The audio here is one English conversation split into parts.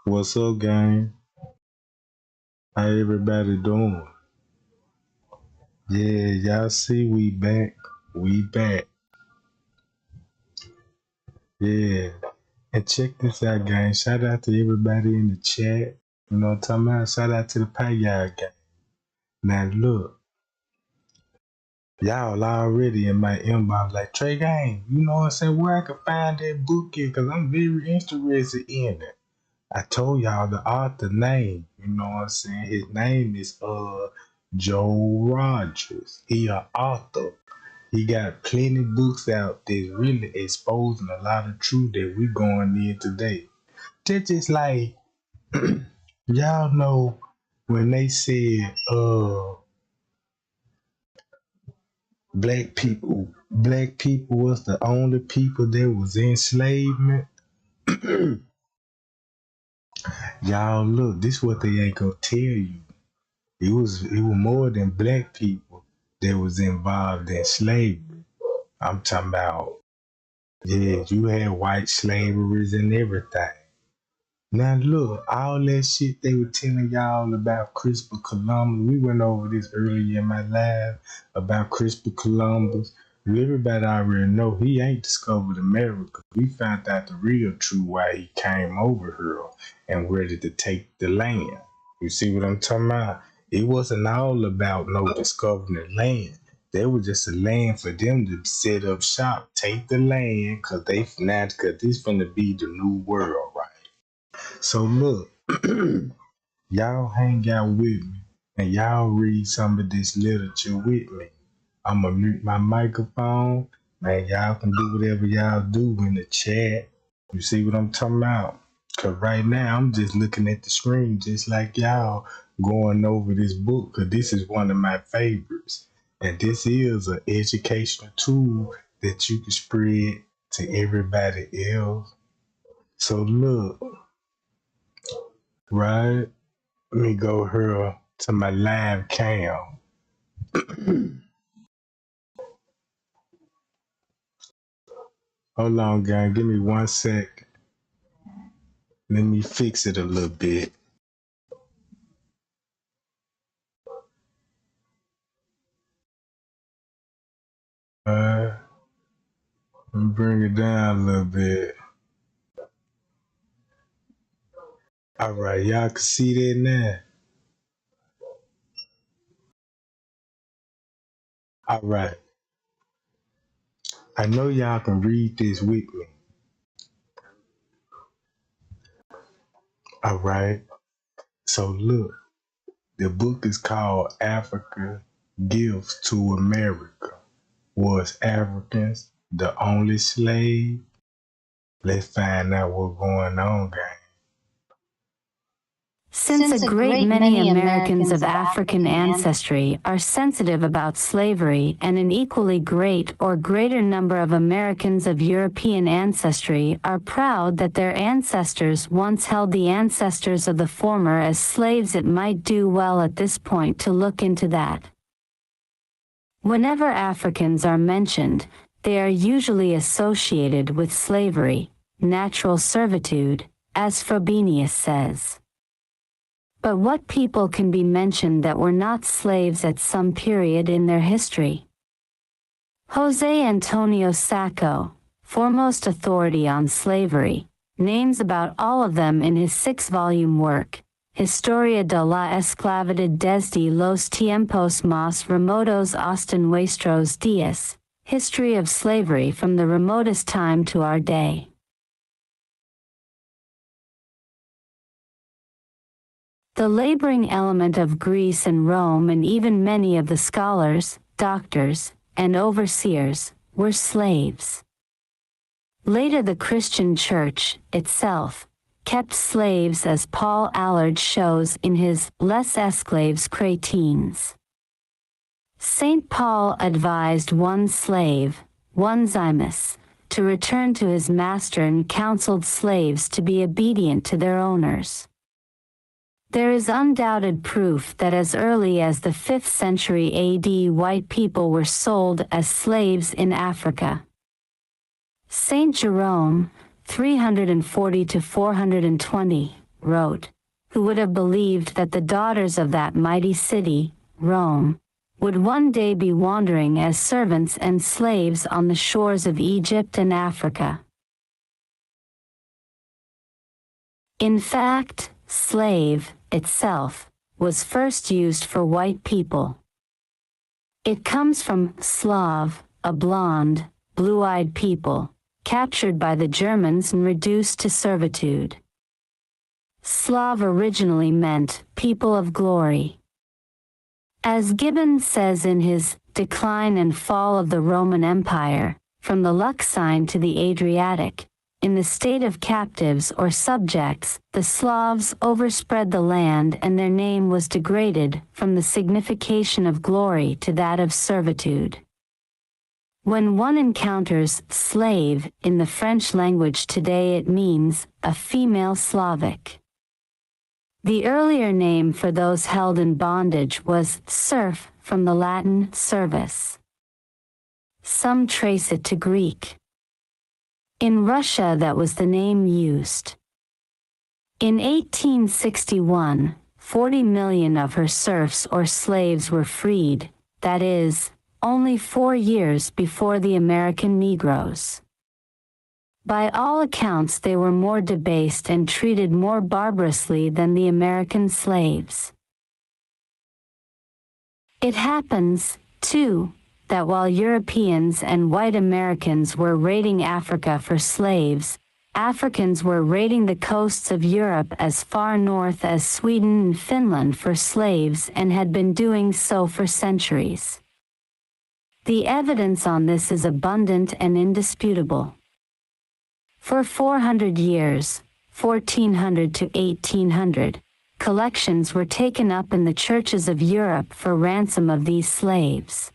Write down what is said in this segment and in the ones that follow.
What's up, gang? How everybody doing? Yeah, y'all see we back. We back. Yeah. And check this out, gang. Shout out to everybody in the chat. You know what I'm talking about? Shout out to the Payard gang. Now look, y'all already in my inbox like, Tregang, you know what I'm saying? Where I can find that book at? Because I'm very interested in it. I told y'all the author name. You know what I'm saying? His name is Joe Rogers. He a author. He got plenty books out that's really exposing a lot of truth that we going in today. Just like y'all know when they said black people was the only people that was enslavement. Y'all look, this what they ain't gonna tell you. It was more than black people that was involved in slavery. I'm talking about, yeah, you had white slaveries and everything. Now look, all that shit they were telling y'all about Crispus Columbus, we went over this earlier in my live about Crispus Columbus. Everybody already know he ain't discovered America. We found out the real truth why he came over here and ready to take the land. You see what I'm talking about? It wasn't all about no discovering the land. There was just a land for them to set up shop, take the land, cause this finna be the new world, right? So look, y'all hang out with me and y'all read some of this literature with me. I'm gonna mute my microphone. Man, y'all can do whatever y'all do in the chat. You see what I'm talking about? Cause right now I'm just looking at the screen just like y'all going over this book. Cause this is one of my favorites. And this is an educational tool that you can spread to everybody else. So look, right? Let me go here to my live cam. Hold on, gang. Give me 1 sec. Let me fix it a little bit. Let me bring it down a little bit. All right, y'all can see that now. All right. I know y'all can read this with me. All right. So look, the book is called Africa Gives to America. Was Africans the only slave? Let's find out what's going on, gang. Since a great many Americans of African ancestry are sensitive about slavery, and an equally great or greater number of Americans of European ancestry are proud that their ancestors once held the ancestors of the former as slaves, it might do well at this point to look into that. Whenever Africans are mentioned, they are usually associated with slavery, natural servitude, as Frobenius says. But what people can be mentioned that were not slaves at some period in their history? Jose Antonio Sacco, foremost authority on slavery, names about all of them in his 6-volume work, Historia de la Esclavitud desde los tiempos más remotos hasta nuestros días, History of Slavery from the Remotest Time to Our Day. The laboring element of Greece and Rome, and even many of the scholars, doctors, and overseers, were slaves. Later the Christian Church, itself, kept slaves, as Paul Allard shows in his Les Esclaves Chrétiens. St. Paul advised one slave, Onesimus, to return to his master and counseled slaves to be obedient to their owners. There is undoubted proof that as early as the 5th century AD white people were sold as slaves in Africa. Saint Jerome, 340–420, wrote, "Who would have believed that the daughters of that mighty city, Rome, would one day be wandering as servants and slaves on the shores of Egypt and Africa?" In fact, slave, itself, was first used for white people. It comes from Slav, a blonde, blue-eyed people, captured by the Germans and reduced to servitude. Slav originally meant people of glory. As Gibbon says in his Decline and Fall of the Roman Empire, from the Euxine to the Adriatic, in the state of captives or subjects, the Slavs overspread the land and their name was degraded from the signification of glory to that of servitude. When one encounters slave in the French language today, it means a female Slavic. The earlier name for those held in bondage was serf, from the Latin servus. Some trace it to Greek. In Russia, that was the name used. In 1861, 40 million of her serfs or slaves were freed, that is, only 4 years before the American Negroes. By all accounts, they were more debased and treated more barbarously than the American slaves. It happens, too, that while Europeans and white Americans were raiding Africa for slaves, Africans were raiding the coasts of Europe as far north as Sweden and Finland for slaves and had been doing so for centuries. The evidence on this is abundant and indisputable. For 400 years, 1400 to 1800, collections were taken up in the churches of Europe for ransom of these slaves.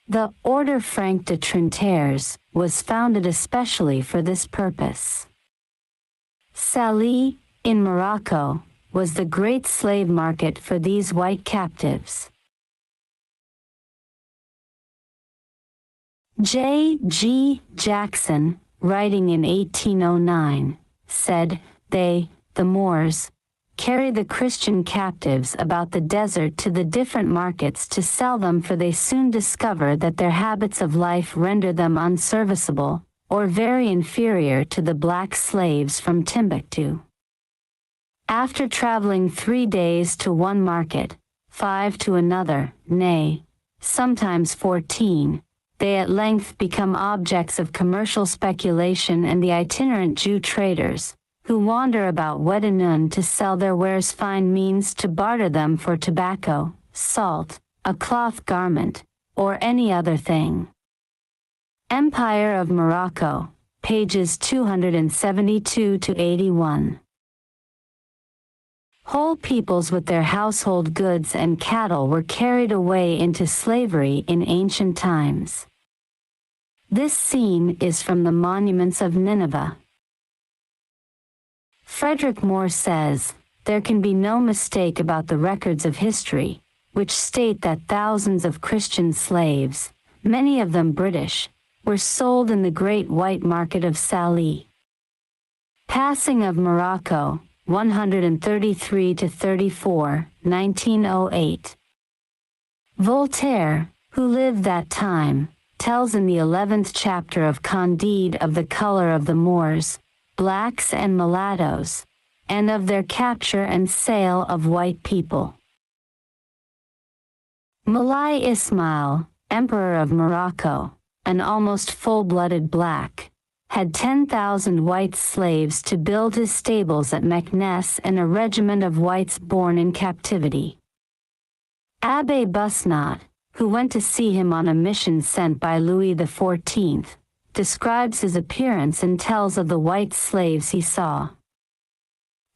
The Order Franc de Trinitaires was founded especially for this purpose. Salé, in Morocco, was the great slave market for these white captives. J. G. Jackson, writing in 1809, said, "They, the Moors, carry the Christian captives about the desert to the different markets to sell them, for they soon discover that their habits of life render them unserviceable, or very inferior to the black slaves from Timbuktu. After traveling 3 days to one market, 5 to another, nay, sometimes 14, they at length become objects of commercial speculation, and the itinerant Jew traders, who wander about Wedinun to sell their wares, find means to barter them for tobacco, salt, a cloth garment, or any other thing." Empire of Morocco, pages 272 to 81. Whole peoples with their household goods and cattle were carried away into slavery in ancient times. This scene is from the monuments of Nineveh. Frederick Moore says, "There can be no mistake about the records of history, which state that thousands of Christian slaves, many of them British, were sold in the great white market of Salé." Passing of Morocco, 133 to 34, 1908. Voltaire, who lived that time, tells in the 11th chapter of Candide of the color of the Moors, blacks and mulattoes, and of their capture and sale of white people. Mulai Ismail, Emperor of Morocco, an almost full-blooded black, had 10,000 white slaves to build his stables at Meknes and a regiment of whites born in captivity. Abbé Busnot, who went to see him on a mission sent by Louis XIV, describes his appearance and tells of the white slaves he saw.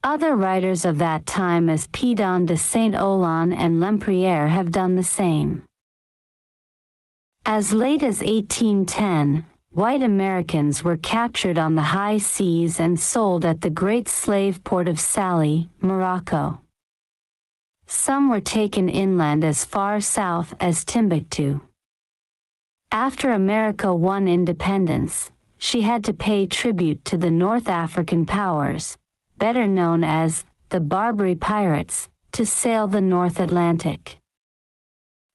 Other writers of that time as Pédon de Saint-Olan and Lempriere have done the same. As late as 1810, white Americans were captured on the high seas and sold at the great slave port of Salé, Morocco. Some were taken inland as far south as Timbuktu. After America won independence, she had to pay tribute to the North African powers, better known as the Barbary Pirates, to sail the North Atlantic.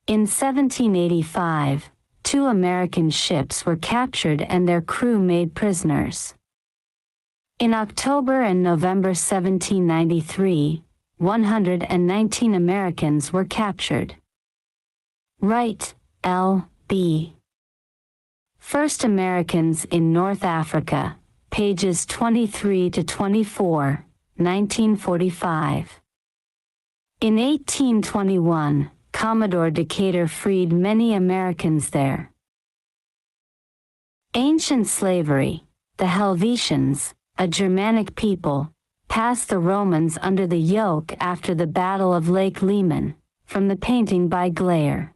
In 1785, 2 American ships were captured and their crew made prisoners. In October and November 1793, 119 Americans were captured. Wright, L.B. First Americans in North Africa, pages 23 to 24, 1945. In 1821, Commodore Decatur freed many Americans there. Ancient slavery. The Helvetians, a Germanic people, passed the Romans under the yoke after the Battle of Lake Leman, from the painting by Glayer.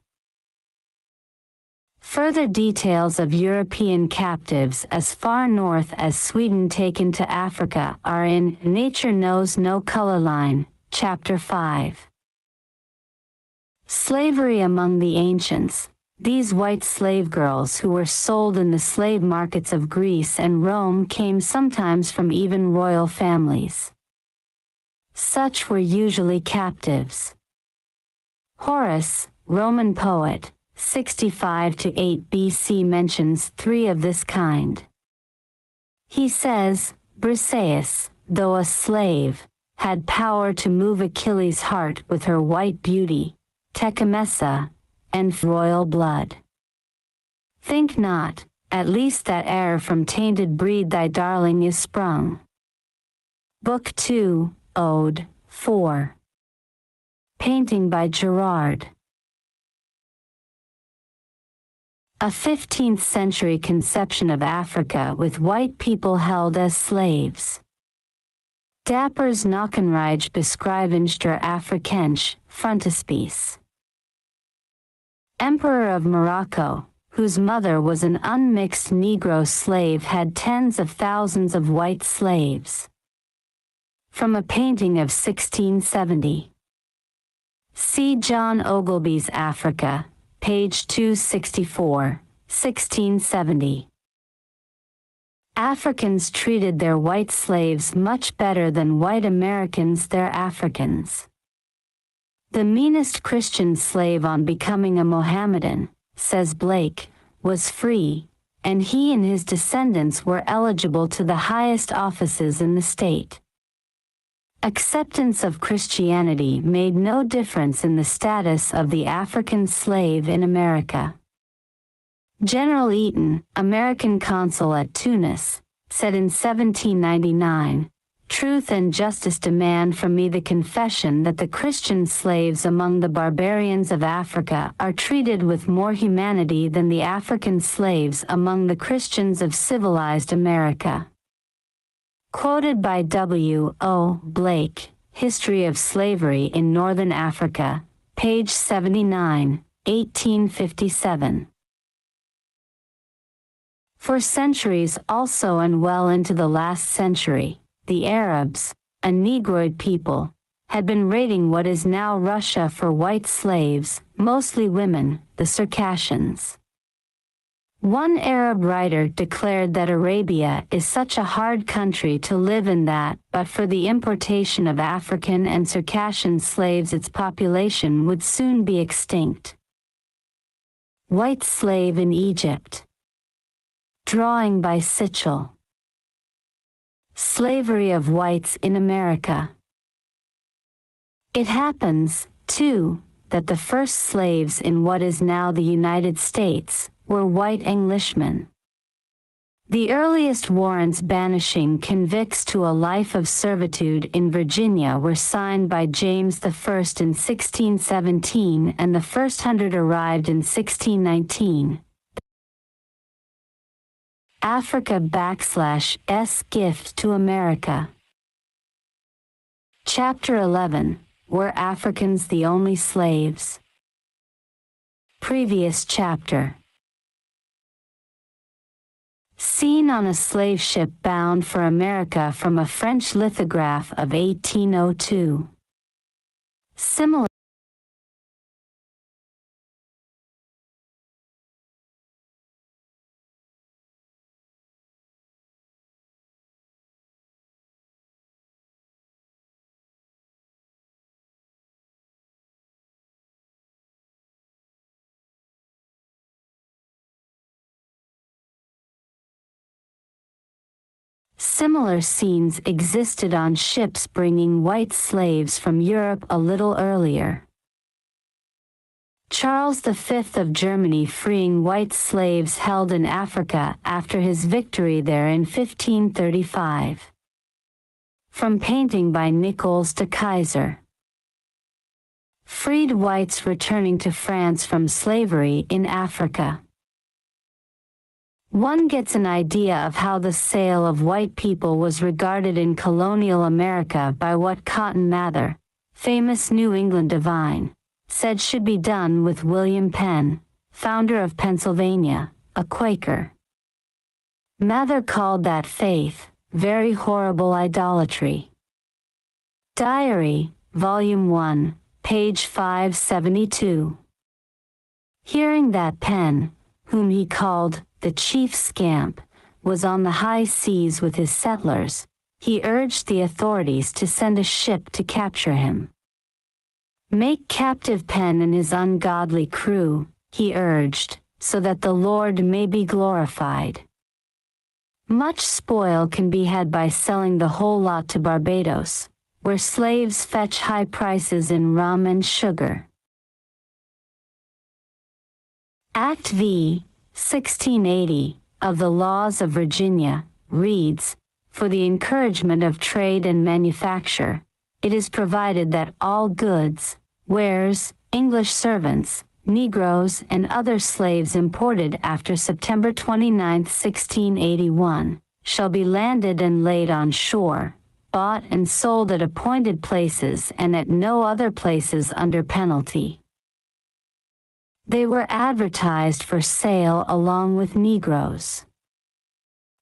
Further details of European captives as far north as Sweden taken to Africa are in Nature Knows No Color Line, Chapter 5. Slavery among the ancients. These white slave girls who were sold in the slave markets of Greece and Rome came sometimes from even royal families. Such were usually captives. Horace, Roman poet, 65 to 8 BC mentions 3 of this kind. He says, Briseis, though a slave, had power to move Achilles' heart with her white beauty, Tecumseh, and royal blood. Think not, at least that error from tainted breed thy darling is sprung. Book 2, Ode 4. Painting by Gerard. A 15th century conception of Africa with white people held as slaves. Dappers Nachenreich beschrijven der Afrikanische frontispiece. Emperor of Morocco, whose mother was an unmixed Negro slave, had tens of thousands of white slaves. From a painting of 1670. See John Ogilby's Africa, page 264, 1670. Africans treated their white slaves much better than white Americans their Africans. The meanest Christian slave on becoming a Mohammedan, says Blake, was free, and he and his descendants were eligible to the highest offices in the state. Acceptance of Christianity made no difference in the status of the African slave in America. General Eaton, American consul at Tunis, said in 1799, "Truth and justice demand from me the confession that the Christian slaves among the barbarians of Africa are treated with more humanity than the African slaves among the Christians of civilized America." Quoted by W. O. Blake, History of Slavery in Northern Africa, page 79, 1857. For centuries also and well into the last century, the Arabs, a Negroid people, had been raiding what is now Russia for white slaves, mostly women, the Circassians. One Arab writer declared that Arabia is such a hard country to live in that, but for the importation of African and Circassian slaves, its population would soon be extinct. White slave in Egypt. Drawing by Sichel. Slavery of whites in America. It happens, too, that the first slaves in what is now the United States were white Englishmen. The earliest warrants banishing convicts to a life of servitude in Virginia were signed by James I in 1617, and the first 100 arrived in 1619. Africa /S Gift to America. Chapter 11. Were Africans the only slaves? Previous chapter. Seen on a slave ship bound for America from a French lithograph of 1802. Similar Similar scenes existed on ships bringing white slaves from Europe a little earlier. Charles V of Germany freeing white slaves held in Africa after his victory there in 1535. From painting by Nicolas de Keyser. Freed whites returning to France from slavery in Africa. One gets an idea of how the sale of white people was regarded in colonial America by what Cotton Mather, famous New England divine, said should be done with William Penn, founder of Pennsylvania, a Quaker. Mather called that faith, very horrible idolatry. Diary, Volume 1, page 572. Hearing that Penn, whom he called the chief scamp, was on the high seas with his settlers, he urged the authorities to send a ship to capture him. Make captive Penn and his ungodly crew, he urged, so that the Lord may be glorified. Much spoil can be had by selling the whole lot to Barbados, where slaves fetch high prices in rum and sugar. Act v. 1680, of the laws of Virginia, reads, "For the encouragement of trade and manufacture, it is provided that all goods, wares, English servants, Negroes and other slaves imported after September 29, 1681, shall be landed and laid on shore, bought and sold at appointed places and at no other places under penalty." They were advertised for sale along with Negroes.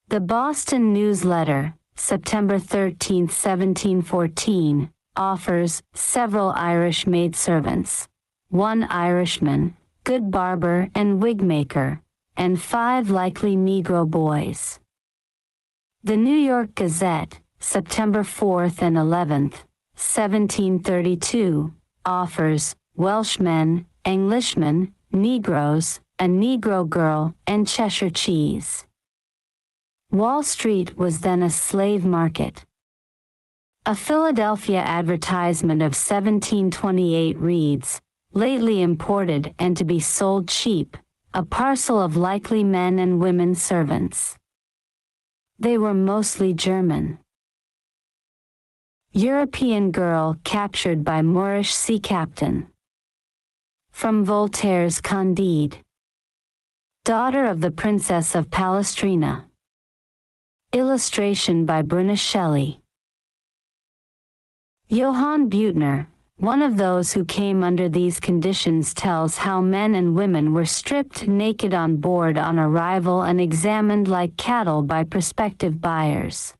The Boston Newsletter, September 13, 1714, offers several Irish maidservants, 1 Irishman, good barber and wig maker, and 5 likely Negro boys. The New York Gazette, September 4th and 11th, 1732, offers Welshmen, Englishmen, Negroes, a Negro girl, and Cheshire cheese. Wall Street was then a slave market. A Philadelphia advertisement of 1728 reads, "Lately imported and to be sold cheap, a parcel of likely men and women servants." They were mostly German. European girl captured by Moorish sea captain. From Voltaire's Candide. Daughter of the Princess of Palestrina. Illustration by Bruna Shelley. Johann Buechner, one of those who came under these conditions, tells how men and women were stripped naked on board on arrival and examined like cattle by prospective buyers.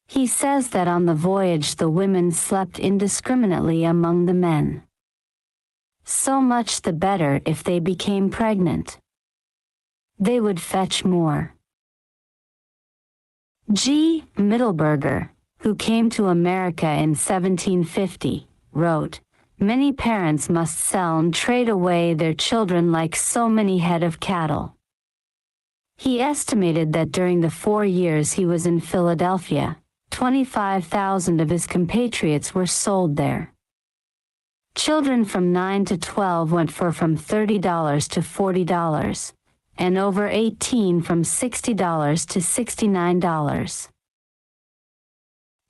He says that on the voyage the women slept indiscriminately among the men. So much the better if they became pregnant. They would fetch more. G. Mittelberger, who came to America in 1750, wrote, "Many parents must sell and trade away their children like so many head of cattle." He estimated that during the 4 years he was in Philadelphia, 25,000 of his compatriots were sold there. Children from 9 to 12 went for from $30 to $40, and over 18 from $60 to $69.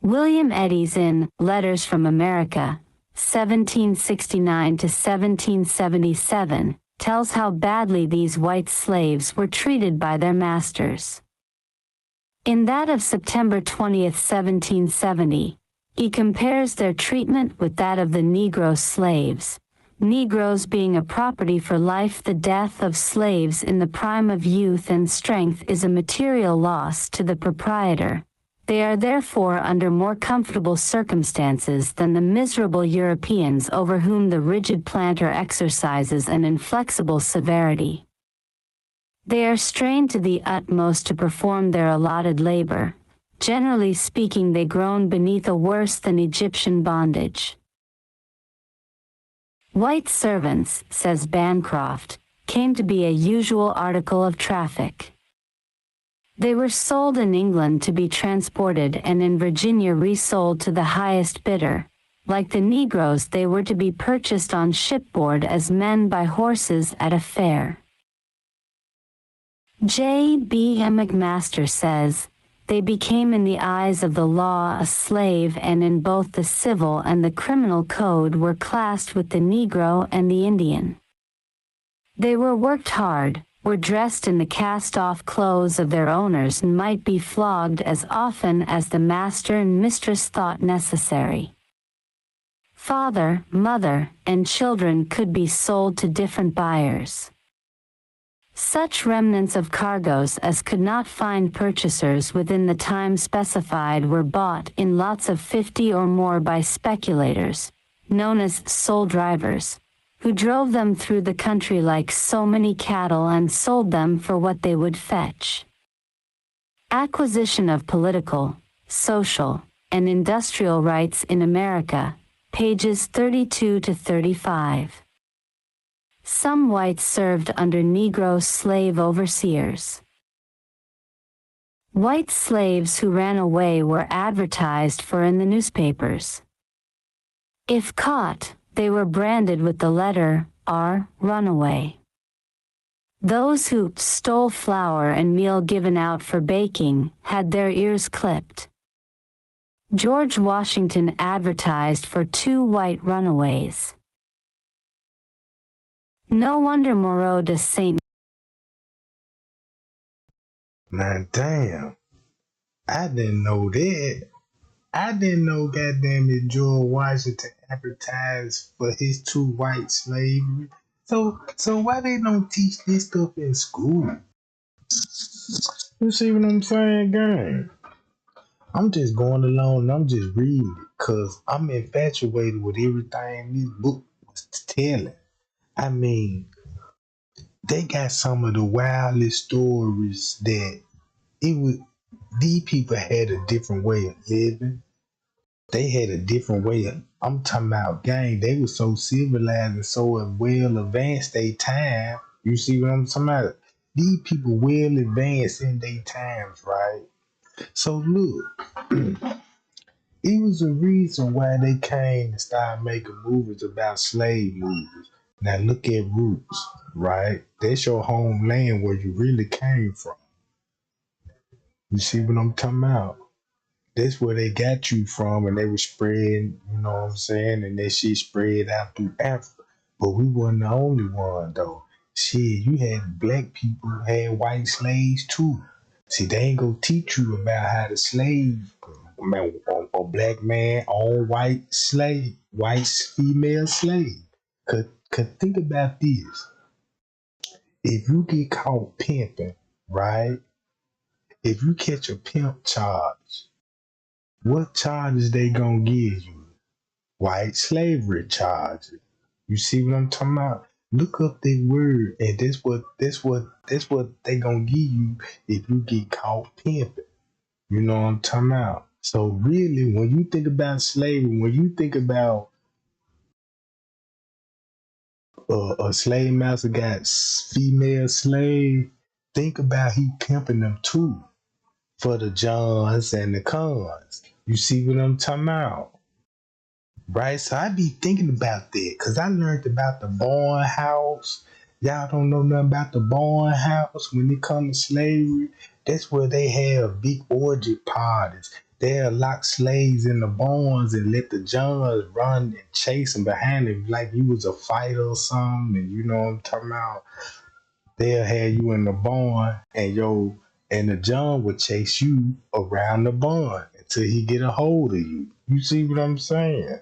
William Eddy's in Letters from America, 1769 to 1777, tells how badly these white slaves were treated by their masters. In that of September 20, 1770, he compares their treatment with that of the Negro slaves, Negroes being a property for life. The death of slaves in the prime of youth and strength is a material loss to the proprietor. They are therefore under more comfortable circumstances than the miserable Europeans over whom the rigid planter exercises an inflexible severity. They are strained to the utmost to perform their allotted labor. Generally speaking, they groan beneath a worse than Egyptian bondage. White servants, says Bancroft, came to be a usual article of traffic. They were sold in England to be transported and in Virginia resold to the highest bidder. Like the Negroes, they were to be purchased on shipboard as men by horses at a fair. J. B. M. McMaster says, "They became in the eyes of the law a slave, and in both the civil and the criminal code were classed with the Negro and the Indian. They were worked hard, were dressed in the cast-off clothes of their owners, and might be flogged as often as the master and mistress thought necessary. Father, mother, and children could be sold to different buyers. Such remnants of cargoes as could not find purchasers within the time specified were bought in lots of 50 or more by speculators, known as soul drivers, who drove them through the country like so many cattle and sold them for what they would fetch." Acquisition of Political, Social, and Industrial Rights in America, pages 32 to 35. Some whites served under Negro slave overseers. White slaves who ran away were advertised for in the newspapers. If caught, they were branded with the letter R, runaway. Those who stole flour and meal given out for baking had their ears clipped. George Washington advertised for 2 white runaways. No wonder Moreau de Saint. Man, damn. I didn't know that. I didn't know goddamn it George Washington advertised for his 2 white slavery. So why they don't teach this stuff in school? You see what I'm saying, gang? I'm just going along and I'm just reading it because I'm infatuated with everything this book was telling. I mean, they got some of the wildest stories that it was. These people had a different way of living. They had a different way of. I'm talking about, gang. They were so civilized and so well advanced they time. You see what I'm talking about? These people well advanced in their times, right? So look, it was a reason why they came to start making movies about slave movies. Now look at Roots, right? That's your homeland where you really came from. You see what I'm talking about? That's where they got you from, and they were spreading, you know what I'm saying? And that shit spread out through Africa. But we wasn't the only one, though. Shit, you had black people who had white slaves, too. See, they ain't gonna teach you about how the slave, man, a black man on white female slave. Cause think about this. If you get caught pimping, right? If you catch a pimp charge, what charges they gonna give you? White slavery charges. You see what I'm talking about? Look up that word, and that's what they gonna give you if you get caught pimping. You know what I'm talking about? So really, when you think about slavery, when you think about a slave master got female slave, think about he pimping them too for the Johns and the Cons. You see what I'm talking about? Right? So I be thinking about that because I learned about the barn house. Y'all don't know nothing about the barn house when it comes to slavery. That's where they have big orgy parties. They'll lock slaves in the barns and let the Johns run and chase them behind them like you was a fighter or something. And you know what I'm talking about? They'll have you in the barn and the John would chase you around the barn until he get a hold of you. You see what I'm saying?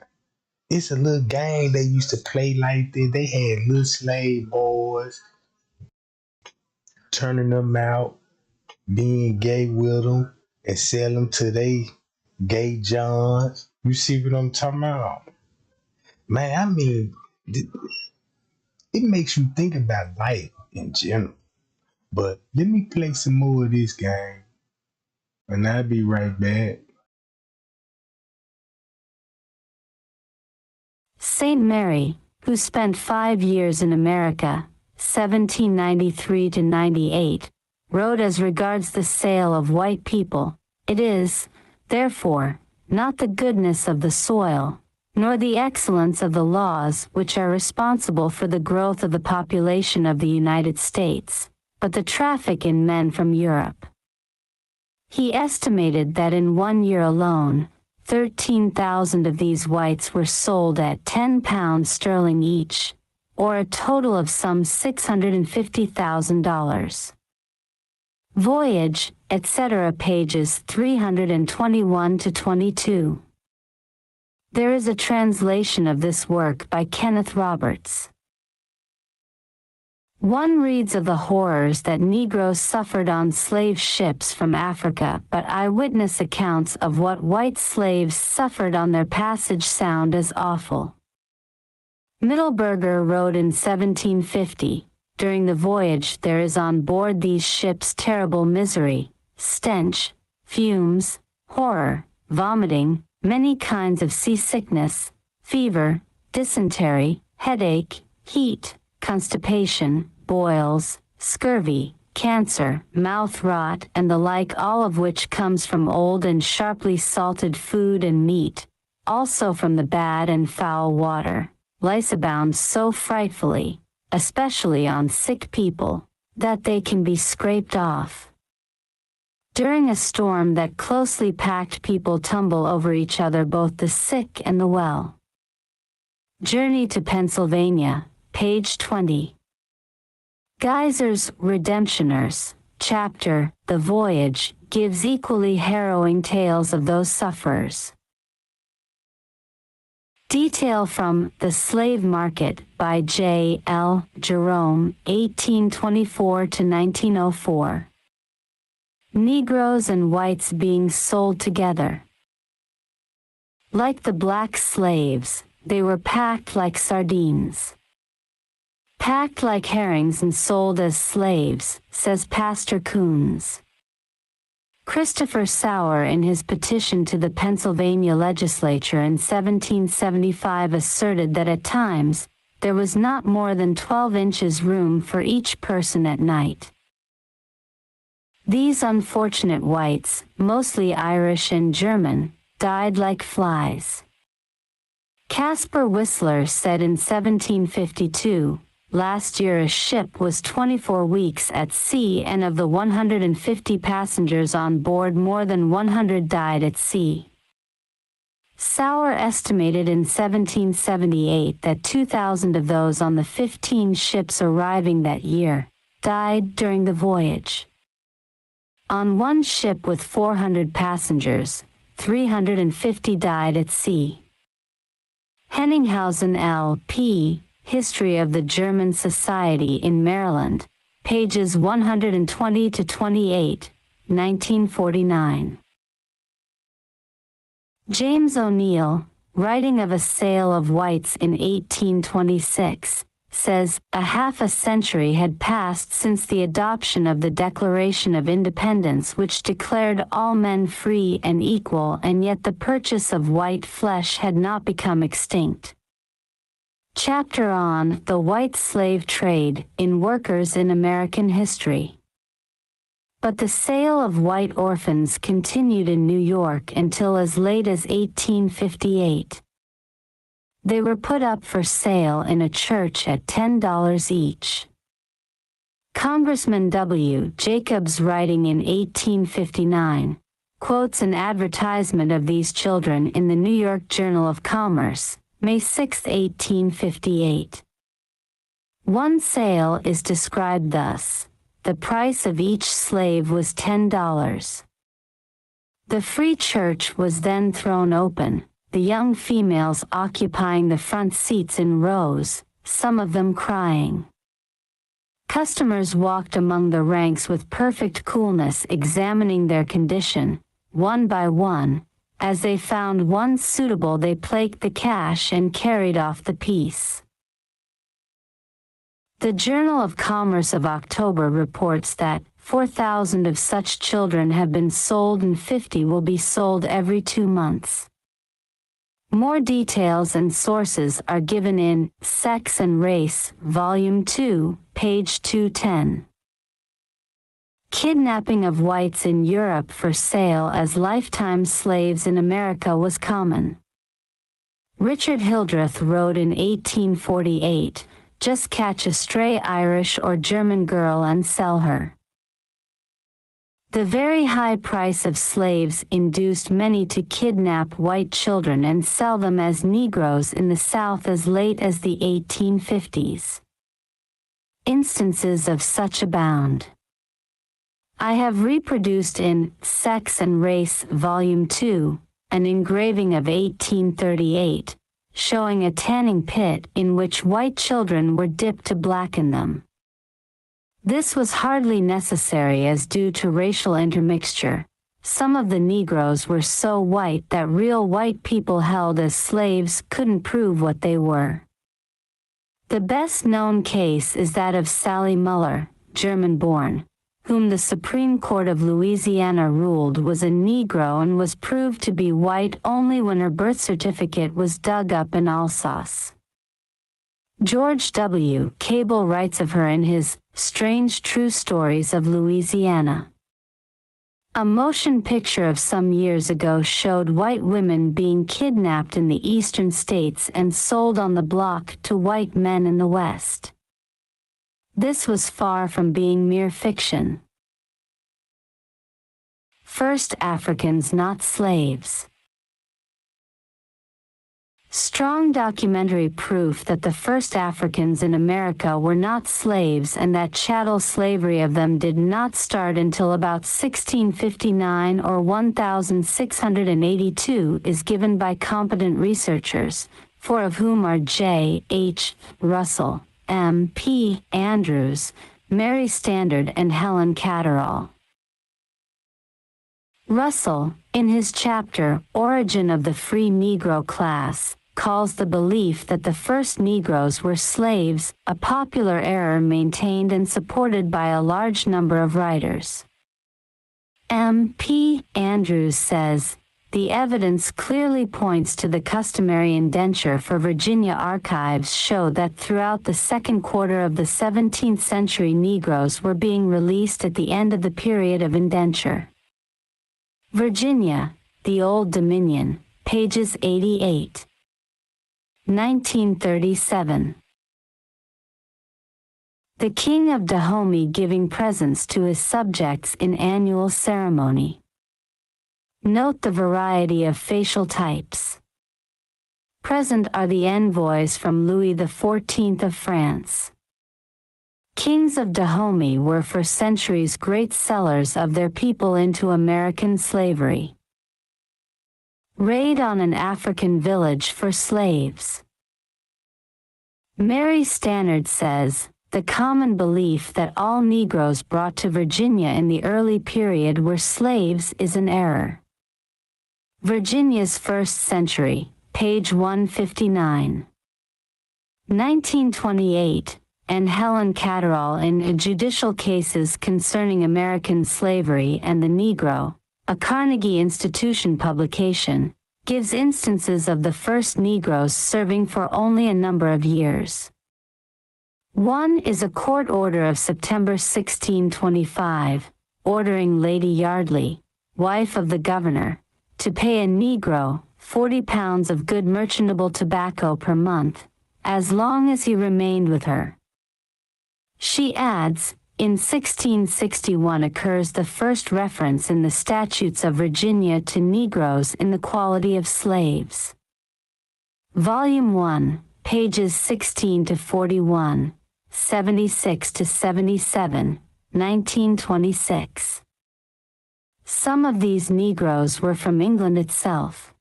It's a little game they used to play like that. They had little slave boys, turning them out, being gay with them, and sell them to they gay Johns. You see what I'm talking about? Man, I mean, it makes you think about life in general. But let me play some more of this game, and I'll be right back. Saint Mary, who spent 5 years in America, 1793 to 98, wrote as regards the sale of white people, "It is, therefore, not the goodness of the soil, nor the excellence of the laws which are responsible for the growth of the population of the United States, but the traffic in men from Europe." He estimated that in 1 year alone, 13,000 of these whites were sold at £10 sterling each, or a total of some $650,000. Voyage, etc. pages 321 to 22. There is a translation of this work by Kenneth Roberts. One reads of the horrors that Negroes suffered on slave ships from Africa, but eyewitness accounts of what white slaves suffered on their passage sound as awful. Middleburger wrote in 1750, "During the voyage there is on board these ships terrible misery, stench, fumes, horror, vomiting, many kinds of seasickness, fever, dysentery, headache, heat, constipation, boils, scurvy, cancer, mouth rot, and the like, all of which comes from old and sharply salted food and meat, also from the bad and foul water. Lice abound so frightfully, especially on sick people, that they can be scraped off. During a storm that closely packed, people tumble over each other, both the sick and the well. Journey to Pennsylvania, page 20. Geyser's Redemptioners, chapter, The Voyage, gives equally harrowing tales of those sufferers. Detail from The Slave Market by J. L. Jerome, 1824 to 1904. Negroes and whites being sold together. Like the black slaves, they were packed like sardines. Packed like herrings and sold as slaves, says Pastor Coons. Christopher Sauer, in his petition to the Pennsylvania legislature in 1775, asserted that at times, there was not more than 12 inches room for each person at night. These unfortunate whites, mostly Irish and German, died like flies. Caspar Whistler said in 1752, last year a ship was 24 weeks at sea, and of the 150 passengers on board, more than 100 died at sea. Sauer estimated in 1778 that 2,000 of those on the 15 ships arriving that year died during the voyage. On one ship with 400 passengers, 350 died at sea. Henninghausen L.P., History of the German Society in Maryland, pages 120 to 28, 1949. James O'Neill, writing of a sale of whites in 1826, says, a half a century had passed since the adoption of the Declaration of Independence, which declared all men free and equal, and yet the purchase of white flesh had not become extinct. Chapter on the White Slave Trade in Workers in American History. But the sale of white orphans continued in New York until as late as 1858. They were put up for sale in a church at $10 each. Congressman W. Jacobs, writing in 1859, quotes an advertisement of these children in the New York Journal of Commerce, May 6, 1858. One sale is described thus: the price of each slave was $10. The free church was then thrown open, the young females occupying the front seats in rows, some of them crying. Customers walked among the ranks with perfect coolness, examining their condition, one by one. As they found one suitable, they plaked the cash and carried off the piece. The Journal of Commerce of October reports that 4,000 of such children have been sold and 50 will be sold every 2 months. More details and sources are given in Sex and Race, Volume 2, page 210. Kidnapping of whites in Europe for sale as lifetime slaves in America was common. Richard Hildreth wrote in 1848, "Just catch a stray Irish or German girl and sell her." The very high price of slaves induced many to kidnap white children and sell them as Negroes in the South as late as the 1850s. Instances of such abound. I have reproduced in Sex and Race, Volume 2, an engraving of 1838, showing a tanning pit in which white children were dipped to blacken them. This was hardly necessary, as due to racial intermixture, some of the Negroes were so white that real white people held as slaves couldn't prove what they were. The best known case is that of Sally Muller, German-born, whom the Supreme Court of Louisiana ruled was a Negro and was proved to be white only when her birth certificate was dug up in Alsace. George W. Cable writes of her in his Strange True Stories of Louisiana. A motion picture of some years ago showed white women being kidnapped in the eastern states and sold on the block to white men in the West. This was far from being mere fiction. First Africans not slaves. Strong documentary proof that the first Africans in America were not slaves and that chattel slavery of them did not start until about 1659 or 1682 is given by competent researchers, four of whom are J. H. Russell, M. P. Andrews, Mary Standard and Helen Catterall. Russell, in his chapter Origin of the Free Negro Class, calls the belief that the first Negroes were slaves a popular error maintained and supported by a large number of writers. M. P. Andrews says, the evidence clearly points to the customary indenture for Virginia archives show that throughout the second quarter of the 17th century Negroes were being released at the end of the period of indenture. Virginia, the Old Dominion, pages 88. 1937. The King of Dahomey giving presents to his subjects in annual ceremony. Note the variety of facial types. Present are the envoys from Louis XIV of France. Kings of Dahomey were for centuries great sellers of their people into American slavery. Raid on an African village for slaves. Mary Stannard says, the common belief that all Negroes brought to Virginia in the early period were slaves is an error. Virginia's First Century, page 159. 1928, and Helen Catterall in Judicial Cases Concerning American Slavery and the Negro, a Carnegie Institution publication, gives instances of the first Negroes serving for only a number of years. One is a court order of September 1625, ordering Lady Yardley, wife of the governor, to pay a Negro 40 pounds of good merchantable tobacco per month, as long as he remained with her. She adds, in 1661 occurs the first reference in the statutes of Virginia to Negroes in the quality of slaves. Volume 1, pages 16 to 41, 76 to 77, 1926. Some of these Negroes were from England itself.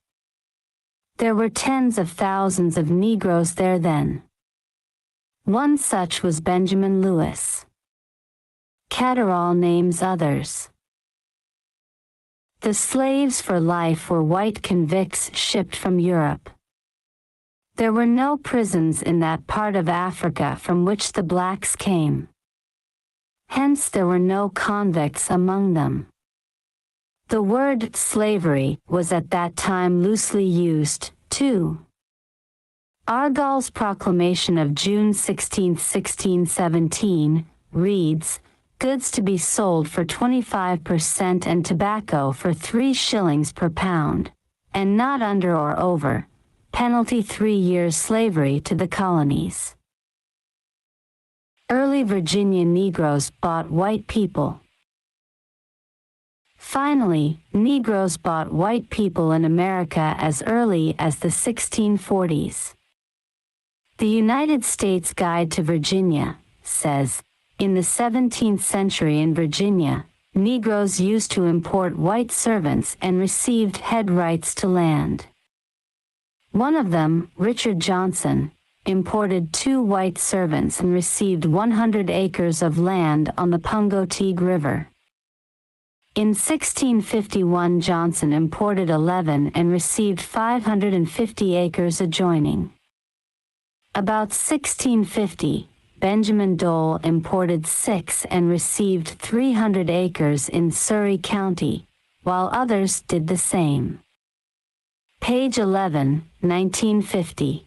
There were tens of thousands of Negroes there then. One such was Benjamin Lewis. Catterall names others. The slaves for life were white convicts shipped from Europe. There were no prisons in that part of Africa from which the blacks came. Hence there were no convicts among them. The word slavery was at that time loosely used, too. Argyll's proclamation of June 16, 1617, reads, goods to be sold for 25% and tobacco for 3 shillings per pound, and not under or over, penalty 3 years slavery to the colonies. Early Virginia Negroes bought white people. Finally, Negroes bought white people in America as early as the 1640s. The United States Guide to Virginia says, in the 17th century in Virginia, Negroes used to import white servants and received head rights to land. One of them, Richard Johnson, imported 2 white servants and received 100 acres of land on the Pungoteague River. In 1651 Johnson imported 11 and received 550 acres adjoining. About 1650, Benjamin Dole imported 6 and received 300 acres in Surrey County, while others did the same. Page 11, 1950.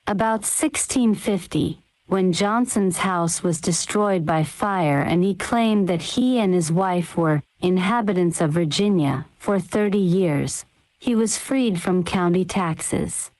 About 1650, when Johnson's house was destroyed by fire and he claimed that he and his wife were inhabitants of Virginia for 30 years, he was freed from county taxes.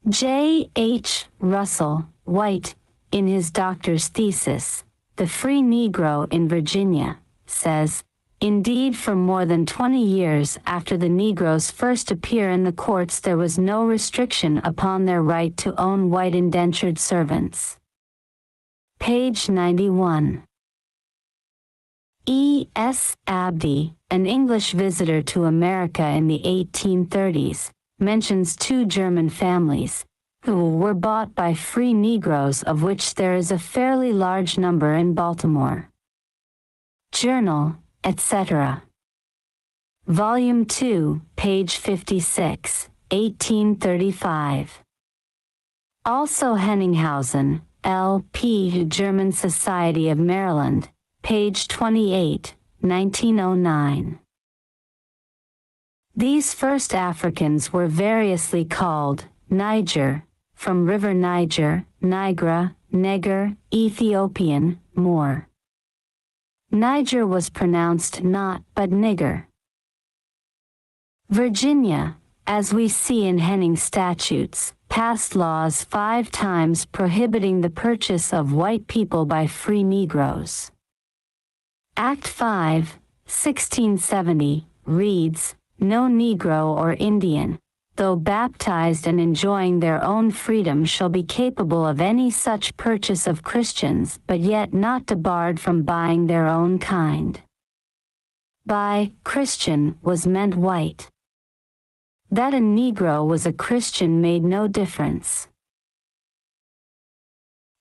J. H. Russell, White, in his doctor's thesis, The Free Negro in Virginia, says, "Indeed, for more than 20 years after the Negroes first appear in the courts, there was no restriction upon their right to own white indentured servants." Page 91. E. S. Abdi, an English visitor to America in the 1830s, mentions two German families, who were bought by free Negroes, of which there is a fairly large number in Baltimore. Journal, etc. Volume 2, page 56, 1835. Also Henninghausen, L.P. German Society of Maryland, page 28, 1909. These first Africans were variously called Niger, from river Niger, Nigra, Neger, Ethiopian, Moor. Niger was pronounced not but nigger. Virginia, as we see in Henning's statutes, passed laws 5 times prohibiting the purchase of white people by free Negroes. Act 5, 1670, reads, "No Negro or Indian, though baptized and enjoying their own freedom, shall be capable of any such purchase of Christians, but yet not debarred from buying their own kind." By Christian was meant white. That a Negro was a Christian made no difference.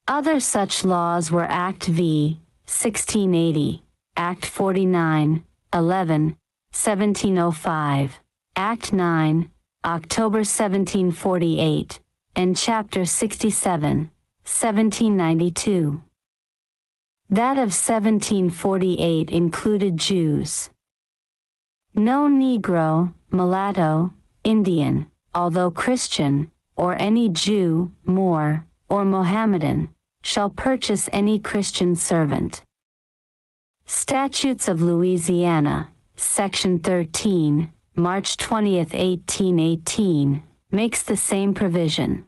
Other such laws were Act V, 1680, Act 49, 11, 1705, Act 9, October 1748, and Chapter 67, 1792. That of 1748 included Jews. No Negro, mulatto, Indian, although Christian, or any Jew, Moor, or Mohammedan, shall purchase any Christian servant. Statutes of Louisiana, Section 13, March 20, 1818, makes the same provision.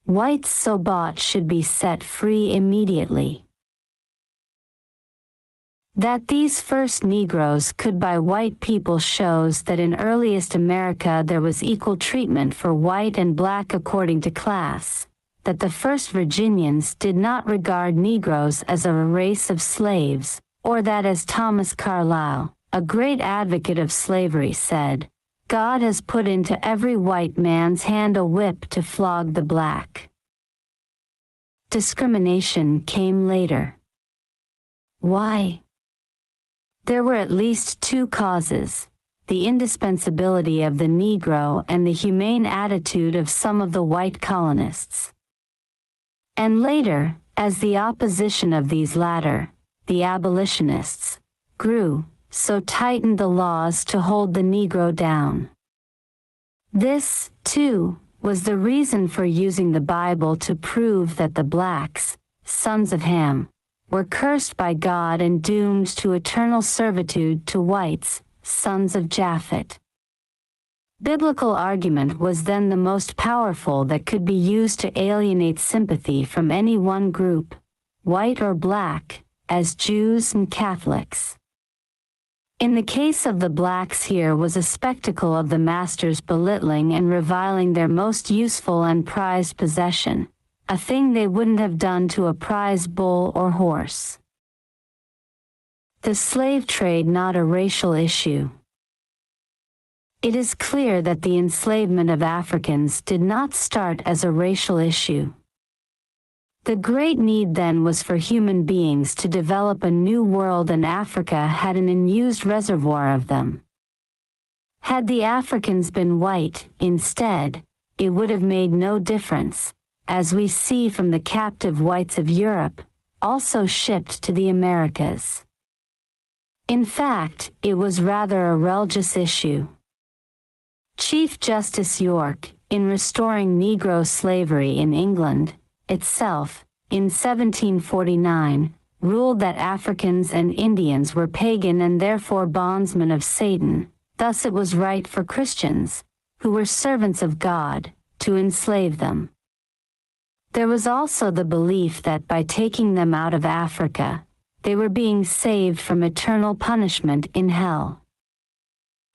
Whites so bought should be set free immediately. That these first Negroes could buy white people shows that in earliest America there was equal treatment for white and black according to class, that the first Virginians did not regard Negroes as a race of slaves, or that, as Thomas Carlyle, a great advocate of slavery, said, "God has put into every white man's hand a whip to flog the black." Discrimination came later. Why? There were at least 2 causes: the indispensability of the Negro and the humane attitude of some of the white colonists. And later, as the opposition of these latter, the abolitionists, grew, so tightened the laws to hold the Negro down. This, too, was the reason for using the Bible to prove that the blacks, sons of Ham, were cursed by God and doomed to eternal servitude to whites, sons of Japhet. Biblical argument was then the most powerful that could be used to alienate sympathy from any one group, white or black, as Jews and Catholics. In the case of the blacks, here was a spectacle of the masters belittling and reviling their most useful and prized possession, a thing they wouldn't have done to a prize bull or horse. The slave trade not a racial issue. It is clear that the enslavement of Africans did not start as a racial issue. The great need then was for human beings to develop a new world, and Africa had an unused reservoir of them. Had the Africans been white, instead, it would have made no difference, as we see from the captive whites of Europe, also shipped to the Americas. In fact, it was rather a religious issue. Chief Justice York, in restoring Negro slavery in England itself, in 1749, ruled that Africans and Indians were pagan and therefore bondsmen of Satan. Thus it was right for Christians, who were servants of God, to enslave them. There was also the belief that by taking them out of Africa, they were being saved from eternal punishment in hell.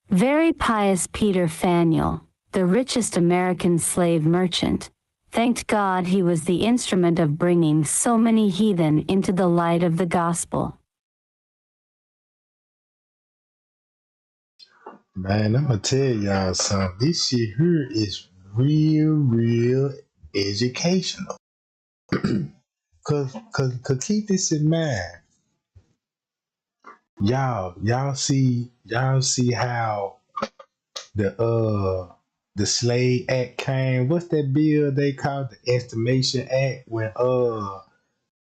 Very pious Peter Faneuil, the richest American slave merchant, thanked God he was the instrument of bringing so many heathen into the light of the gospel. Man, I'm gonna tell y'all something. This shit here is real educational. Cause keep this in mind. Y'all see how the Slave Act came. What's that bill they called the Estimation Act when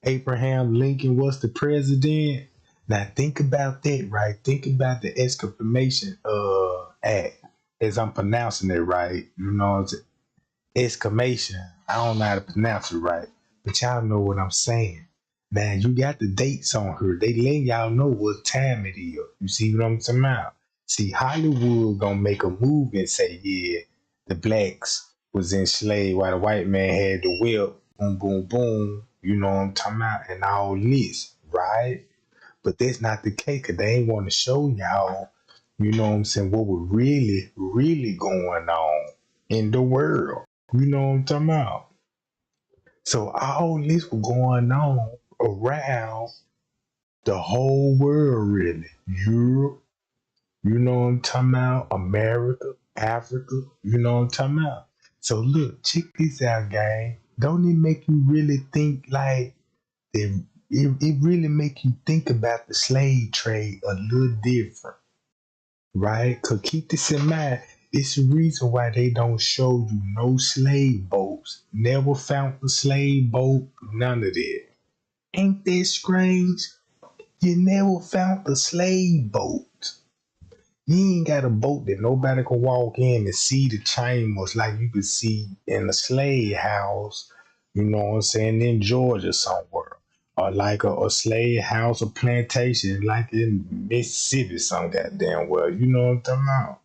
Abraham Lincoln was the president? Now think about that, right? Think about the Exclamation Act, as I'm pronouncing it right. You know, it's exclamation. I don't know how to pronounce it right, but y'all know what I'm saying. Now you got the dates on her. They letting y'all know what time it is. You see what I'm talking about? See, Hollywood gonna make a movie and say, yeah, the blacks was enslaved while the white man had the whip. Boom, boom, boom. You know what I'm talking about? And all this, right? But that's not the case, because they ain't want to show y'all, you know what I'm saying, what was really going on in the world. You know what I'm talking about? So all this was going on around the whole world, really. Europe, you know what I'm talking about? America, Africa, you know what I'm talking about? So look, check this out, gang. Don't it make you really think like it really make you think about the slave trade a little different, right? Because keep this in mind, it's the reason why they don't show you no slave boats. Never found a slave boat, none of that. Ain't that strange? You never found a slave boat. You ain't got a boat that nobody can walk in and see the chambers like you could see in a slave house, you know what I'm saying, in Georgia somewhere. Or like a slave house or plantation like in Mississippi some goddamn well. You know what I'm talking about?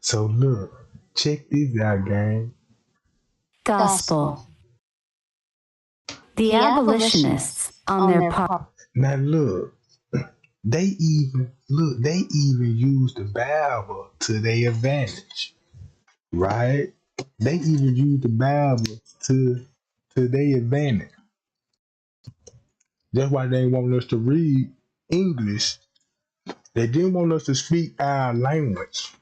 So look, check this out, gang. Gospel. The abolitionists, on their part, Now look, they even use the Bible to their advantage, right? They even use the Bible to their advantage. That's why they want us to read English. They didn't want us to speak our language,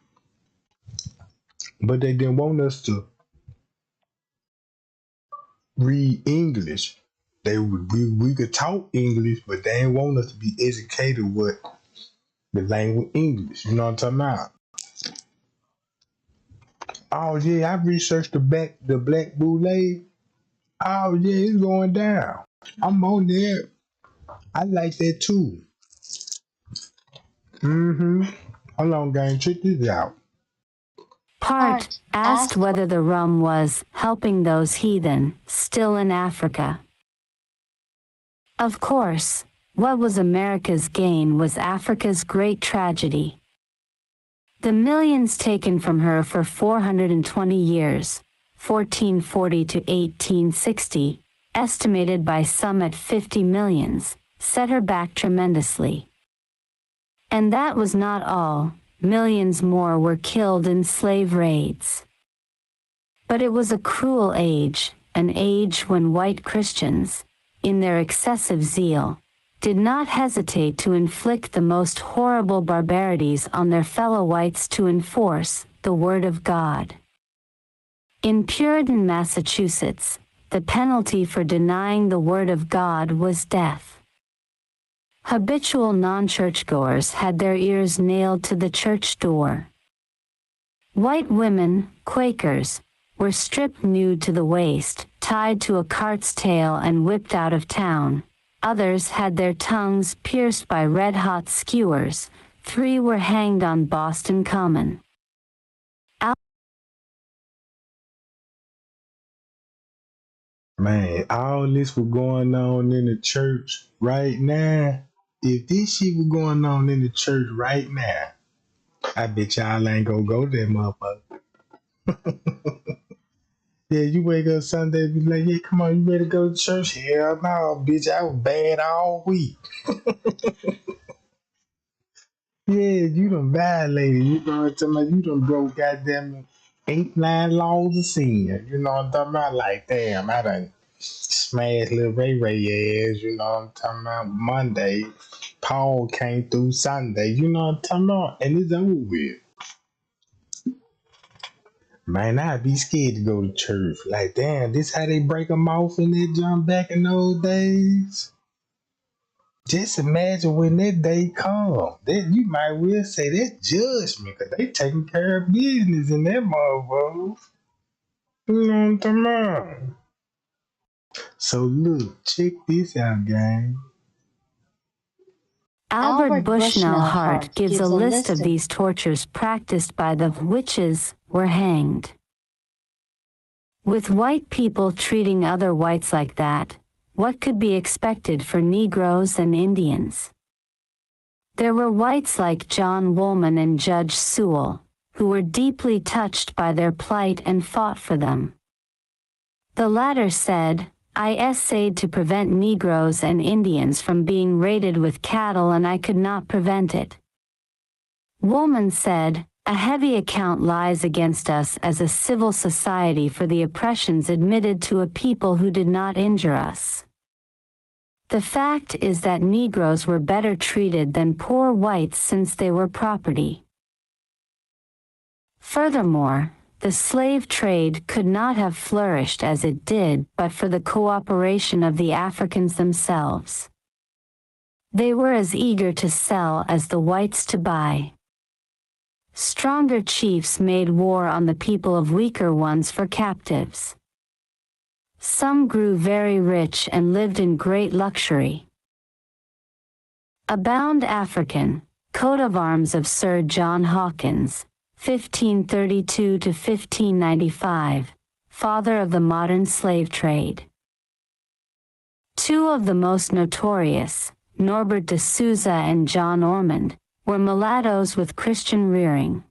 but they didn't want us to read English. We could talk English, but they didn't want us to be educated with the language English. You know what I'm talking about? Oh yeah, I researched the black bootleg. Oh yeah, it's going down. I'm on there. I like that too. Mm-hmm. Hold on, gang. Check this out. asked whether the rum was helping those heathen still in Africa. Of course, what was America's gain was Africa's great tragedy. The millions taken from her for 420 years, 1440 to 1860, estimated by some at 50 millions, set her back tremendously. And that was not all. Millions more were killed in slave raids. But it was a cruel age, an age when white Christians, in their excessive zeal, did not hesitate to inflict the most horrible barbarities on their fellow whites to enforce the Word of God. In Puritan Massachusetts, the penalty for denying the Word of God was death. Habitual non-churchgoers had their ears nailed to the church door. White women, Quakers, were stripped nude to the waist, tied to a cart's tail and whipped out of town. Others had their tongues pierced by red-hot skewers. 3 were hanged on Boston Common. Man, all this was going on in the church right now. If this shit was going on in the church right now, I bet y'all ain't gonna go there, motherfucker. Yeah, you wake up Sunday, be like, yeah, come on, you ready to go to church? Hell no, bitch, I was bad all week. Yeah, you done violated. You know what I'm talking about? You done broke goddamn 8, 9 laws of sin. You know what I'm talking about? Like, damn, I done smashed little Ray Ray ass. You know what I'm talking about? Monday, Paul came through Sunday. You know what I'm talking about? And it's over with. Man, I'd be scared to go to church. Like, damn, this how they break them off in that jump back in those days? Just imagine when that day come. That you might well say that's judgment, cause they taking care of business in that motherfucker. You know what I'm talking about? So look, check this out, gang. Albert Bushnell Hart gives a list of these tortures practiced by the witches were hanged. With white people treating other whites like that, what could be expected for Negroes and Indians? There were whites like John Woolman and Judge Sewell, who were deeply touched by their plight and fought for them. The latter said, I essayed to prevent Negroes and Indians from being raided with cattle and I could not prevent it. Woolman said, a heavy account lies against us as a civil society for the oppressions admitted to a people who did not injure us. The fact is that Negroes were better treated than poor whites since they were property. Furthermore, the slave trade could not have flourished as it did but for the cooperation of the Africans themselves. They were as eager to sell as the whites to buy. Stronger chiefs made war on the people of weaker ones for captives. Some grew very rich and lived in great luxury. A bound African, coat of arms of Sir John Hawkins, 1532 to 1595, father of the modern slave trade. Two of the most notorious, Norbert de Souza and John Ormond, were mulattoes with Christian rearing.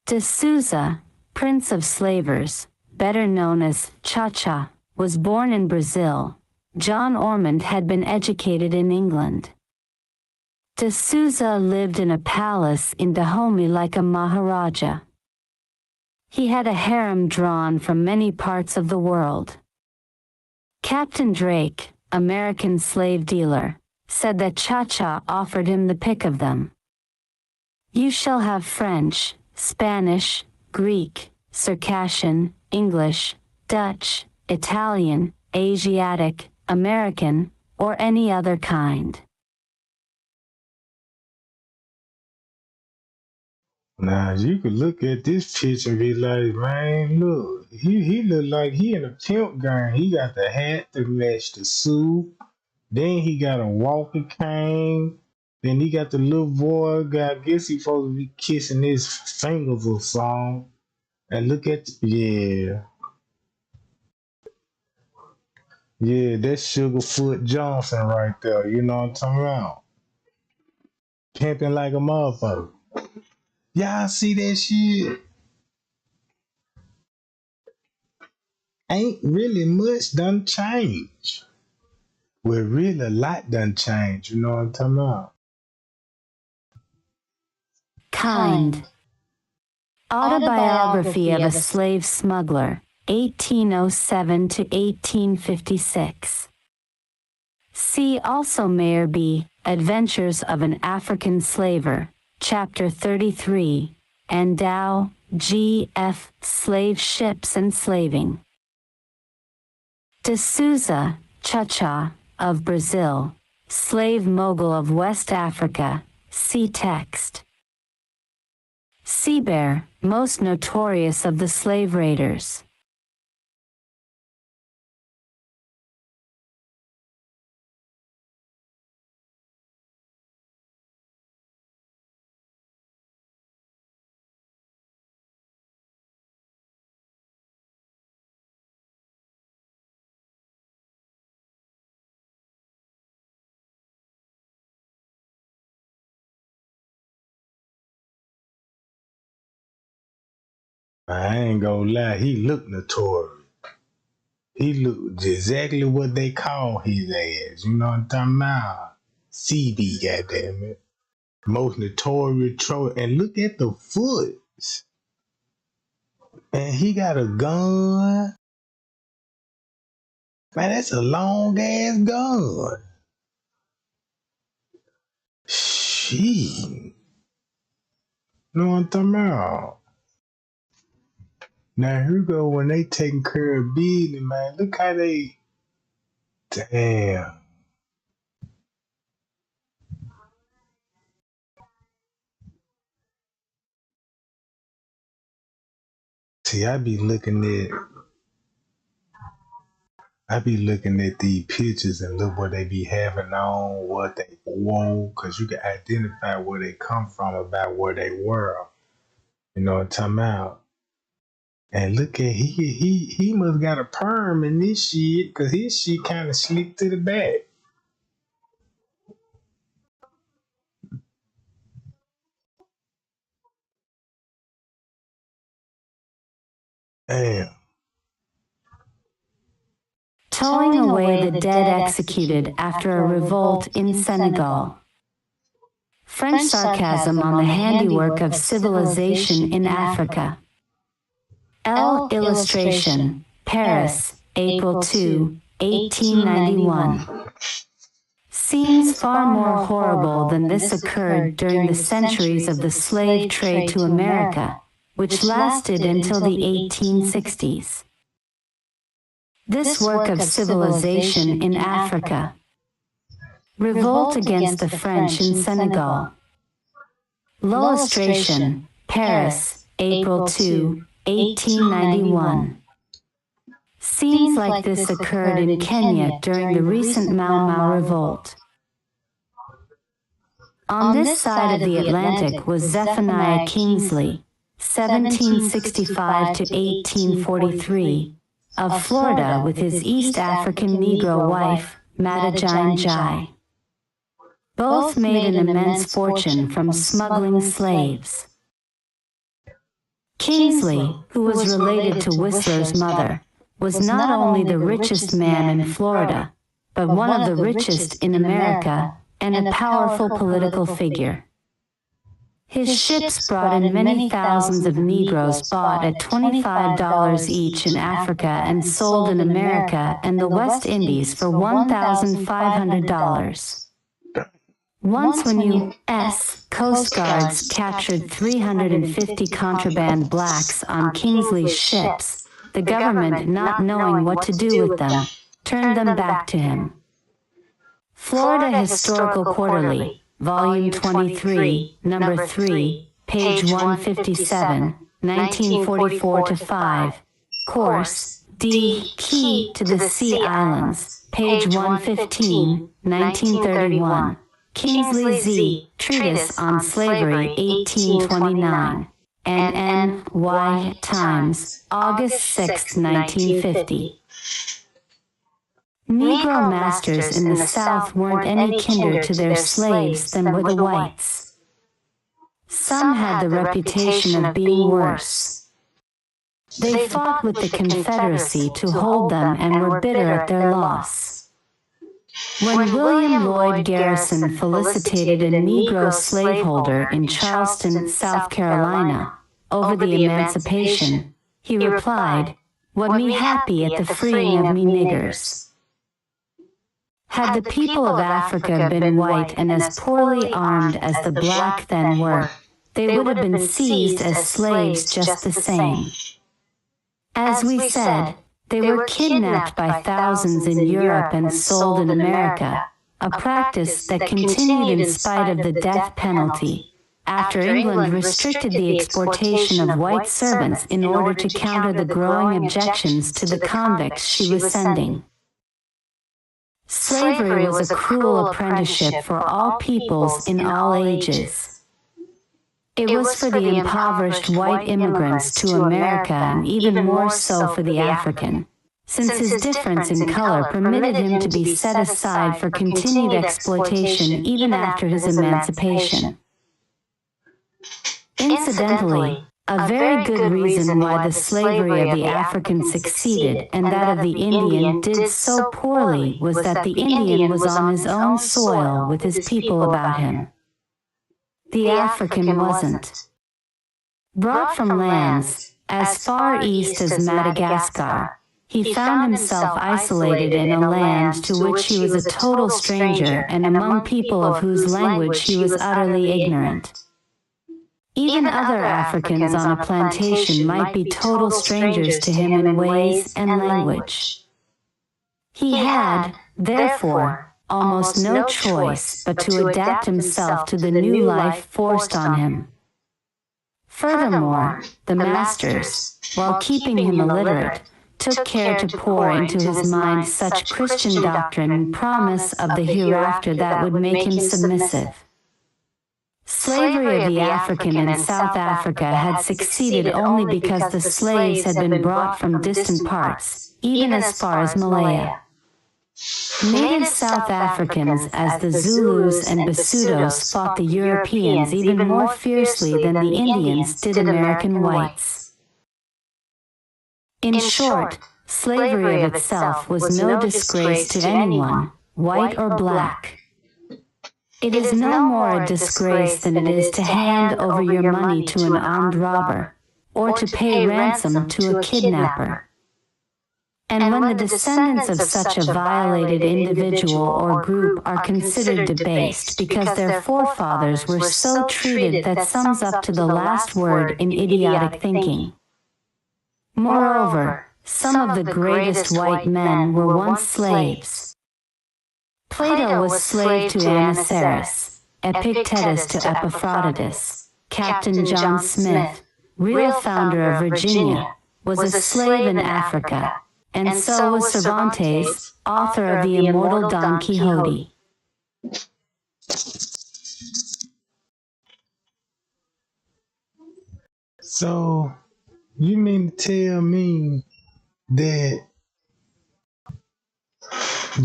De Souza, Prince of Slavers, better known as Cha-Cha, was born in Brazil. John Ormond had been educated in England. De Souza lived in a palace in Dahomey like a Maharaja. He had a harem drawn from many parts of the world. Captain Drake, American slave dealer, said that Cha-Cha offered him the pick of them. You shall have French, Spanish, Greek, Circassian, English, Dutch, Italian, Asiatic, American, or any other kind. Now you could look at this picture and be like, man, look, he look like he in a pimp game. He got the hat to match the suit. Then he got a walking cane. Then he got the little boy guy. I guess he supposed to be kissing his fingers or something. And look at yeah, that's Sugarfoot Johnson right there. You know what I'm talking about? Pimping like a motherfucker. Y'all see that shit? Ain't really much done changed. Well, really a lot done changed. You know what I'm talking about? Kind. Autobiography of a Slave Smuggler, 1807 to 1856. See also Mayor B. Adventures of an African Slaver, Chapter 33, and Dow, G. F. Slave Ships and Slaving. De Souza, Cha-Cha, of Brazil, slave mogul of West Africa, see text. Seabear, most notorious of the slave raiders. I ain't gonna lie, he looked notorious. He looked exactly what they call his ass. You know what I'm talking about? CD, goddammit. Most notorious troll. And look at the foots. And he got a gun. Man, that's a long ass gun. Shit. Know what I'm talking about? Now here go when they taking care of business, man. Look how they. Damn. See, I be looking at these pictures and look what they be having on, what they wore, cause you can identify where they come from about where they were. You know what I'm talking about? And look at he must got a perm in this shit, cause his shit kind of slick to the back. Damn. Towing away the dead executed after a revolt in Senegal. French sarcasm on the handiwork of civilization in Africa. L. Illustration, Paris, April 2, 1891. Seems far more horrible than this occurred during the centuries of the slave trade to America, which lasted until the 1860s. This work of civilization in Africa. Revolt against the French in Senegal. Illustration, Paris, April 2, 1891. Scenes like this occurred in Kenya during the recent Mau Mau revolt. On this side of the Atlantic was Zephaniah Kingsley, 1765 to 1843, of Florida with his East African Negro wife, Madagine Jai. Both made an immense fortune from smuggling slaves. Kingsley, who was related to Whistler's mother, was not only the richest man in Florida, but one of the richest in America and a powerful political figure. His ships brought in many thousands of Negroes bought at $25 each in Africa and sold in America and the West Indies for $1,500. Once when U.S. Coast Guards captured 350 contraband blacks on Kingsley's ships, the government, not knowing what to do with them, turned them back to him. Florida Historical Quarterly, Volume 23, Number 3, page 157, 1944-5, Course D. Key to the Sea Islands, page 115, 1931. Kingsley Z. Treatise on Slavery, 1829. And N.Y. Times, August 6, 1950. Negro masters in the South weren't any kinder to their slaves than were the whites. Some had the reputation of being worse. They fought with the Confederacy to hold them and were bitter at their loss. When William Lloyd Garrison felicitated a Negro slaveholder in Charleston, South Carolina, over the emancipation, he replied, "What me happy at the freeing of me niggers." Had the people of Africa been white and as poorly armed as the black then were, they would have been seized as slaves just the same. As we said, they were kidnapped by thousands in Europe and sold in America, a practice that continued in spite of the death penalty, after England restricted the exportation of white servants in order to counter the growing objections to the convicts she was sending. Slavery was a cruel apprenticeship for all peoples in all ages. It was for the impoverished white immigrants to America and even more so for the African, since his difference in color permitted him to be set aside for continued exploitation even after his emancipation. Incidentally, A very good reason why the slavery of the African succeeded and that of the Indian did so poorly was that the Indian was on his own soil with his people about him. The African wasn't. Brought from lands as far east as Madagascar, he found himself isolated in a land to which he was a total stranger and among people of whose language he was utterly ignorant. Even other Africans on a plantation might be total strangers to him in ways and language. He had, therefore, almost no choice but to adapt himself to the new life forced on him. Furthermore, the masters, while keeping him illiterate, took care to pour into his mind such Christian doctrine and promise of the hereafter that would make him submissive. Slavery of the African in South Africa had succeeded only because the slaves had been brought from distant parts, even as far as Malaya. Native South Africans as the Zulus and Basutos fought the Europeans even more fiercely than the Indians did American whites. In short, slavery of itself was no disgrace to anyone, white or black. It is no more a disgrace than it is to hand over your money to an armed robber, or to pay ransom to a kidnapper. And when the descendants of such a violated individual or group are considered debased because their forefathers were so treated, that sums up to the last word in idiotic thinking. Moreover, some of the greatest white men were once slaves. Plato was slave to Anaxagoras, Epictetus to Epaphroditus, Captain John Smith, real founder of Virginia, was a slave in Africa, and so was Cervantes, author of the immortal Don Quixote. So, you mean to tell me that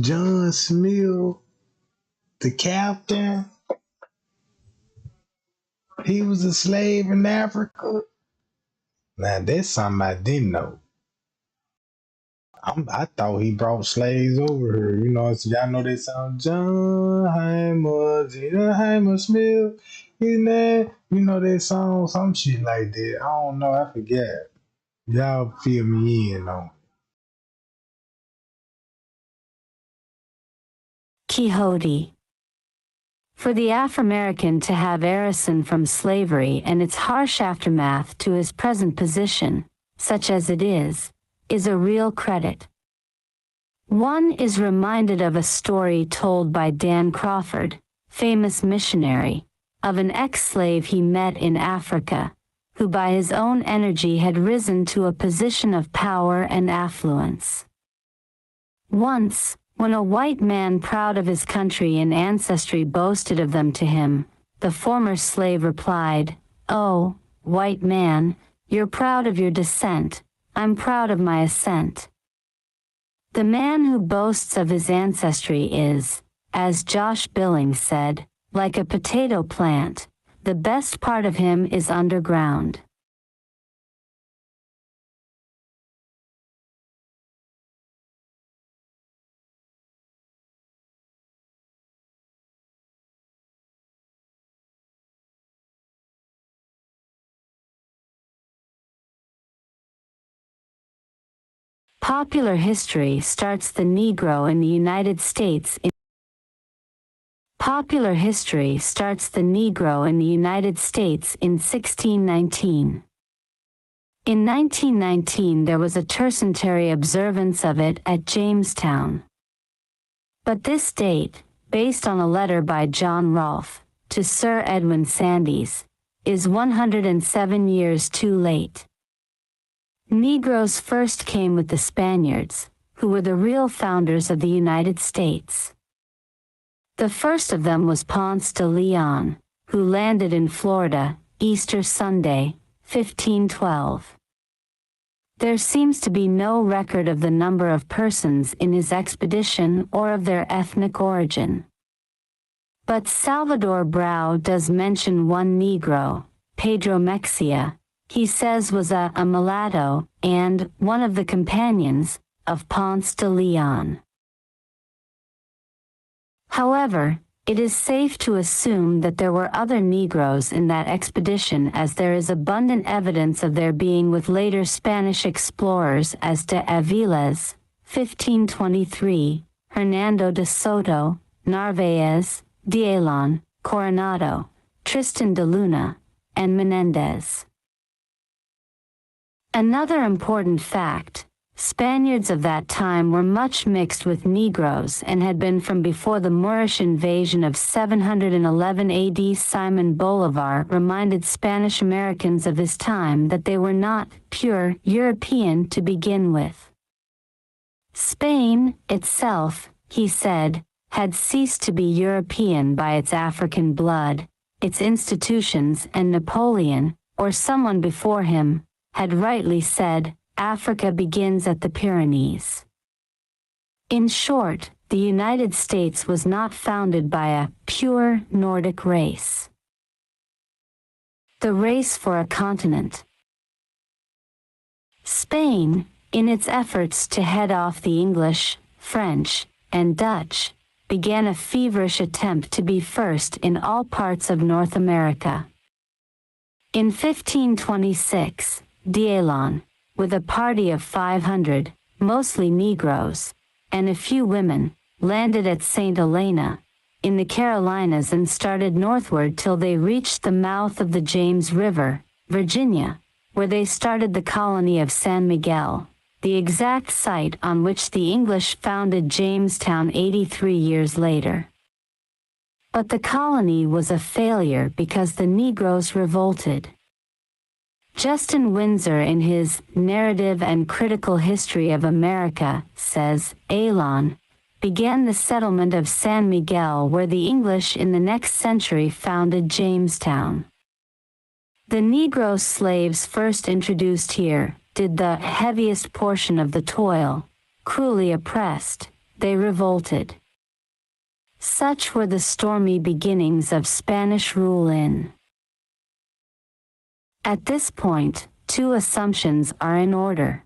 John Smith, the captain, he was a slave in Africa? Now, that's something I didn't know. I thought he brought slaves over here. You know, so y'all know that song, John Heimer Smith. His name, you know that song, some shit like that. I don't know, I forget. Y'all fill me in on. Quixote. For the Afro-American to have arisen from slavery and its harsh aftermath to his present position, such as it is a real credit. One is reminded of a story told by Dan Crawford, famous missionary, of an ex-slave he met in Africa, who by his own energy had risen to a position of power and affluence. Once, when a white man proud of his country and ancestry boasted of them to him, the former slave replied, "Oh, white man, you're proud of your descent, I'm proud of my ascent." The man who boasts of his ancestry is, as Josh Billings said, like a potato plant, the best part of him is underground. Popular history starts the Negro in the United States in Popular history starts the Negro in the United States in 1619. In 1919 there was a tercentenary observance of it at Jamestown. But this date, based on a letter by John Rolfe to Sir Edwin Sandys, is 107 years too late. Negroes first came with the Spaniards, who were the real founders of the United States. The first of them was Ponce de Leon, who landed in Florida, Easter Sunday, 1512. There seems to be no record of the number of persons in his expedition or of their ethnic origin. But Salvador Brau does mention one Negro, Pedro Mexia, he says was a mulatto and one of the companions of Ponce de Leon. However, it is safe to assume that there were other Negroes in that expedition, as there is abundant evidence of their being with later Spanish explorers as de Aviles, 1523, Hernando de Soto, Narvaez, D'Elon, Coronado, Tristan de Luna, and Menendez. Another important fact: Spaniards of that time were much mixed with Negroes and had been from before the Moorish invasion of 711 AD. Simon Bolivar reminded Spanish Americans of his time that they were not pure European to begin with. Spain itself, he said, had ceased to be European by its African blood, its institutions, and Napoleon, or someone before him, had rightly said, Africa begins at the Pyrenees. In short, the United States was not founded by a pure Nordic race. The race for a continent. Spain, in its efforts to head off the English, French, and Dutch, began a feverish attempt to be first in all parts of North America. In 1526, D'Elon, with a party of 500, mostly Negroes, and a few women, landed at St. Helena, in the Carolinas, and started northward till they reached the mouth of the James River, Virginia, where they started the colony of San Miguel, the exact site on which the English founded Jamestown 83 years later. But the colony was a failure because the Negroes revolted. Justin Windsor, in his Narrative and Critical History of America, says, Elon began the settlement of San Miguel, where the English in the next century founded Jamestown. The Negro slaves first introduced here did the heaviest portion of the toil. Cruelly oppressed, they revolted. Such were the stormy beginnings of Spanish rule in. At this point, two assumptions are in order.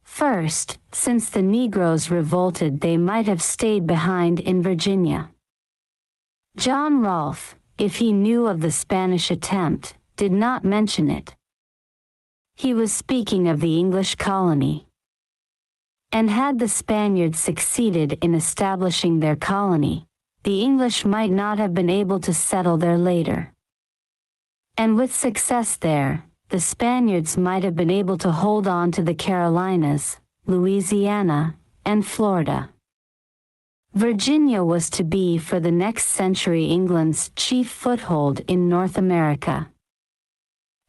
First, since the Negroes revolted, they might have stayed behind in Virginia. John Rolfe, if he knew of the Spanish attempt, did not mention it. He was speaking of the English colony. And had the Spaniards succeeded in establishing their colony, the English might not have been able to settle there later. And with success there, the Spaniards might have been able to hold on to the Carolinas, Louisiana, and Florida. Virginia was to be for the next century England's chief foothold in North America.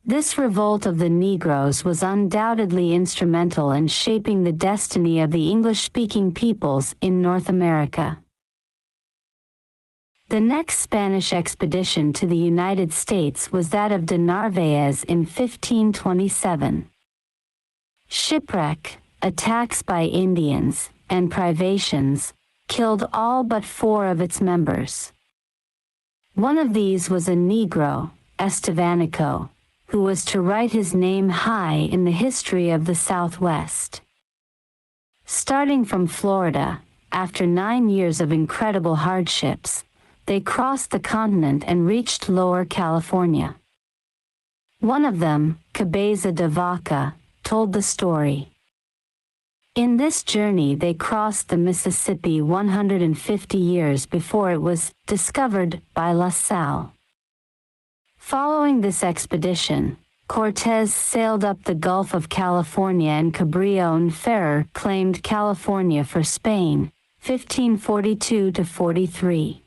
This revolt of the Negroes was undoubtedly instrumental in shaping the destiny of the English-speaking peoples in North America. The next Spanish expedition to the United States was that of de Narvaez in 1527. Shipwreck, attacks by Indians, and privations killed all but 4 of its members. One of these was a Negro, Estevanico, who was to write his name high in the history of the Southwest. Starting from Florida, after 9 years of incredible hardships, they crossed the continent and reached Lower California. One of them, Cabeza de Vaca, told the story. In this journey they crossed the Mississippi 150 years before it was discovered by La Salle. Following this expedition, Cortés sailed up the Gulf of California, and Cabrillo and Ferrer claimed California for Spain, 1542–43.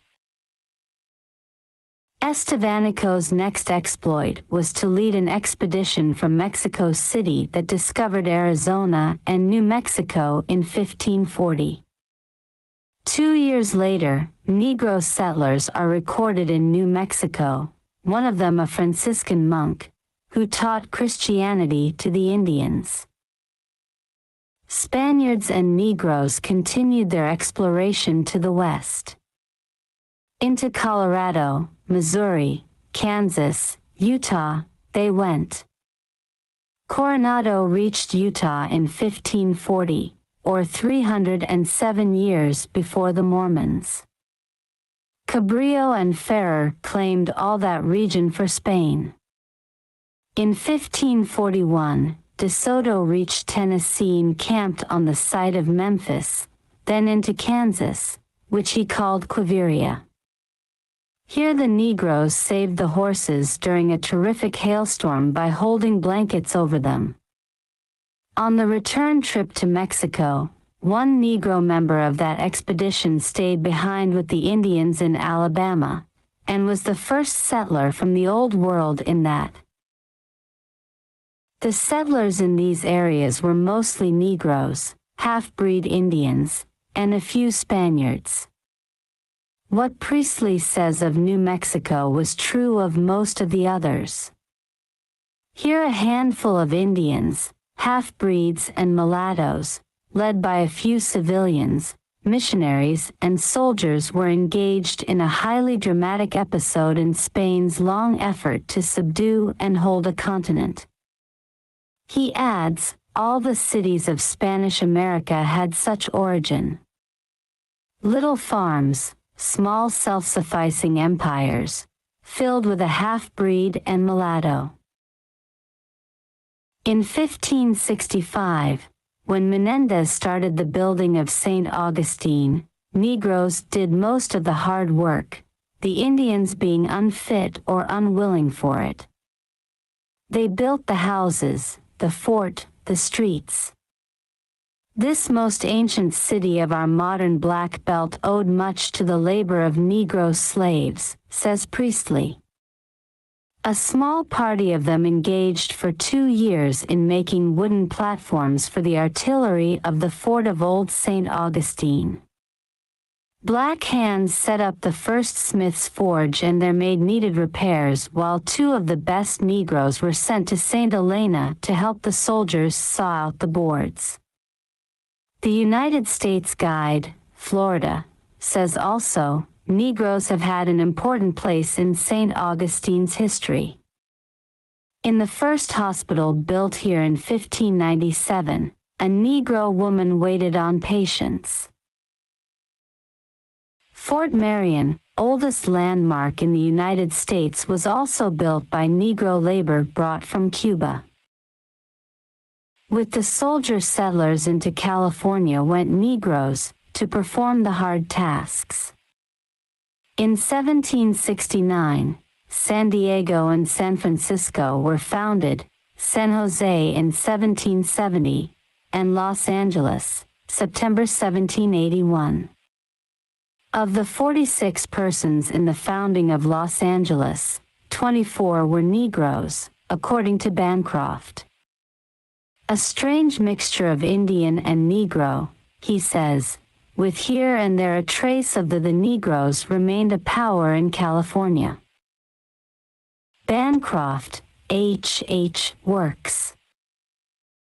Estevanico's next exploit was to lead an expedition from Mexico City that discovered Arizona and New Mexico in 1540. 2 years later, Negro settlers are recorded in New Mexico, one of them a Franciscan monk, who taught Christianity to the Indians. Spaniards and Negroes continued their exploration to the west. Into Colorado, Missouri, Kansas, Utah, they went. Coronado reached Utah in 1540, or 307 years before the Mormons. Cabrillo and Ferrer claimed all that region for Spain. In 1541, De Soto reached Tennessee and camped on the site of Memphis, then into Kansas, which he called Quiveria. Here the Negroes saved the horses during a terrific hailstorm by holding blankets over them. On the return trip to Mexico, one Negro member of that expedition stayed behind with the Indians in Alabama, and was the first settler from the Old World in that. The settlers in these areas were mostly Negroes, half-breed Indians, and a few Spaniards. What Priestley says of New Mexico was true of most of the others. Here a handful of Indians, half-breeds and mulattoes, led by a few civilians, missionaries and soldiers, were engaged in a highly dramatic episode in Spain's long effort to subdue and hold a continent. He adds, all the cities of Spanish America had such origin. Little farms, small self-sufficing empires, filled with a half-breed and mulatto. In 1565, when Menendez started the building of St. Augustine, Negroes did most of the hard work, the Indians being unfit or unwilling for it. They built the houses, the fort, the streets. This most ancient city of our modern Black Belt owed much to the labor of Negro slaves, says Priestley. A small party of them engaged for 2 years in making wooden platforms for the artillery of the fort of Old St. Augustine. Black hands set up the first smith's forge and there made needed repairs, while 2 of the best Negroes were sent to St. Helena to help the soldiers saw out the boards. The United States Guide, Florida, says also, Negroes have had an important place in St. Augustine's history. In the first hospital built here in 1597, a Negro woman waited on patients. Fort Marion, oldest landmark in the United States, was also built by Negro labor brought from Cuba. With the soldier settlers into California went Negroes, to perform the hard tasks. In 1769, San Diego and San Francisco were founded, San Jose in 1770, and Los Angeles, September 1781. Of the 46 persons in the founding of Los Angeles, 24 were Negroes, according to Bancroft. A strange mixture of Indian and Negro, he says, with here and there a trace of the Negroes remained a power in California. Bancroft, H. H. Works.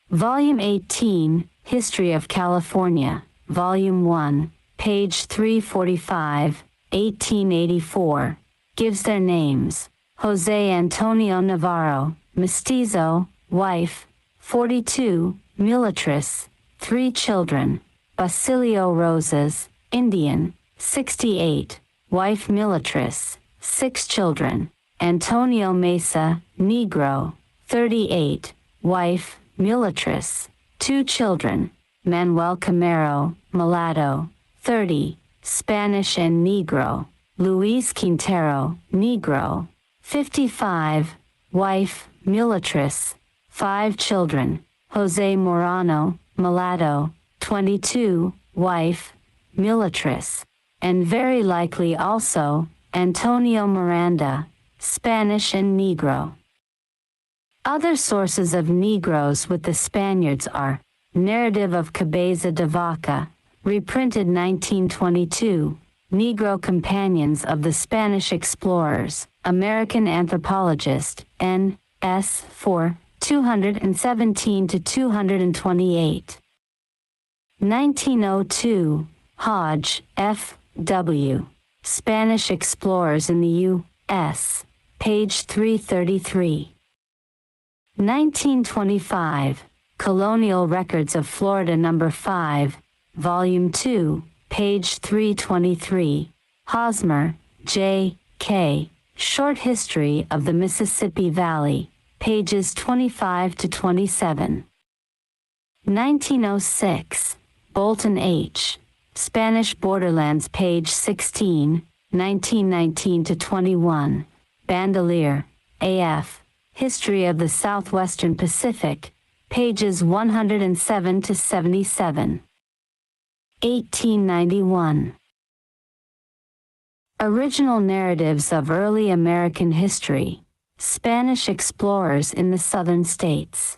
Volume 18, History of California, Volume 1, page 345, 1884, gives their names: Jose Antonio Navarro, mestizo, wife, 42, mulatress, 3 children. Basilio Rosas, Indian, 68, wife mulatress, 6 children. Antonio Mesa, Negro, 38, wife, mulatress, 2 children. Manuel Camero, mulatto, 30, Spanish and Negro. Luis Quintero, Negro, 55, wife, mulatress, 5 children. Jose Morano, mulatto, 22, wife, mulatress, and very likely also, Antonio Miranda, Spanish and Negro. Other sources of Negroes with the Spaniards are Narrative of Cabeza de Vaca, reprinted 1922, Negro Companions of the Spanish Explorers, American Anthropologist, N. S. 4, 217-228. 1902, Hodge, F. W. Spanish Explorers in the U.S., page 333. 1925, Colonial Records of Florida No. 5, Volume 2, page 323, Hosmer, J. K., Short History of the Mississippi Valley, pages 25 to 27. 1906, Bolton H., Spanish Borderlands, page 16, 1919 to 21, Bandelier, A.F., History of the Southwestern Pacific, pages 107 to 77. 1891. Original narratives of early American history, Spanish explorers in the southern states.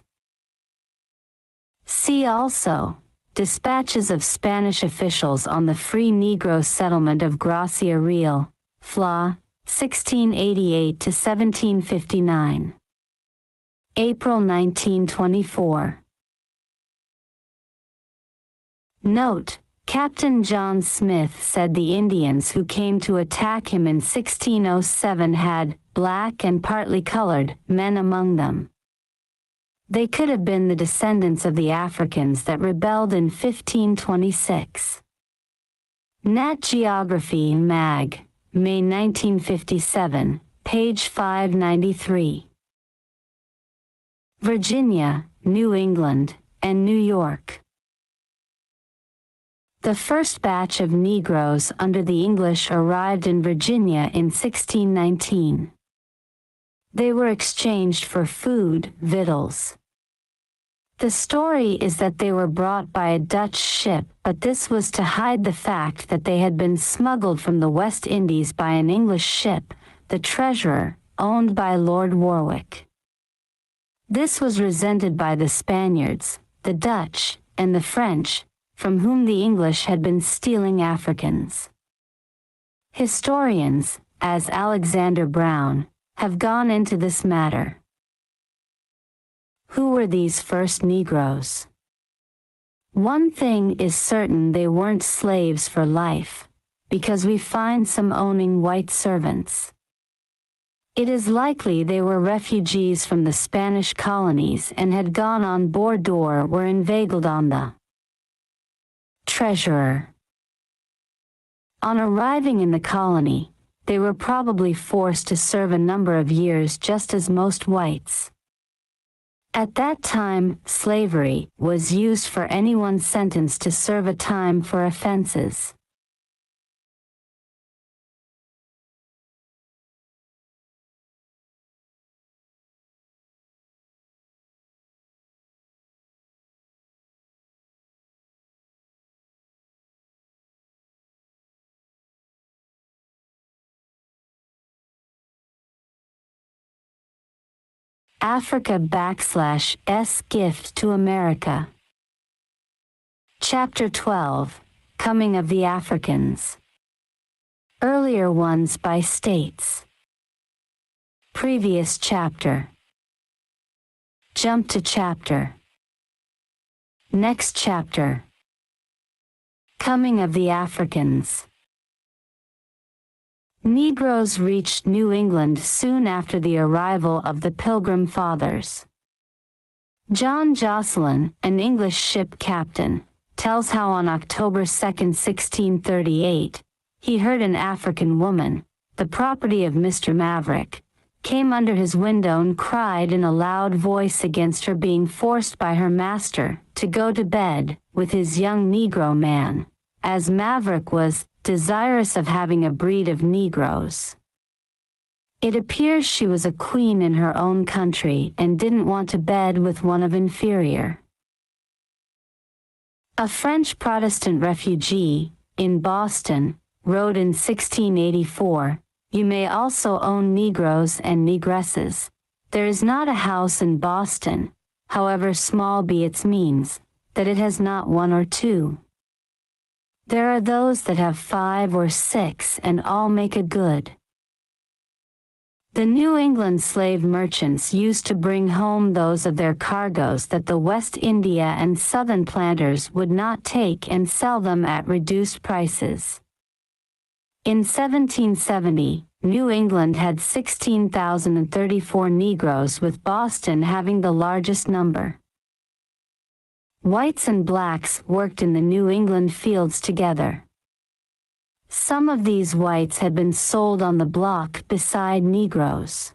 See also, Dispatches of Spanish officials on the Free Negro settlement of Gracia Real, Fla. 1688 to 1759. April 1924. Note: Captain John Smith said the Indians who came to attack him in 1607 had black and partly colored men among them. They could have been the descendants of the Africans that rebelled in 1526. Nat Geography Mag., May 1957, page 593. Virginia, New England, and New York. The first batch of Negroes under the English arrived in Virginia in 1619. They were exchanged for food, victuals. The story is that they were brought by a Dutch ship, but this was to hide the fact that they had been smuggled from the West Indies by an English ship, the Treasurer, owned by Lord Warwick. This was resented by the Spaniards, the Dutch, and the French, from whom the English had been stealing Africans. Historians, as Alexander Brown, have gone into this matter. Who were these first Negroes? One thing is certain: they weren't slaves for life, because we find some owning white servants. It is likely they were refugees from the Spanish colonies and had gone on board or were inveigled on the Treasurer. On arriving in the colony, they were probably forced to serve a number of years just as most whites. At that time, slavery was used for anyone sentenced to serve a time for offenses. Africa / S Gift to America. Chapter 12, Coming of the Africans. Earlier ones by states. Previous chapter. Jump to chapter. Next chapter. Coming of the Africans. Negroes reached New England soon after the arrival of the Pilgrim Fathers. John Jocelyn, an English ship captain, tells how on October 2, 1638, he heard an African woman, the property of Mr. Maverick, came under his window and cried in a loud voice against her being forced by her master to go to bed with his young Negro man, as Maverick was desirous of having a breed of Negroes. It appears she was a queen in her own country and didn't want to bed with one of inferior. A French Protestant refugee, in Boston, wrote in 1684, "You may also own Negroes and Negresses. There is not a house in Boston, however small be its means, that it has not one or two. There are those that have 5 or 6 and all make a good." The New England slave merchants used to bring home those of their cargoes that the West India and Southern planters would not take and sell them at reduced prices. In 1770, New England had 16,034 Negroes, with Boston having the largest number. Whites and blacks worked in the New England fields together. Some of these whites had been sold on the block beside Negroes.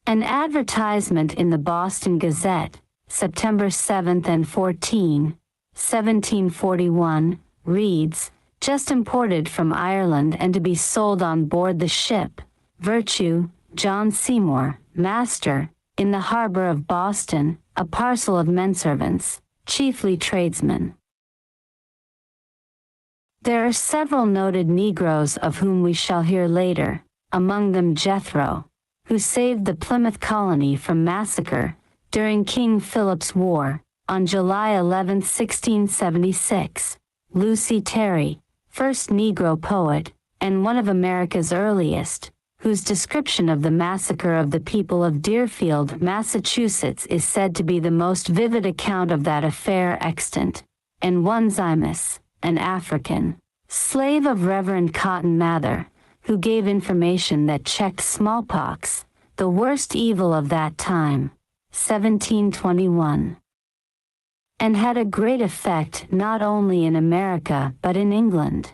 An advertisement in the Boston Gazette, September 7 and 14, 1741, reads, "Just imported from Ireland and to be sold on board the ship, Virtue, John Seymour, master, in the harbor of Boston, a parcel of menservants, chiefly tradesmen." There are several noted Negroes of whom we shall hear later, among them Jethro, who saved the Plymouth colony from massacre during King Philip's War, on July 11, 1676, Lucy Terry, first Negro poet, and one of America's earliest, whose description of the massacre of the people of Deerfield, Massachusetts is said to be the most vivid account of that affair extant, and one Zymus, an African slave of Reverend Cotton Mather, who gave information that checked smallpox, the worst evil of that time, 1721, and had a great effect not only in America but in England.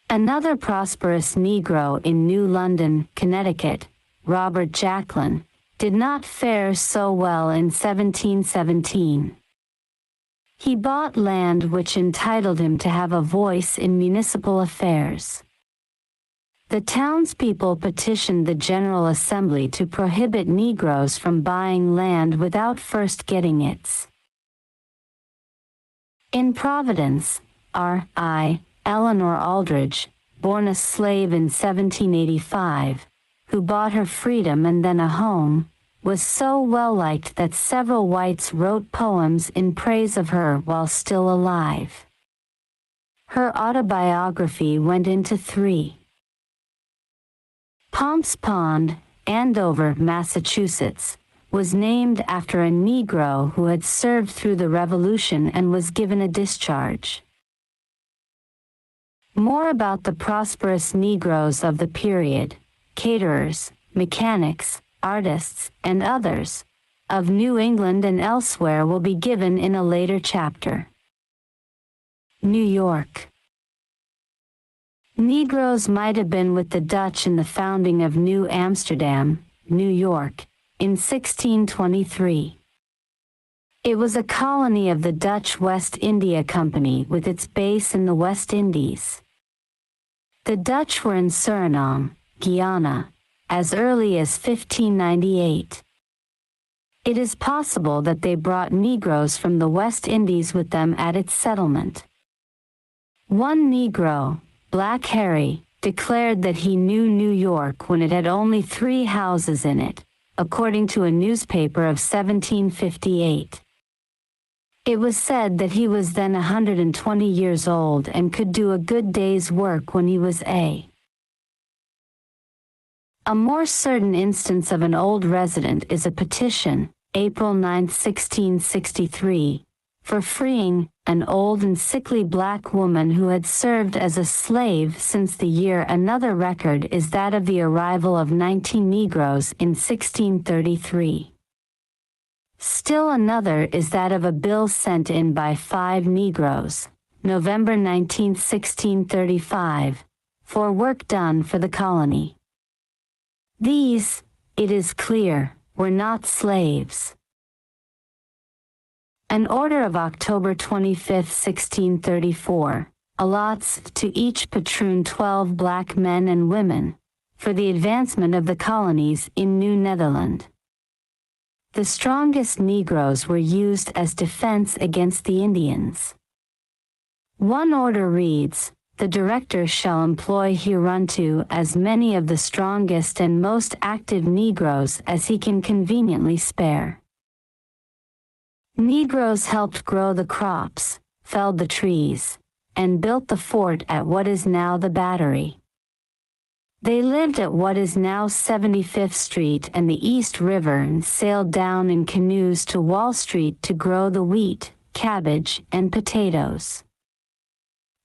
Another prosperous Negro in New London, Connecticut, Robert Jacklin, did not fare so well in 1717. He bought land which entitled him to have a voice in municipal affairs. The townspeople petitioned the General Assembly to prohibit Negroes from buying land without first getting its. In Providence, R.I. Eleanor Aldridge, born a slave in 1785, who bought her freedom and then a home, was so well liked that several whites wrote poems in praise of her while still alive. Her autobiography went into 3. Pomp's Pond, Andover, Massachusetts, was named after a Negro who had served through the Revolution and was given a discharge. More about the prosperous Negroes of the period, caterers, mechanics, artists, and others, of New England and elsewhere will be given in a later chapter. New York. Negroes might have been with the Dutch in the founding of New Amsterdam, New York, in 1623. It was a colony of the Dutch West India Company with its base in the West Indies. The Dutch were in Suriname, Guyana, as early as 1598. It is possible that they brought Negroes from the West Indies with them at its settlement. One Negro, Black Harry, declared that he knew New York when it had only 3 houses in it, according to a newspaper of 1758. It was said that he was then 120 years old and could do a good day's work when he was A more certain instance of an old resident is a petition, April 9, 1663, for freeing an old and sickly black woman who had served as a slave since the year. Another record is that of the arrival of 19 Negroes in 1633. Still another is that of a bill sent in by 5 Negroes, November 19, 1635, for work done for the colony. These, it is clear, were not slaves. An order of October 25, 1634, allots to each patroon 12 black men and women, for the advancement of the colonies in New Netherland. The strongest Negroes were used as defense against the Indians. One order reads, "The director shall employ hereunto as many of the strongest and most active Negroes as he can conveniently spare." Negroes helped grow the crops, felled the trees, and built the fort at what is now the Battery. They lived at what is now 75th Street and the East River and sailed down in canoes to Wall Street to grow the wheat, cabbage, and potatoes.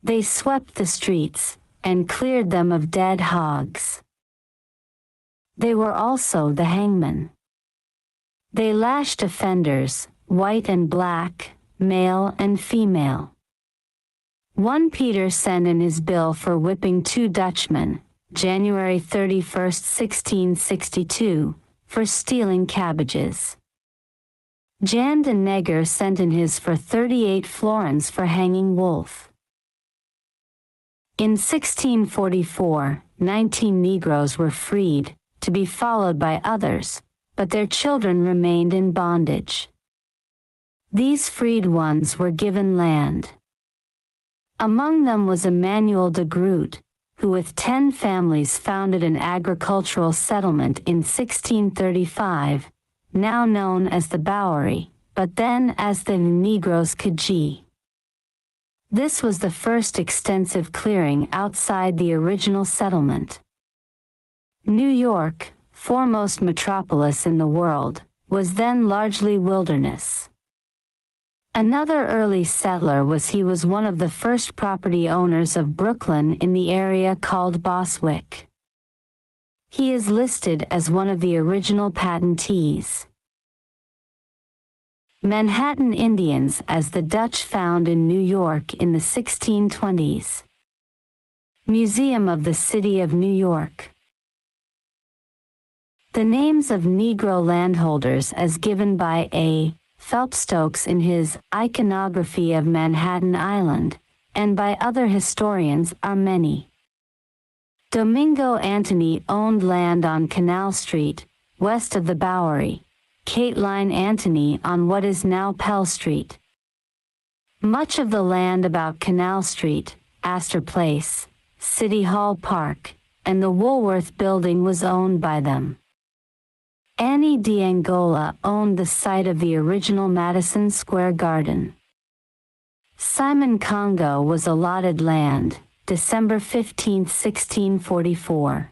They swept the streets, and cleared them of dead hogs. They were also the hangmen. They lashed offenders, white and black, male and female. 1 Peter sent in his bill for whipping 2 Dutchmen, January 31, 1662, for stealing cabbages. Jan de Neger sent in his for 38 florins for hanging Wolf. In 1644, 19 Negroes were freed, to be followed by others, but their children remained in bondage. These freed ones were given land. Among them was Emmanuel de Groot, who with 10 families founded an agricultural settlement in 1635, now known as the Bowery, but then as the Negroes Kajee. This was the first extensive clearing outside the original settlement. New York, foremost metropolis in the world, was then largely wilderness. Another early settler was one of the first property owners of Brooklyn in the area called Boswick. He is listed as one of the original patentees. Manhattan Indians as the Dutch found in New York in the 1620s. Museum of the City of New York. The names of Negro landholders as given by A. Phelps-Stokes in his Iconography of Manhattan Island, and by other historians are many. Domingo Antony owned land on Canal Street, west of the Bowery, Cateline Antony on what is now Pell Street. Much of the land about Canal Street, Astor Place, City Hall Park, and the Woolworth Building was owned by them. Annie de Angola owned the site of the original Madison Square Garden. Simon Congo was allotted land, December 15, 1644.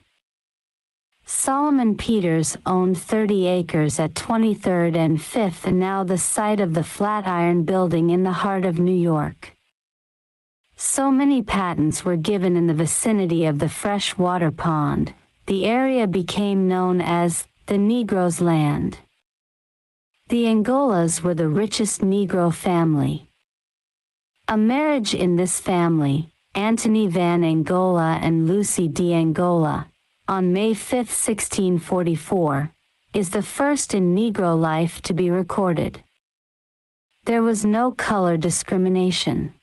Solomon Peters owned 30 acres at 23rd and 5th and now the site of the Flatiron Building in the heart of New York. So many patents were given in the vicinity of the freshwater pond, the area became known as the Negroes' Land. The Angolas were the richest Negro family. A marriage in this family, Antony van Angola and Lucy de Angola, on May 5, 1644, is the first in Negro life to be recorded. There was no color discrimination.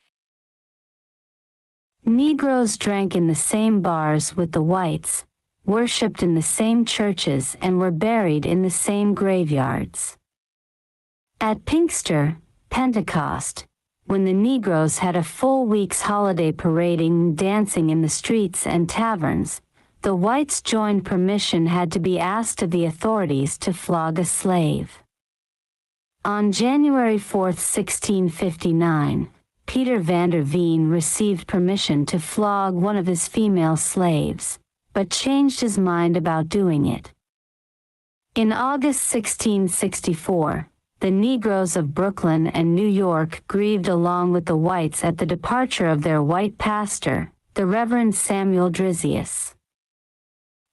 Negroes drank in the same bars with the whites, worshipped in the same churches and were buried in the same graveyards. At Pinkster, Pentecost, when the Negroes had a full week's holiday parading and dancing in the streets and taverns, the whites joined. Permission had to be asked of the authorities to flog a slave. On January 4, 1659, Peter van der Veen received permission to flog one of his female slaves, but changed his mind about doing it. In August 1664, the Negroes of Brooklyn and New York grieved along with the whites at the departure of their white pastor, the Reverend Samuel Drizius.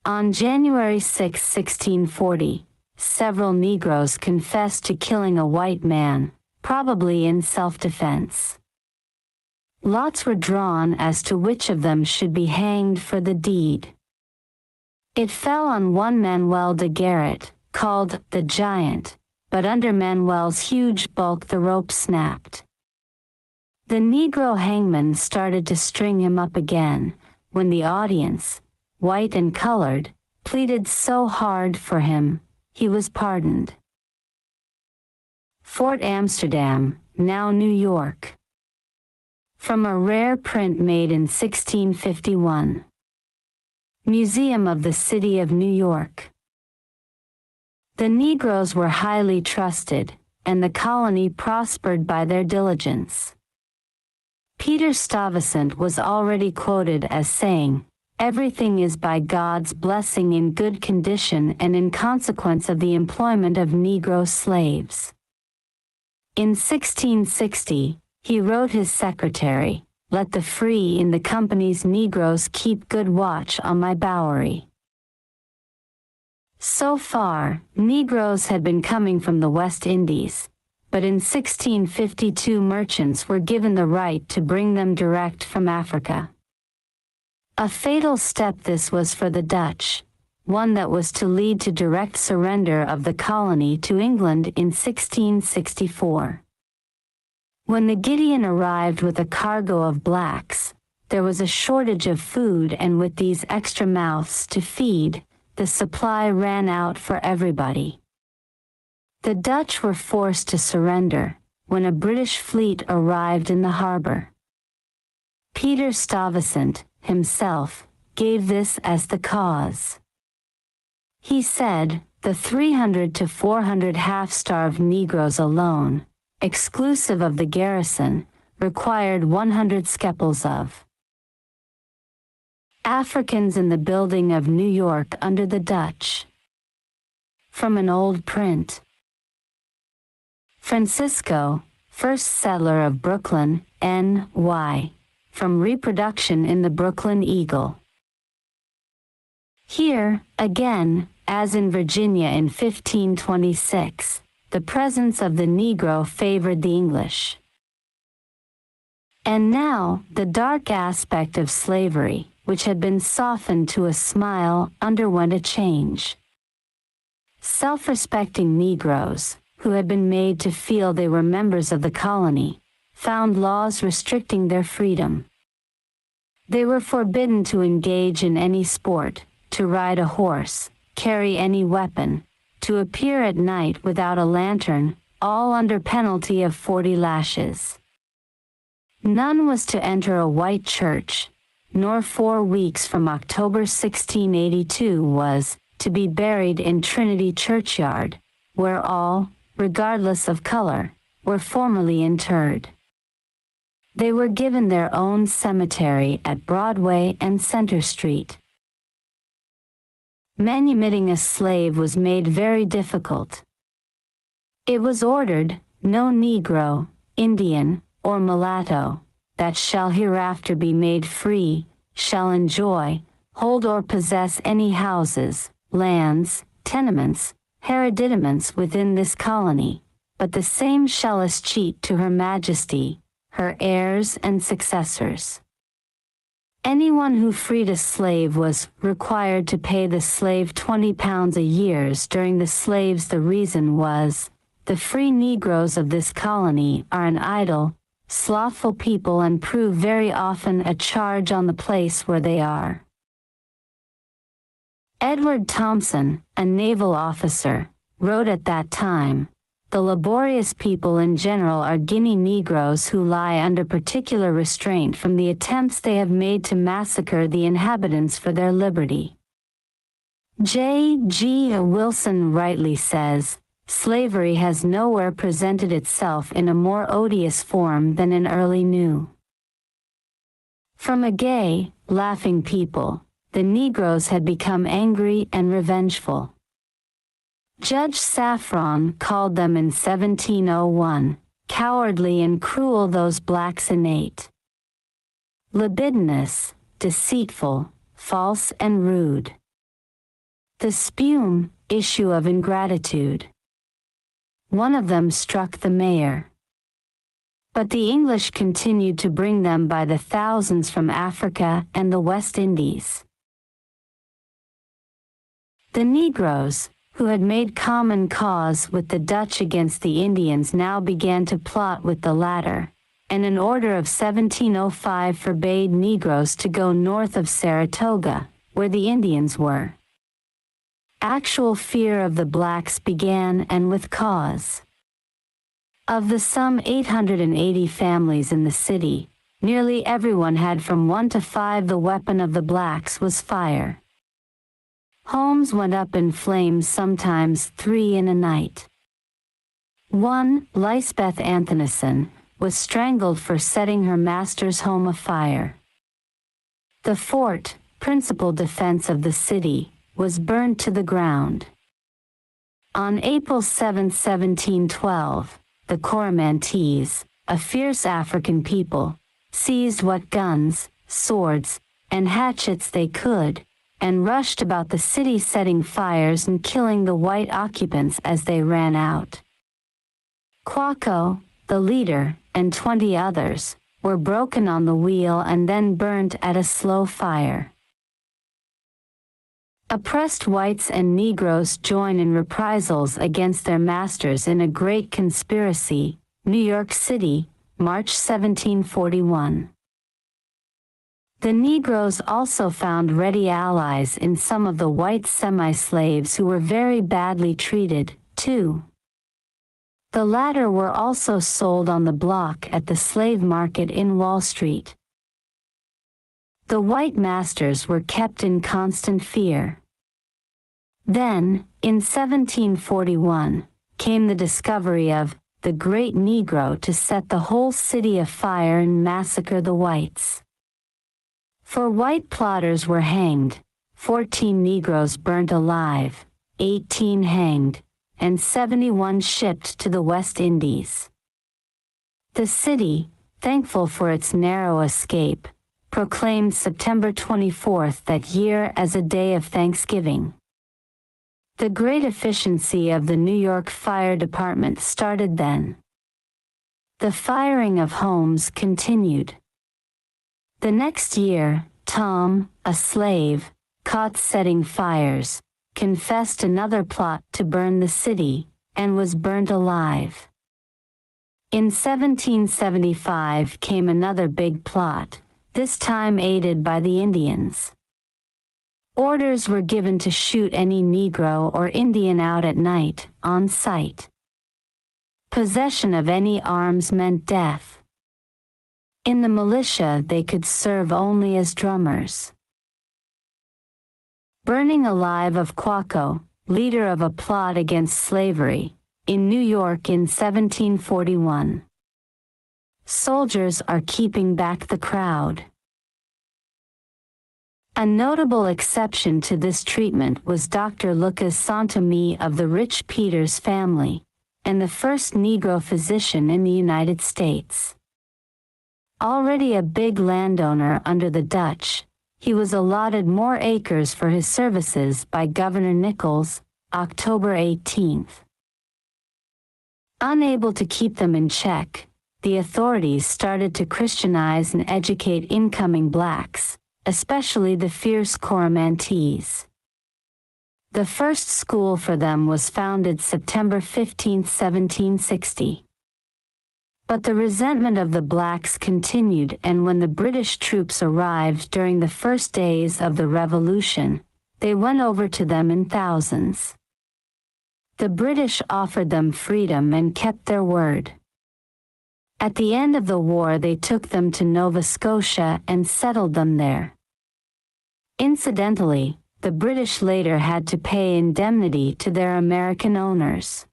On January 6, 1640, several Negroes confessed to killing a white man, probably in self-defense. Lots were drawn as to which of them should be hanged for the deed. It fell on one Manuel de Garrett, called the Giant, but under Manuel's huge bulk the rope snapped. The Negro hangman started to string him up again, when the audience, white and colored, pleaded so hard for him, he was pardoned. Fort Amsterdam, now New York. From a rare print made in 1651. Museum of the City of New York. The Negroes were highly trusted, and the colony prospered by their diligence. Peter Stuyvesant was already quoted as saying, "Everything is by God's blessing in good condition and in consequence of the employment of Negro slaves." In 1660, he wrote his secretary, let the free in the company's Negroes keep good watch on my Bowery. So far, Negroes had been coming from the West Indies, but in 1652 merchants were given the right to bring them direct from Africa. A fatal step this was for the Dutch, one that was to lead to direct surrender of the colony to England in 1664. When the Gideon arrived with a cargo of blacks, there was a shortage of food, and with these extra mouths to feed, the supply ran out for everybody. The Dutch were forced to surrender when a British fleet arrived in the harbor. Peter Stuyvesant, himself, gave this as the cause. He said, the 300 to 400 half-starved Negroes alone, exclusive of the garrison, required 100 skepels of Africans in the building of New York under the Dutch. From an old print. Francisco, first settler of Brooklyn, N.Y., from reproduction in the Brooklyn Eagle. Here, again, as in Virginia in 1526, the presence of the Negro favored the English. And now, the dark aspect of slavery, which had been softened to a smile, underwent a change. Self-respecting Negroes, who had been made to feel they were members of the colony, found laws restricting their freedom. They were forbidden to engage in any sport, to ride a horse, carry any weapon, to appear at night without a lantern, all under penalty of 40 lashes. None was to enter a white church, nor 4 weeks from October 1682 was to be buried in Trinity Churchyard, where all, regardless of color, were formally interred. They were given their own cemetery at Broadway and Center Street. Manumitting a slave was made very difficult. It was ordered, no Negro, Indian, or mulatto, that shall hereafter be made free, shall enjoy, hold or possess any houses, lands, tenements, hereditaments within this colony, but the same shall escheat to her Majesty, her heirs and successors. Anyone who freed a slave was required to pay the slave £20 a year during the slaves. The reason was, the free Negroes of this colony are an idle, slothful people and prove very often a charge on the place where they are. Edward Thompson, a naval officer, wrote at that time, the laborious people in general are Guinea Negroes who lie under particular restraint from the attempts they have made to massacre the inhabitants for their liberty. J. G. Wilson rightly says, slavery has nowhere presented itself in a more odious form than in early New. From a gay, laughing people, the Negroes had become angry and revengeful. Judge Saffron called them in 1701, cowardly and cruel those blacks innate. Libidinous, deceitful, false and rude. The spume, issue of ingratitude. One of them struck the mayor. But the English continued to bring them by the thousands from Africa and the West Indies. The Negroes, who had made common cause with the Dutch against the Indians, now began to plot with the latter, and an order of 1705 forbade Negroes to go north of Saratoga, where the Indians were. Actual fear of the blacks began, and with cause. Of the some 880 families in the city, nearly everyone had from 1 to 5. The weapon of the blacks was fire. Homes went up in flames, sometimes 3 in a night. One, Lisbeth Anthonyson, was strangled for setting her master's home afire. The fort, principal defense of the city, was burned to the ground. On April 7, 1712, the Coromantees, a fierce African people, seized what guns, swords, and hatchets they could, and rushed about the city setting fires and killing the white occupants as they ran out. Quaco, the leader, and 20 others, were broken on the wheel and then burnt at a slow fire. Oppressed whites and Negroes join in reprisals against their masters in a great conspiracy, New York City, March 1741. The Negroes also found ready allies in some of the white semi-slaves who were very badly treated, too. The latter were also sold on the block at the slave market in Wall Street. The white masters were kept in constant fear. Then, in 1741, came the discovery of the Great Negro to set the whole city afire and massacre the whites. 4 white plotters were hanged, 14 Negroes burnt alive, 18 hanged, and 71 shipped to the West Indies. The city, thankful for its narrow escape, proclaimed September 24th that year as a day of Thanksgiving. The great efficiency of the New York Fire Department started then. The firing of homes continued. The next year, Tom, a slave, caught setting fires, confessed another plot to burn the city, and was burnt alive. In 1775 came another big plot, this time aided by the Indians. Orders were given to shoot any Negro or Indian out at night, on sight. Possession of any arms meant death. In the militia they could serve only as drummers. Burning alive of Quaco, leader of a plot against slavery, in New York in 1741. Soldiers are keeping back the crowd. A notable exception to this treatment was Dr. Lucas Santomé of the rich Peters family, and the first Negro physician in the United States. Already a big landowner under the Dutch, he was allotted more acres for his services by Governor Nichols, October 18th. Unable to keep them in check, the authorities started to Christianize and educate incoming blacks, especially the fierce Coromantees. The first school for them was founded September 15, 1760. But the resentment of the blacks continued, and when the British troops arrived during the first days of the Revolution, they went over to them in thousands. The British offered them freedom and kept their word. At the end of the war they took them to Nova Scotia and settled them there. Incidentally, the British later had to pay indemnity to their American owners.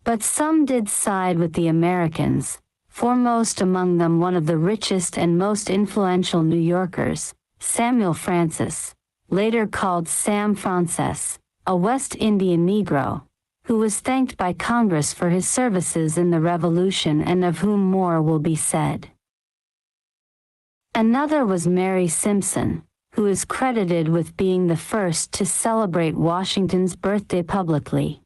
But some did side with the Americans, foremost among them one of the richest and most influential New Yorkers, Samuel Francis, later called Sam Frances, a West Indian Negro, who was thanked by Congress for his services in the Revolution and of whom more will be said. Another was Mary Simpson, who is credited with being the first to celebrate Washington's birthday publicly.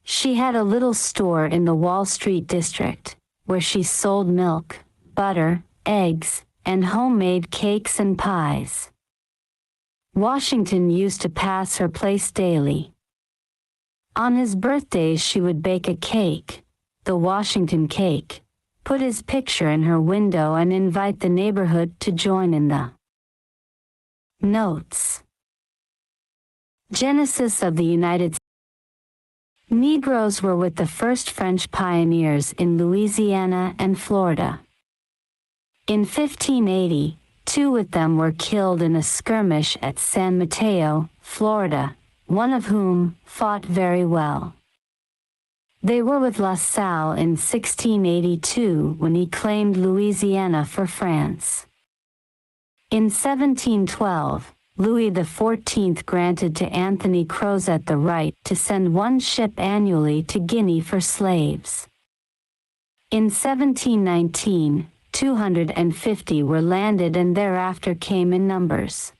She had a little store in the Wall Street district, where she sold milk, butter, eggs, and homemade cakes and pies. Washington used to pass her place daily. On his birthdays she would bake a cake, the Washington cake, put his picture in her window and invite the neighborhood to join in the Notes. Genesis of the United States. Negroes were with the first French pioneers in Louisiana and Florida. In 1580, 2 with them were killed in a skirmish at San Mateo, Florida, one of whom fought very well. They were with La Salle in 1682 when he claimed Louisiana for France. In 1712, Louis XIV granted to Anthony Crozet the right to send 1 ship annually to Guinea for slaves. In 1719, 250 were landed and thereafter came in numbers.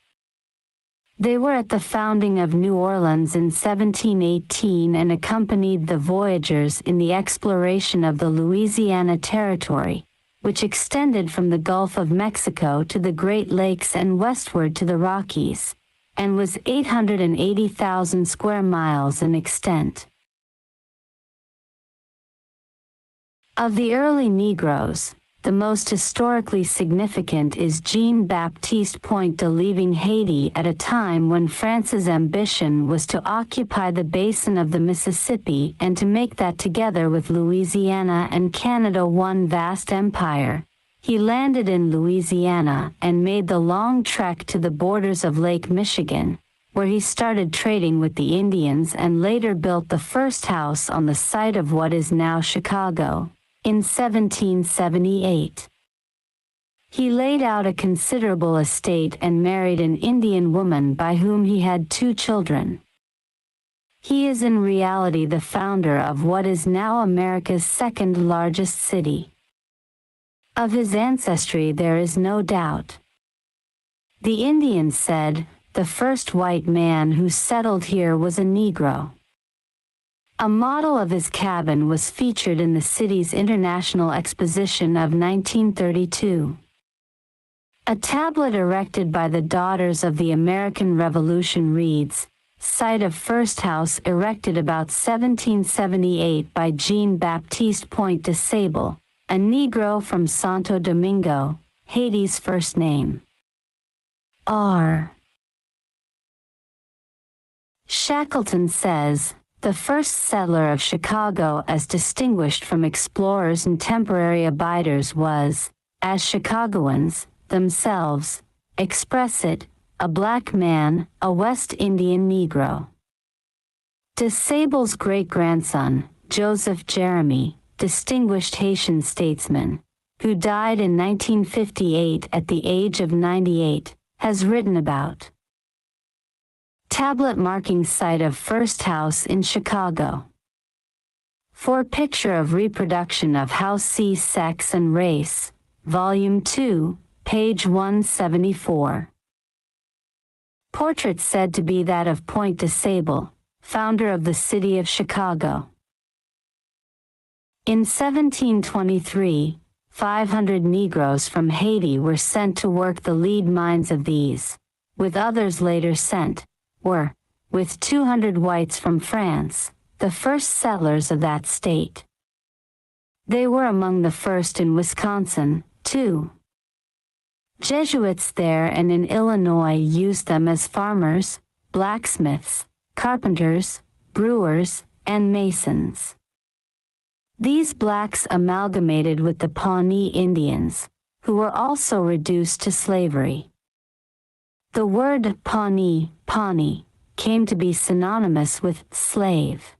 They were at the founding of New Orleans in 1718 and accompanied the voyagers in the exploration of the Louisiana Territory, which extended from the Gulf of Mexico to the Great Lakes and westward to the Rockies, and was 880,000 square miles in extent. Of the early Negroes, the most historically significant is Jean-Baptiste Point de leaving Haiti at a time when France's ambition was to occupy the basin of the Mississippi and to make that together with Louisiana and Canada one vast empire. He landed in Louisiana and made the long trek to the borders of Lake Michigan, where he started trading with the Indians and later built the first house on the site of what is now Chicago. In 1778, he laid out a considerable estate and married an Indian woman by whom he had 2 children. He is in reality the founder of what is now America's second largest city. Of his ancestry there is no doubt. The Indians said the first white man who settled here was a Negro. A model of his cabin was featured in the city's International Exposition of 1932. A tablet erected by the Daughters of the American Revolution reads, "Site of first house erected about 1778 by Jean-Baptiste Point de Sable, a Negro from Santo Domingo, Haiti's first name." R. Shackleton says, "The first settler of Chicago as distinguished from explorers and temporary abiders was, as Chicagoans themselves express it, a black man, a West Indian Negro." De Sable's great-grandson, Joseph Jeremy, distinguished Haitian statesman, who died in 1958 at the age of 98, has written about tablet marking site of first house in Chicago. For picture of reproduction of House C Sex and Race, Volume 2, page 174. Portrait said to be that of Point de Sable, founder of the city of Chicago. In 1723, 500 Negroes from Haiti were sent to work the lead mines of these, with others later sent, were, with 200 whites from France, the first settlers of that state. They were among the first in Wisconsin, too. Jesuits there and in Illinois used them as farmers, blacksmiths, carpenters, brewers, and masons. These blacks amalgamated with the Pawnee Indians, who were also reduced to slavery. The word Pawnee, Pawnee, came to be synonymous with slave.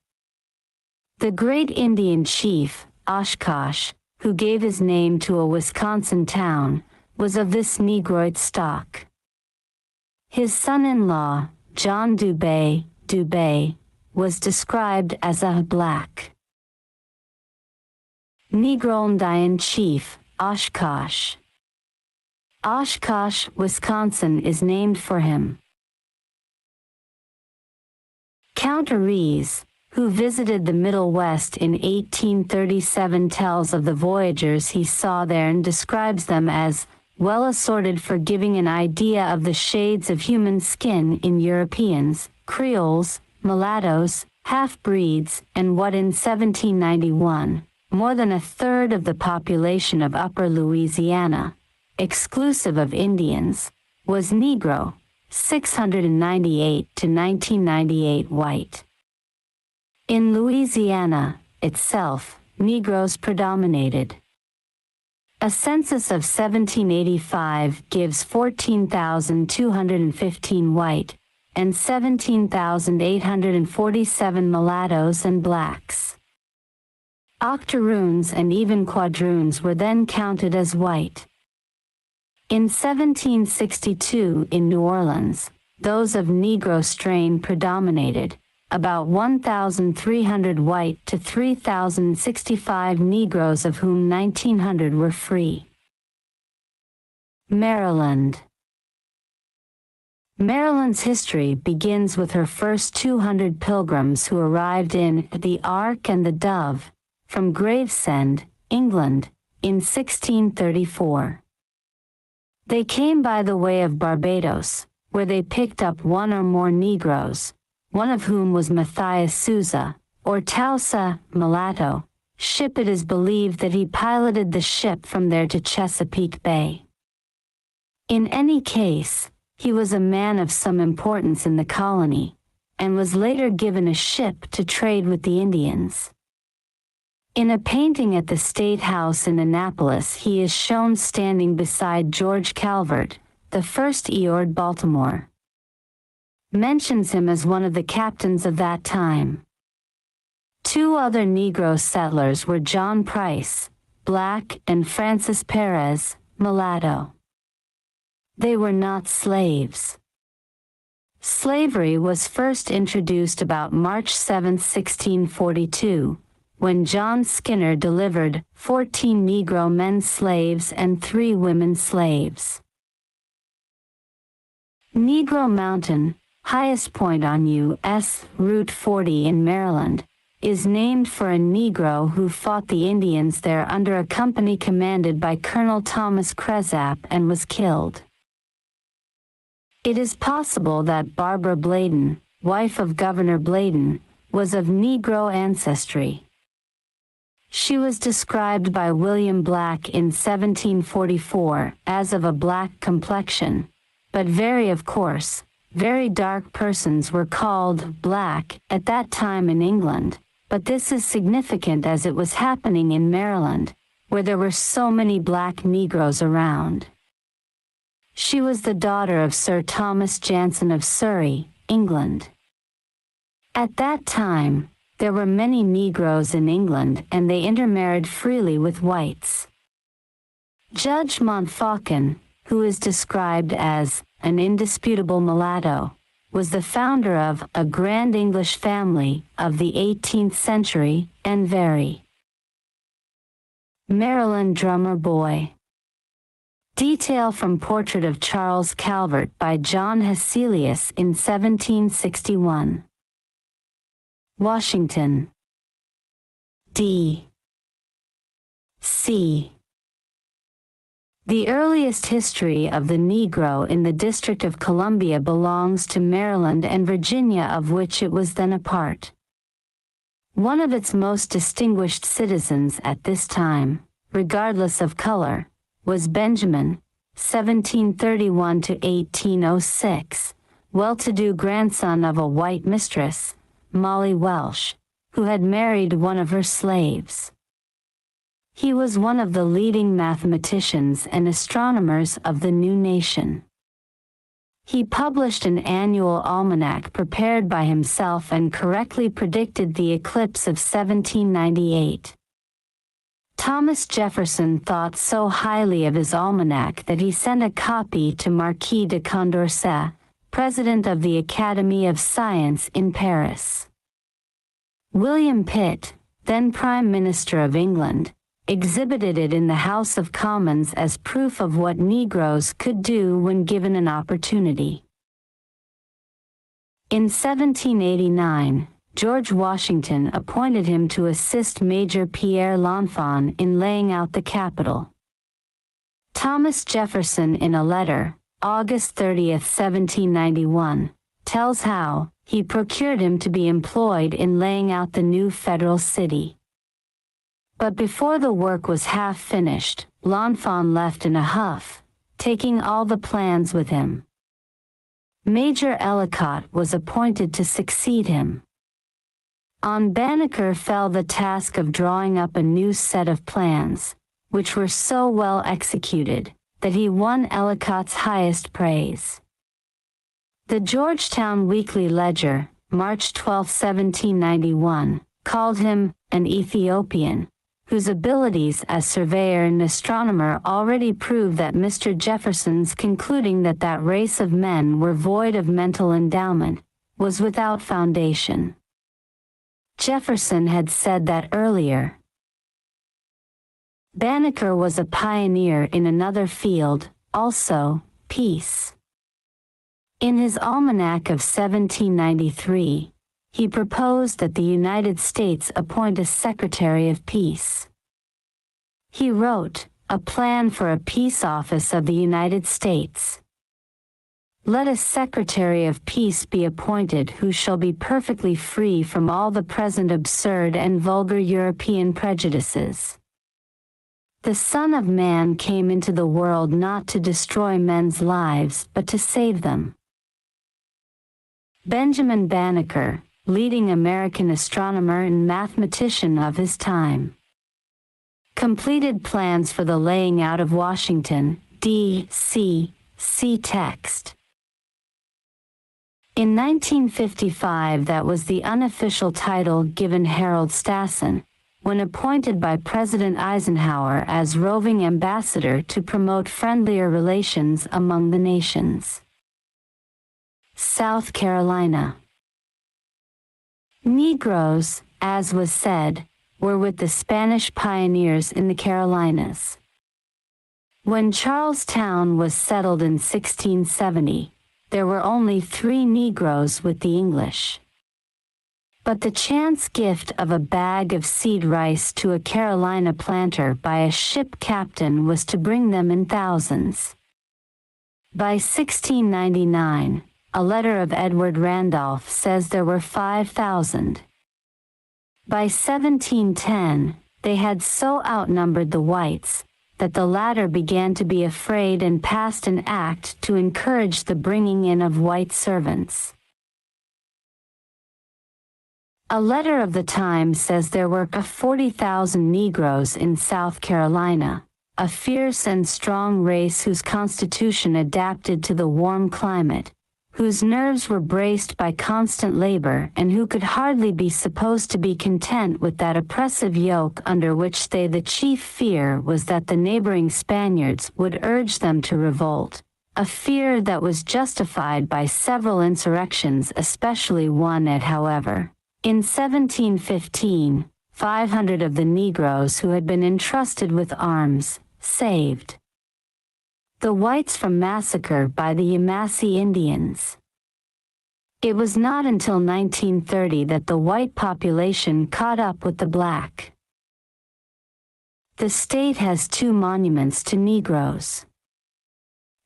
The great Indian chief, Oshkosh, who gave his name to a Wisconsin town, was of this Negroid stock. His son-in-law, John Dubé, was described as a black Negro-Indian chief, Oshkosh. Oshkosh, Wisconsin is named for him. Count Ariz, who visited the Middle West in 1837, tells of the voyagers he saw there and describes them as well assorted, for giving an idea of the shades of human skin in Europeans, Creoles, mulattoes, half-breeds, and what in 1791, more than a third of the population of Upper Louisiana, exclusive of Indians, was Negro, 698 to 1998 white. In Louisiana itself, Negroes predominated. A census of 1785 gives 14,215 white and 17,847 mulattoes and blacks. Octoroons and even quadroons were then counted as white. In 1762 in New Orleans, those of Negro strain predominated, about 1,300 white to 3,065 Negroes, of whom 1,900 were free. Maryland. Maryland's history begins with her first 200 pilgrims who arrived in the Ark and the Dove from Gravesend, England, in 1634. They came by the way of Barbados, where they picked up one or more Negroes, one of whom was Matthias Souza, or Tausa, mulatto. Ship. It is believed that he piloted the ship from there to Chesapeake Bay. In any case, he was a man of some importance in the colony, and was later given a ship to trade with the Indians. In a painting at the State House in Annapolis, he is shown standing beside George Calvert, the first Eord Baltimore. Mentions him as one of the captains of that time. Two other Negro settlers were John Price, black, and Francis Perez, mulatto. They were not slaves. Slavery was first introduced about March 7, 1642, when John Skinner delivered 14 Negro men slaves and 3 women slaves. Negro Mountain, highest point on U.S. Route 40 in Maryland, is named for a Negro who fought the Indians there under a company commanded by Colonel Thomas Cresap and was killed. It is possible that Barbara Bladen, wife of Governor Bladen, was of Negro ancestry. She was described by William Black in 1744 as of a black complexion, but very dark persons were called black at that time in England, but this is significant as it was happening in Maryland, where there were so many black Negroes around. She was the daughter of Sir Thomas Jansen of Surrey, England. At that time, there were many Negroes in England and they intermarried freely with whites. Judge Montfaucon, who is described as an indisputable mulatto, was the founder of a grand English family of the 18th century and very. Maryland drummer boy. Detail from Portrait of Charles Calvert by John Hesselius in 1761. Washington. D. C. The earliest history of the Negro in the District of Columbia belongs to Maryland and Virginia, of which it was then a part. One of its most distinguished citizens at this time, regardless of color, was Benjamin, 1731 to 1806, well-to-do grandson of a white mistress, Molly Welsh, who had married one of her slaves. He was one of the leading mathematicians and astronomers of the new nation. He published an annual almanac prepared by himself and correctly predicted the eclipse of 1798. Thomas Jefferson thought so highly of his almanac that he sent a copy to Marquis de Condorcet, president of the Academy of Science in Paris. William Pitt, then Prime Minister of England, exhibited it in the House of Commons as proof of what Negroes could do when given an opportunity. In 1789, George Washington appointed him to assist Major Pierre L'Enfant in laying out the Capitol. Thomas Jefferson, in a letter, August 30, 1791, tells how he procured him to be employed in laying out the new federal city. But before the work was half finished, L'Enfant left in a huff, taking all the plans with him. Major Ellicott was appointed to succeed him. On Banneker fell the task of drawing up a new set of plans, which were so well executed that he won Ellicott's highest praise. The Georgetown Weekly Ledger, March 12, 1791, called him an Ethiopian, whose abilities as surveyor and astronomer already prove that Mr. Jefferson's concluding that that race of men were void of mental endowment was without foundation. Jefferson had said that earlier. Banneker was a pioneer in another field, also, peace. In his almanac of 1793, he proposed that the United States appoint a Secretary of Peace. He wrote, "A plan for a peace office of the United States. Let a Secretary of Peace be appointed who shall be perfectly free from all the present absurd and vulgar European prejudices. The Son of Man came into the world not to destroy men's lives but to save them." Benjamin Banneker, leading American astronomer and mathematician of his time, completed plans for the laying out of Washington, D.C. See text. In 1955, that was the unofficial title given Harold Stassen, when appointed by President Eisenhower as roving ambassador to promote friendlier relations among the nations. South Carolina. Negroes, as was said, were with the Spanish pioneers in the Carolinas. When Charlestown was settled in 1670, there were only 3 Negroes with the English. But the chance gift of a bag of seed rice to a Carolina planter by a ship captain was to bring them in thousands. By 1699, a letter of Edward Randolph says there were 5,000. By 1710, they had so outnumbered the whites that the latter began to be afraid and passed an act to encourage the bringing in of white servants. A letter of the time says there were 40,000 Negroes in South Carolina, a fierce and strong race whose constitution adapted to the warm climate, whose nerves were braced by constant labor and who could hardly be supposed to be content with that oppressive yoke under which they. The chief fear was that the neighboring Spaniards would urge them to revolt, a fear that was justified by several insurrections, especially one at however. In 1715, 500 of the Negroes who had been entrusted with arms, saved the whites from massacre by the Yamasee Indians. It was not until 1930 that the white population caught up with the black. The state has 2 monuments to Negroes.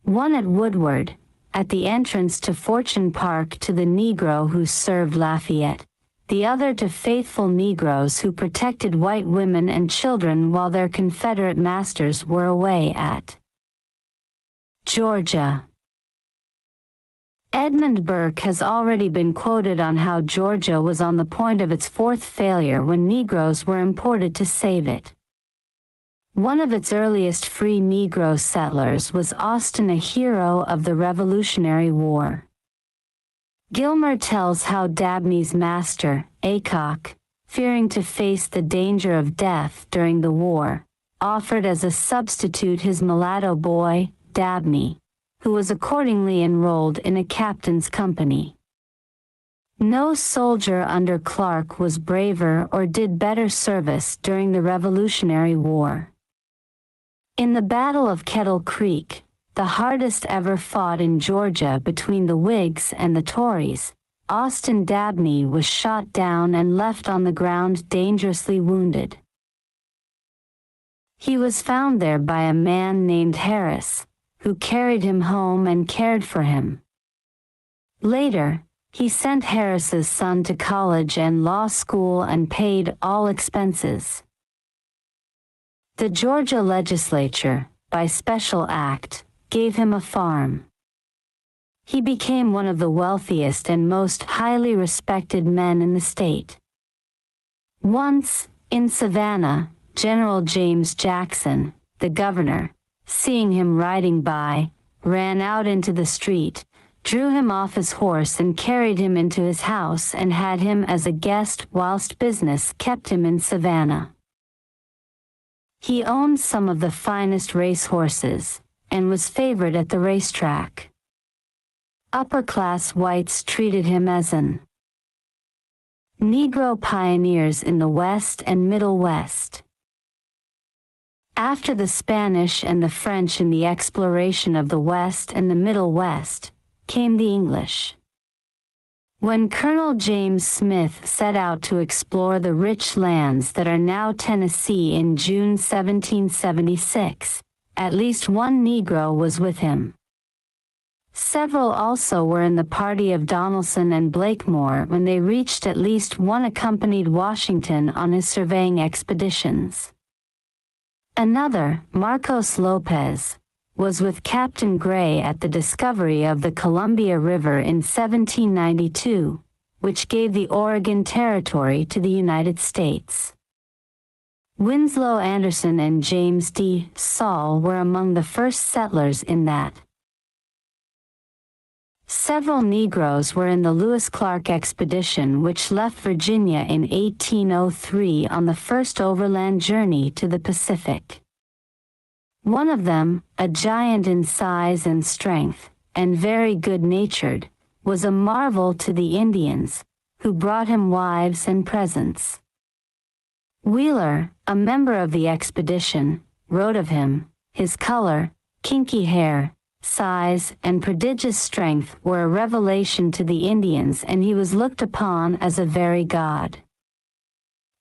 One at Woodward, at the entrance to Fortune Park, to the Negro who served Lafayette, the other to faithful Negroes who protected white women and children while their Confederate masters were away at Georgia. Edmund Burke has already been quoted on how Georgia was on the point of its 4th failure when Negroes were imported to save it. One of its earliest free Negro settlers was Austin, a hero of the Revolutionary War. Gilmer tells how Dabney's master, Aycock, fearing to face the danger of death during the war, offered as a substitute his mulatto boy, Dabney, who was accordingly enrolled in a captain's company. No soldier under Clark was braver or did better service during the Revolutionary War. In the Battle of Kettle Creek, the hardest ever fought in Georgia between the Whigs and the Tories, Austin Dabney was shot down and left on the ground dangerously wounded. He was found there by a man named Harris, who carried him home and cared for him. Later, he sent Harris's son to college and law school and paid all expenses. The Georgia legislature, by special act, gave him a farm. He became one of the wealthiest and most highly respected men in the state. Once, in Savannah, General James Jackson, the governor, seeing him riding by, ran out into the street, drew him off his horse and carried him into his house and had him as a guest whilst business kept him in Savannah. He owned some of the finest race horses, and was favored at the racetrack. Upper-class whites treated him as an Negro pioneers in the West and Middle West. After the Spanish and the French in the exploration of the West and the Middle West, came the English. When Colonel James Smith set out to explore the rich lands that are now Tennessee in June 1776, at least one Negro was with him. Several also were in the party of Donelson and Blakemore when they reached. At least one accompanied Washington on his surveying expeditions. Another, Marcos Lopez, was with Captain Gray at the discovery of the Columbia River in 1792, which gave the Oregon Territory to the United States. Winslow Anderson and James D. Saul were among the first settlers in that. Several Negroes were in the Lewis Clark expedition which left Virginia in 1803 on the first overland journey to the Pacific. One of them, a giant in size and strength, and very good-natured, was a marvel to the Indians, who brought him wives and presents. Wheeler, a member of the expedition, wrote of him, his color, kinky hair, size, and prodigious strength were a revelation to the Indians, and he was looked upon as a very god.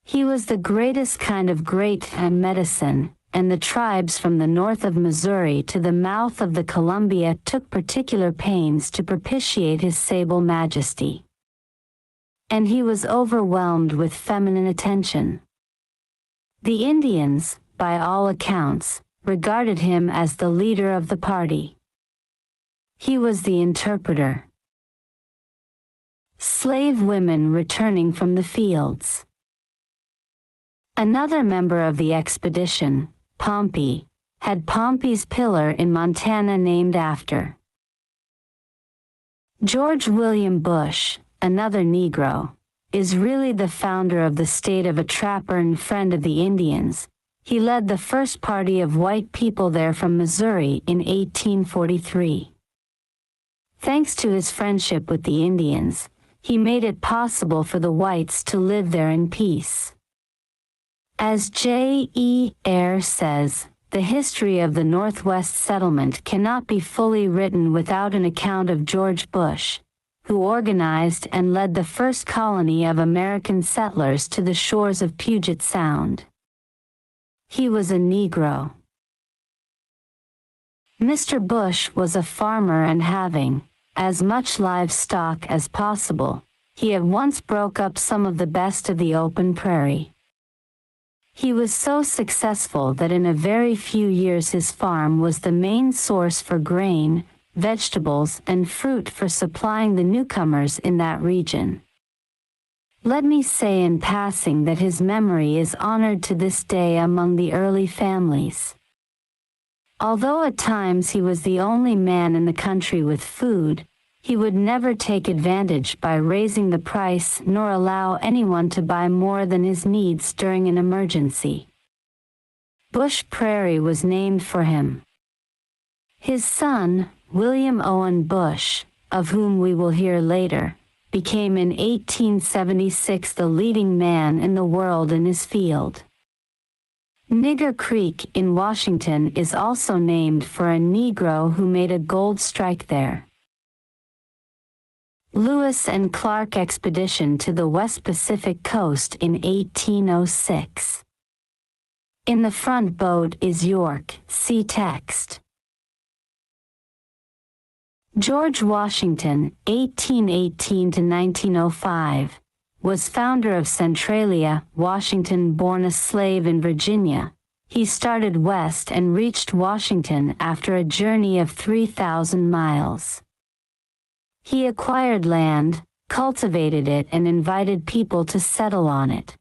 He was the greatest kind of great medicine, and the tribes from the north of Missouri to the mouth of the Columbia took particular pains to propitiate his sable majesty. And he was overwhelmed with feminine attention. The Indians, by all accounts, regarded him as the leader of the party. He was the interpreter. Slave women returning from the fields. Another member of the expedition, Pompey, had Pompey's Pillar in Montana named after. George William Bush, another Negro, is really the founder of the state, of a trapper and friend of the Indians. He led the first party of white people there from Missouri in 1843. Thanks to his friendship with the Indians, he made it possible for the whites to live there in peace. As J. E. Eyre says, the history of the Northwest settlement cannot be fully written without an account of George Bush, who organized and led the first colony of American settlers to the shores of Puget Sound. He was a Negro. Mr. Bush was a farmer, and having as much livestock as possible, he at once broke up some of the best of the open prairie. He was so successful that in a very few years his farm was the main source for grain, vegetables, and fruit for supplying the newcomers in that region. Let me say in passing that his memory is honored to this day among the early families. Although at times he was the only man in the country with food, he would never take advantage by raising the price nor allow anyone to buy more than his needs during an emergency. Bush Prairie was named for him. His son, William Owen Bush, of whom we will hear later, became in 1876 the leading man in the world in his field. Nigger Creek in Washington is also named for a Negro who made a gold strike there. Lewis and Clark expedition to the West Pacific coast in 1806. In the front boat is York, see text. George Washington, 1818 to 1905. Was founder of Centralia. Washington, born a slave in Virginia, he started west and reached Washington after a journey of 3,000 miles. He acquired land, cultivated it, and invited people to settle on it.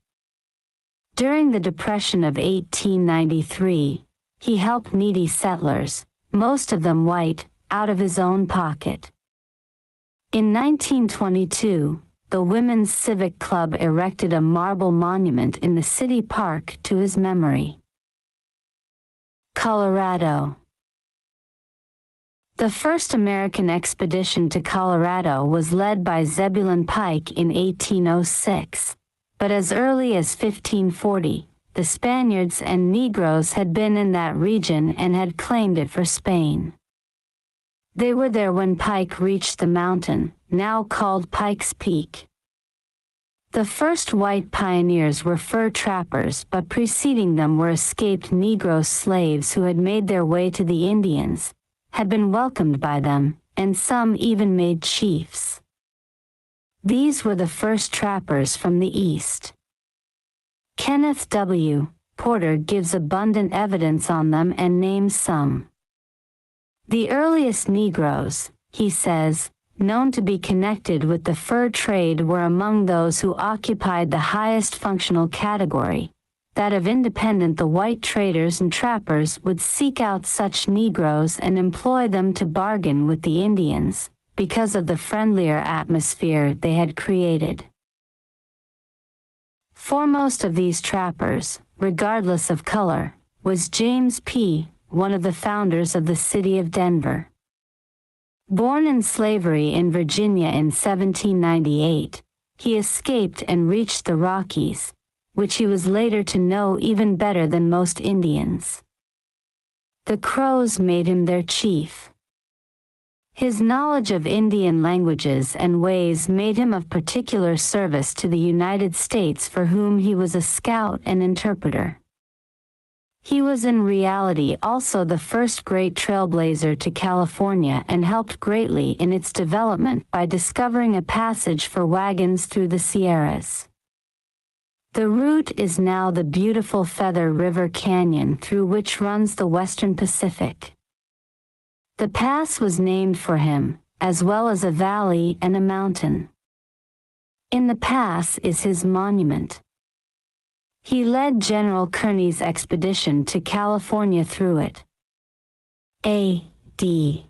During the Depression of 1893, he helped needy settlers, most of them white, out of his own pocket. In 1922, the Women's Civic Club erected a marble monument in the city park to his memory. Colorado. The first American expedition to Colorado was led by Zebulon Pike in 1806, but as early as 1540, the Spaniards and Negroes had been in that region and had claimed it for Spain. They were there when Pike reached the mountain, now called Pike's Peak. The first white pioneers were fur trappers, but preceding them were escaped Negro slaves who had made their way to the Indians, had been welcomed by them, and some even made chiefs. These were the first trappers from the East. Kenneth W. Porter gives abundant evidence on them and names some. The earliest Negroes, he says, known to be connected with the fur trade were among those who occupied the highest functional category, that of independent. The white traders and trappers would seek out such Negroes and employ them to bargain with the Indians, because of the friendlier atmosphere they had created. Foremost of these trappers, regardless of color, was James P., one of the founders of the city of Denver. Born in slavery in Virginia in 1798, he escaped and reached the Rockies, which he was later to know even better than most Indians. The Crows made him their chief. His knowledge of Indian languages and ways made him of particular service to the United States, for whom he was a scout and interpreter. He was in reality also the first great trailblazer to California and helped greatly in its development by discovering a passage for wagons through the Sierras. The route is now the beautiful Feather River Canyon, through which runs the Western Pacific. The pass was named for him, as well as a valley and a mountain. In the pass is his monument. He led General Kearny's expedition to California through it. A.D.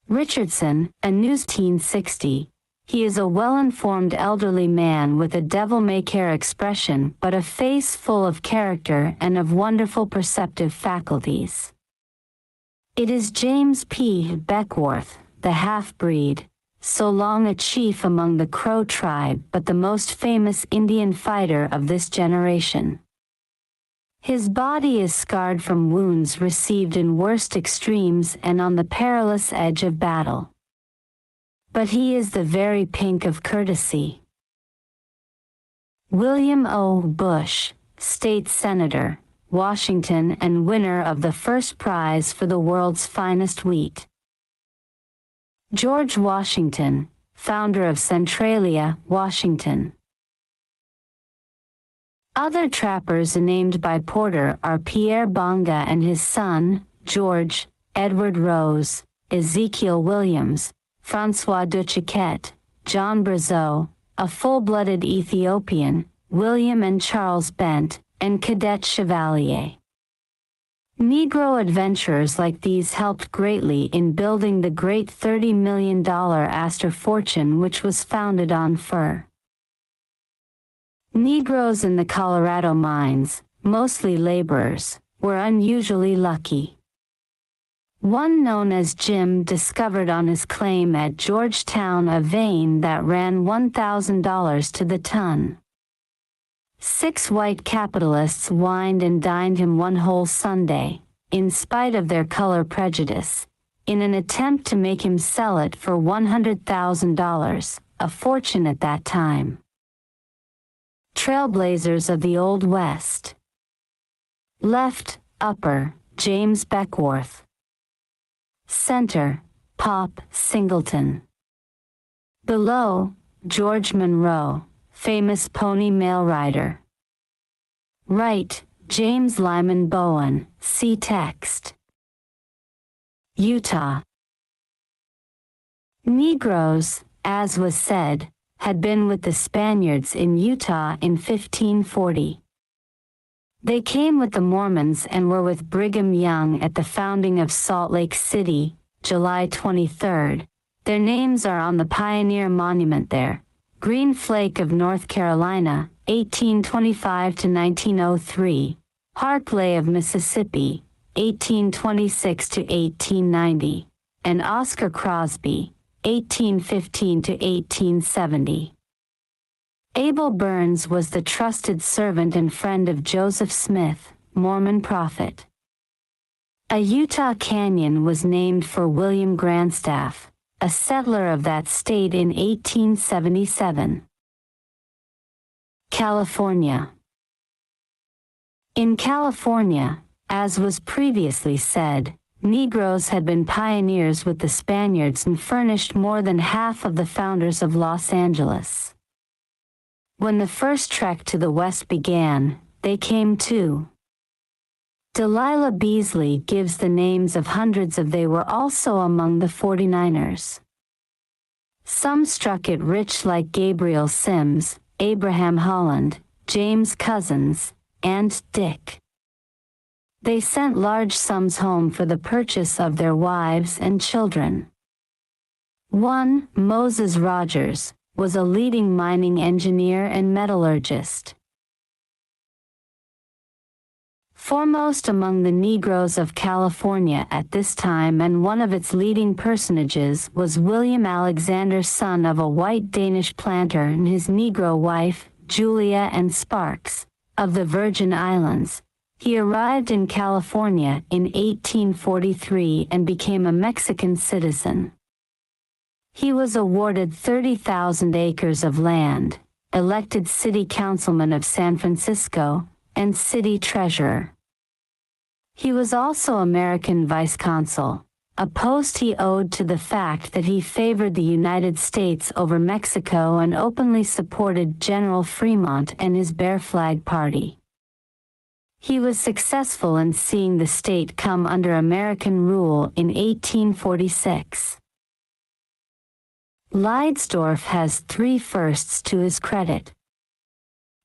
Richardson, a News 1860. He is a well-informed elderly man with a devil-may-care expression but a face full of character and of wonderful perceptive faculties. It is James P. Beckwourth, the half-breed, so long a chief among the Crow tribe but the most famous Indian fighter of this generation. His body is scarred from wounds received in worst extremes and on the perilous edge of battle. But he is the very pink of courtesy. William O. Bush, State Senator, Washington, and winner of the first prize for the world's finest wheat. George Washington, founder of Centralia, Washington. Other trappers named by Porter are Pierre Bonga and his son, George, Edward Rose, Ezekiel Williams, François Duchiquet, John Brazeau, a full-blooded Ethiopian, William and Charles Bent, and Cadet Chevalier. Negro adventurers like these helped greatly in building the great $30 million Astor fortune, which was founded on fur. Negroes in the Colorado mines, mostly laborers, were unusually lucky. One known as Jim discovered on his claim at Georgetown a vein that ran $1,000 to the ton. 6 white capitalists wined and dined him one whole Sunday, in spite of their color prejudice, in an attempt to make him sell it for $100,000, a fortune at that time. Trailblazers of the Old West. Left, upper, James Beckwourth. Center, Pop Singleton. Below, George Monroe, famous pony mail rider. Right, James Lyman Bowen, see text. Utah. Negroes, as was said, had been with the Spaniards in Utah in 1540. They came with the Mormons and were with Brigham Young at the founding of Salt Lake City, July 23rd. Their names are on the Pioneer Monument there. Green Flake of North Carolina, 1825 to 1903. Hartley of Mississippi, 1826 to 1890, and Oscar Crosby, 1815 to 1870. Abel Burns was the trusted servant and friend of Joseph Smith, Mormon prophet. A Utah canyon was named for William Grandstaff, a settler of that state in 1877. California. In California, as was previously said, Negroes had been pioneers with the Spaniards and furnished more than half of the founders of Los Angeles. When the first trek to the west began, they came too. Delilah Beasley gives the names of hundreds of they were also among the 49ers. Some struck it rich like Gabriel Sims, Abraham Holland, James Couzens, and Dick. They sent large sums home for the purchase of their wives and children. One, Moses Rogers, was a leading mining engineer and metallurgist. Foremost among the Negroes of California at this time and one of its leading personages was William Alexander, son of a white Danish planter and his Negro wife, Julia Ann Sparks, of the Virgin Islands. He arrived in California in 1843 and became a Mexican citizen. He was awarded 30,000 acres of land, elected city councilman of San Francisco, and city treasurer. He was also American vice consul, a post he owed to the fact that he favored the United States over Mexico and openly supported General Fremont and his Bear Flag Party. He was successful in seeing the state come under American rule in 1846. Leidsdorf has 3 firsts to his credit.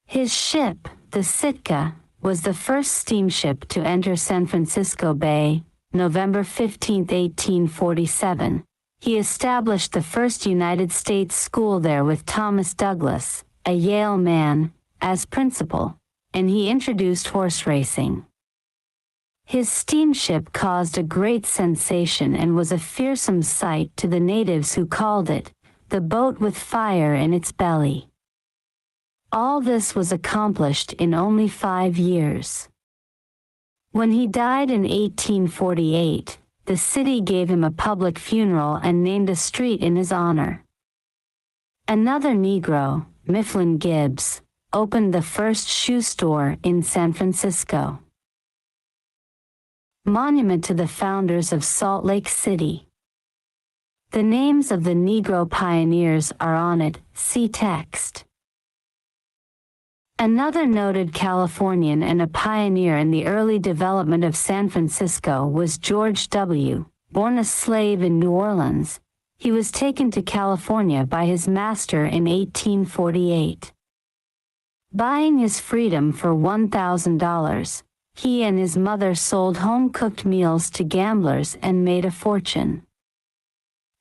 His ship, the Sitka, was the first steamship to enter San Francisco Bay, November 15, 1847. He established the first United States school there with Thomas Douglas, a Yale man, as principal, and he introduced horse racing. His steamship caused a great sensation and was a fearsome sight to the natives who called it the boat with fire in its belly. All this was accomplished in only 5 years. When he died in 1848, the city gave him a public funeral and named a street in his honor. Another Negro, Mifflin Gibbs, opened the first shoe store in San Francisco. Monument to the founders of Salt Lake City. The names of the Negro pioneers are on it, see text. Another noted Californian and a pioneer in the early development of San Francisco was George W., born a slave in New Orleans. He was taken to California by his master in 1848. Buying his freedom for $1,000, he and his mother sold home-cooked meals to gamblers and made a fortune.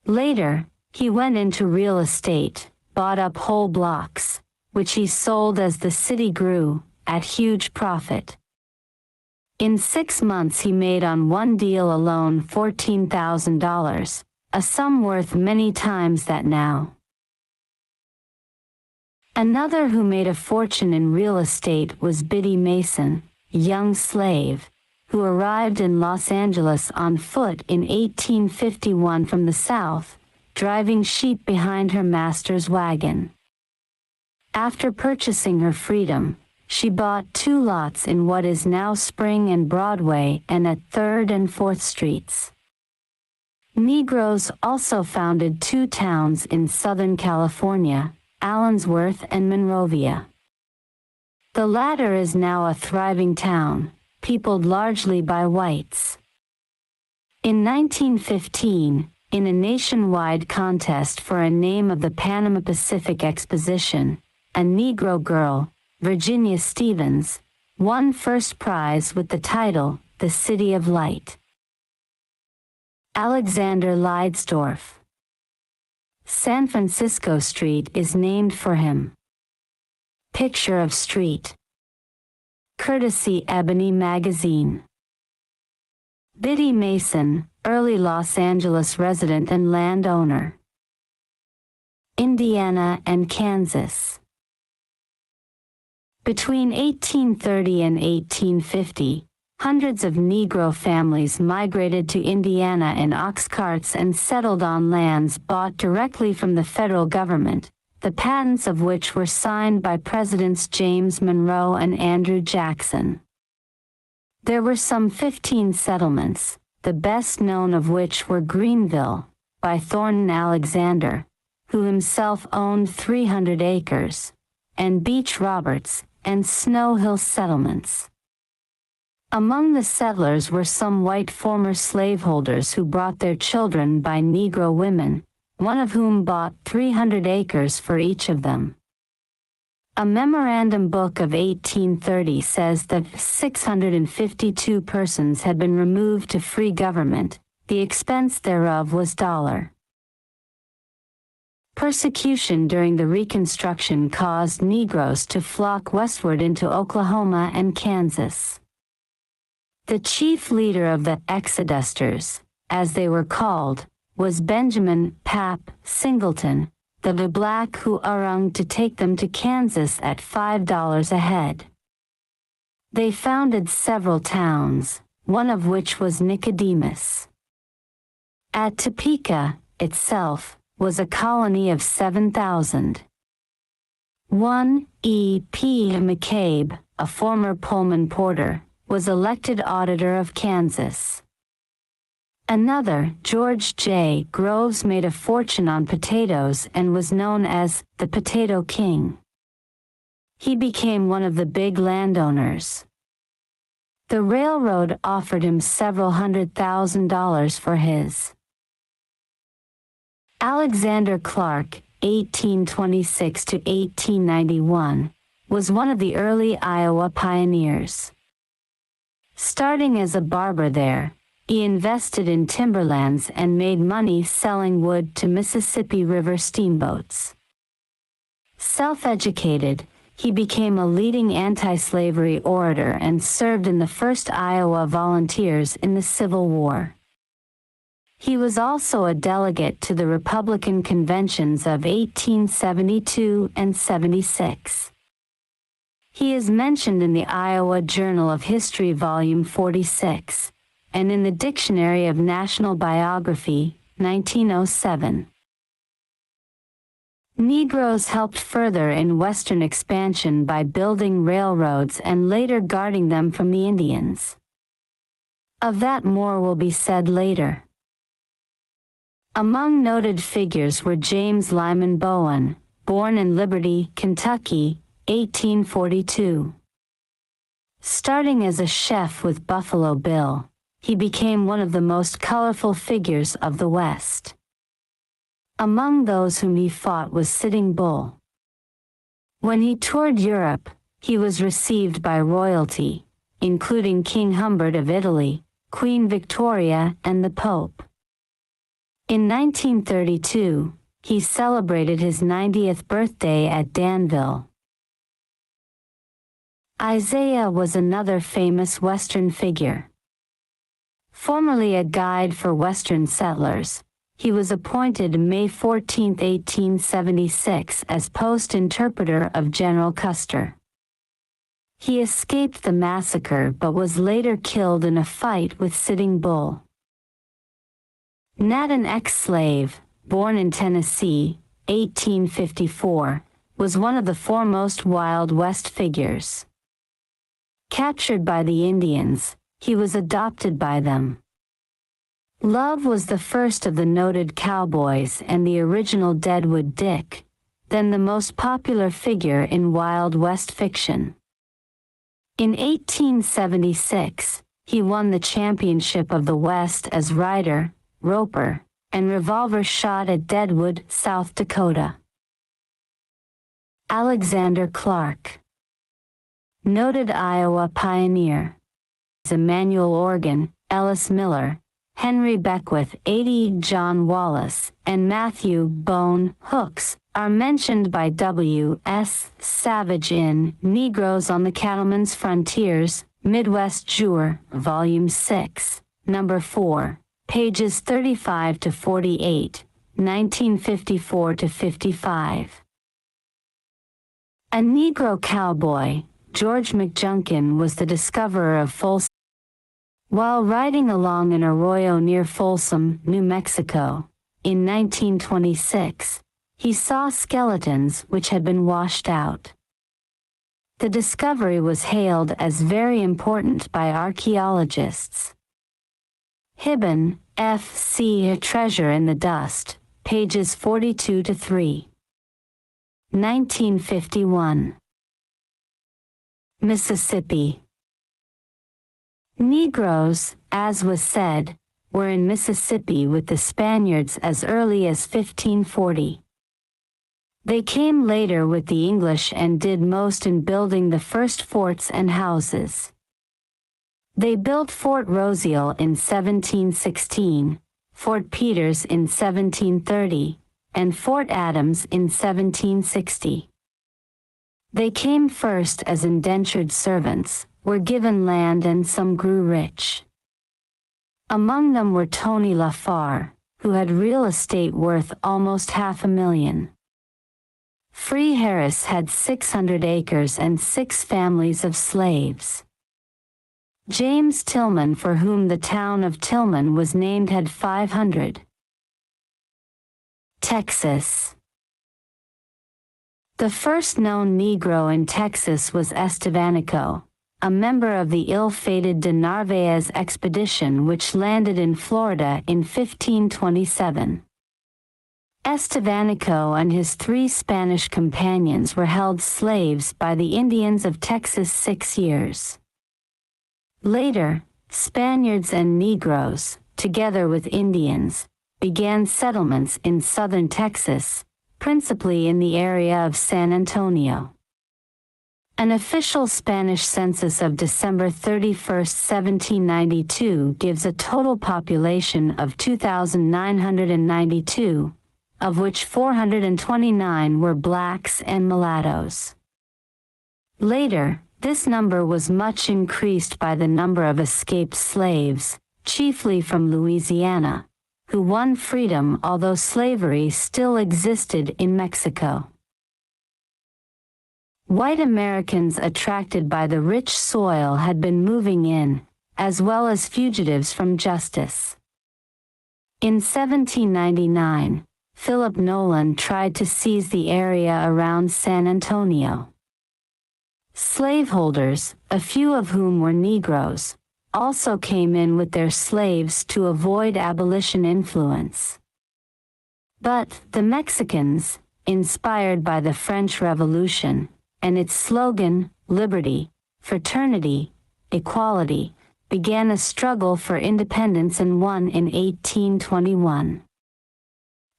Later, he went into real estate, bought up whole blocks, which he sold as the city grew, at huge profit. In 6 months he made on one deal alone $14,000, a sum worth many times that now. Another who made a fortune in real estate was Biddy Mason, a young slave, who arrived in Los Angeles on foot in 1851 from the South, driving sheep behind her master's wagon. After purchasing her freedom, she bought 2 lots in what is now Spring and Broadway and at 3rd and 4th Streets. Negroes also founded 2 towns in Southern California, Allensworth and Monrovia. The latter is now a thriving town, peopled largely by whites. In 1915, in a nationwide contest for a name of the Panama Pacific Exposition, a Negro girl, Virginia Stevens, won first prize with the title, The City of Light. Alexander Leidsdorf. San Francisco Street is named for him. Picture of street. Courtesy Ebony Magazine. Biddy Mason, early Los Angeles resident and landowner. Indiana and Kansas. Between 1830 and 1850, hundreds of Negro families migrated to Indiana in ox carts and settled on lands bought directly from the federal government, the patents of which were signed by Presidents James Monroe and Andrew Jackson. There were some 15 settlements, the best known of which were Greenville, by Thornton Alexander, who himself owned 300 acres, and Beach Roberts, and Snow Hill settlements. Among the settlers were some white former slaveholders who brought their children by Negro women, one of whom bought 300 acres for each of them. A memorandum book of 1830 says that 652 persons had been removed to free government, the expense thereof was $. Persecution during the Reconstruction caused Negroes to flock westward into Oklahoma and Kansas. The chief leader of the exodusters, as they were called, was Benjamin "Pap" Singleton, the black who arranged to take them to Kansas at $5 a head. They founded several towns, one of which was Nicodemus. At Topeka, itself, was a colony of 7,000. 1 E. P. McCabe, a former Pullman porter, was elected auditor of Kansas. Another, George J. Groves, made a fortune on potatoes and was known as the Potato King. He became one of the big landowners. The railroad offered him several $100,000 for his. Alexander Clark, 1826 to 1891, was one of the early Iowa pioneers. Starting as a barber there, he invested in timberlands and made money selling wood to Mississippi River steamboats. Self-educated, he became a leading anti-slavery orator and served in the first Iowa Volunteers in the Civil War. He was also a delegate to the Republican conventions of 1872 and 76. He is mentioned in the Iowa Journal of History Volume 46, and in the Dictionary of National Biography, 1907. Negroes helped further in Western expansion by building railroads and later guarding them from the Indians. Of that more will be said later. Among noted figures were James Lyman Bowen, born in Liberty, Kentucky, 1842. Starting as a chef with Buffalo Bill, he became one of the most colorful figures of the West. Among those whom he fought was Sitting Bull. When he toured Europe, he was received by royalty, including King Humbert of Italy, Queen Victoria, and the Pope. In 1932, he celebrated his 90th birthday at Danville. Isaiah was another famous Western figure. Formerly a guide for Western settlers, he was appointed May 14, 1876 as post interpreter of General Custer. He escaped the massacre but was later killed in a fight with Sitting Bull. Nat, an ex-slave, born in Tennessee, 1854, was one of the foremost Wild West figures. Captured by the Indians, he was adopted by them. Love was the first of the noted cowboys and the original Deadwood Dick, then the most popular figure in Wild West fiction. In 1876, he won the championship of the West as rider, roper, and revolver shot at Deadwood, South Dakota. Alexander Clark, noted Iowa pioneer. Emmanuel Organ, Ellis Miller, Henry Beckwith, A.D. John Wallace, and Matthew Bone Hooks are mentioned by W.S. Savage in Negroes on the Cattlemen's Frontiers, Midwest Jour, Volume 6, number 4, pages 35 to 48, 1954 to 55. A Negro cowboy, George McJunkin, was the discoverer of Folsom. While riding along an arroyo near Folsom, New Mexico, in 1926, he saw skeletons which had been washed out. The discovery was hailed as very important by archaeologists. Hibben, F.C. A Treasure in the Dust, pages 42 to 3. 1951. Mississippi. Negroes, as was said, were in Mississippi with the Spaniards as early as 1540. They came later with the English and did most in building the first forts and houses. They built Fort Roseal in 1716, Fort Peters in 1730, and Fort Adams in 1760. They came first as indentured servants, were given land, and some grew rich. Among them were Tony LaFar, who had real estate worth almost $500,000. Free Harris had 600 acres and 6 families of slaves. James Tillman, for whom the town of Tillman was named, had 500. Texas. The first known Negro in Texas was Estevanico, a member of the ill-fated de Narvaez expedition which landed in Florida in 1527. Estevanico and his 3 Spanish companions were held slaves by the Indians of Texas 6 years. Later, Spaniards and Negroes, together with Indians, began settlements in southern Texas, principally in the area of San Antonio. An official Spanish census of December 31, 1792 gives a total population of 2,992, of which 429 were blacks and mulattoes. Later, this number was much increased by the number of escaped slaves, chiefly from Louisiana, who won freedom although slavery still existed in Mexico. White Americans attracted by the rich soil had been moving in, as well as fugitives from justice. In 1799, Philip Nolan tried to seize the area around San Antonio. Slaveholders, a few of whom were Negroes, also came in with their slaves to avoid abolition influence. But the Mexicans, inspired by the French Revolution, and its slogan, liberty, fraternity, equality, began a struggle for independence and won in 1821.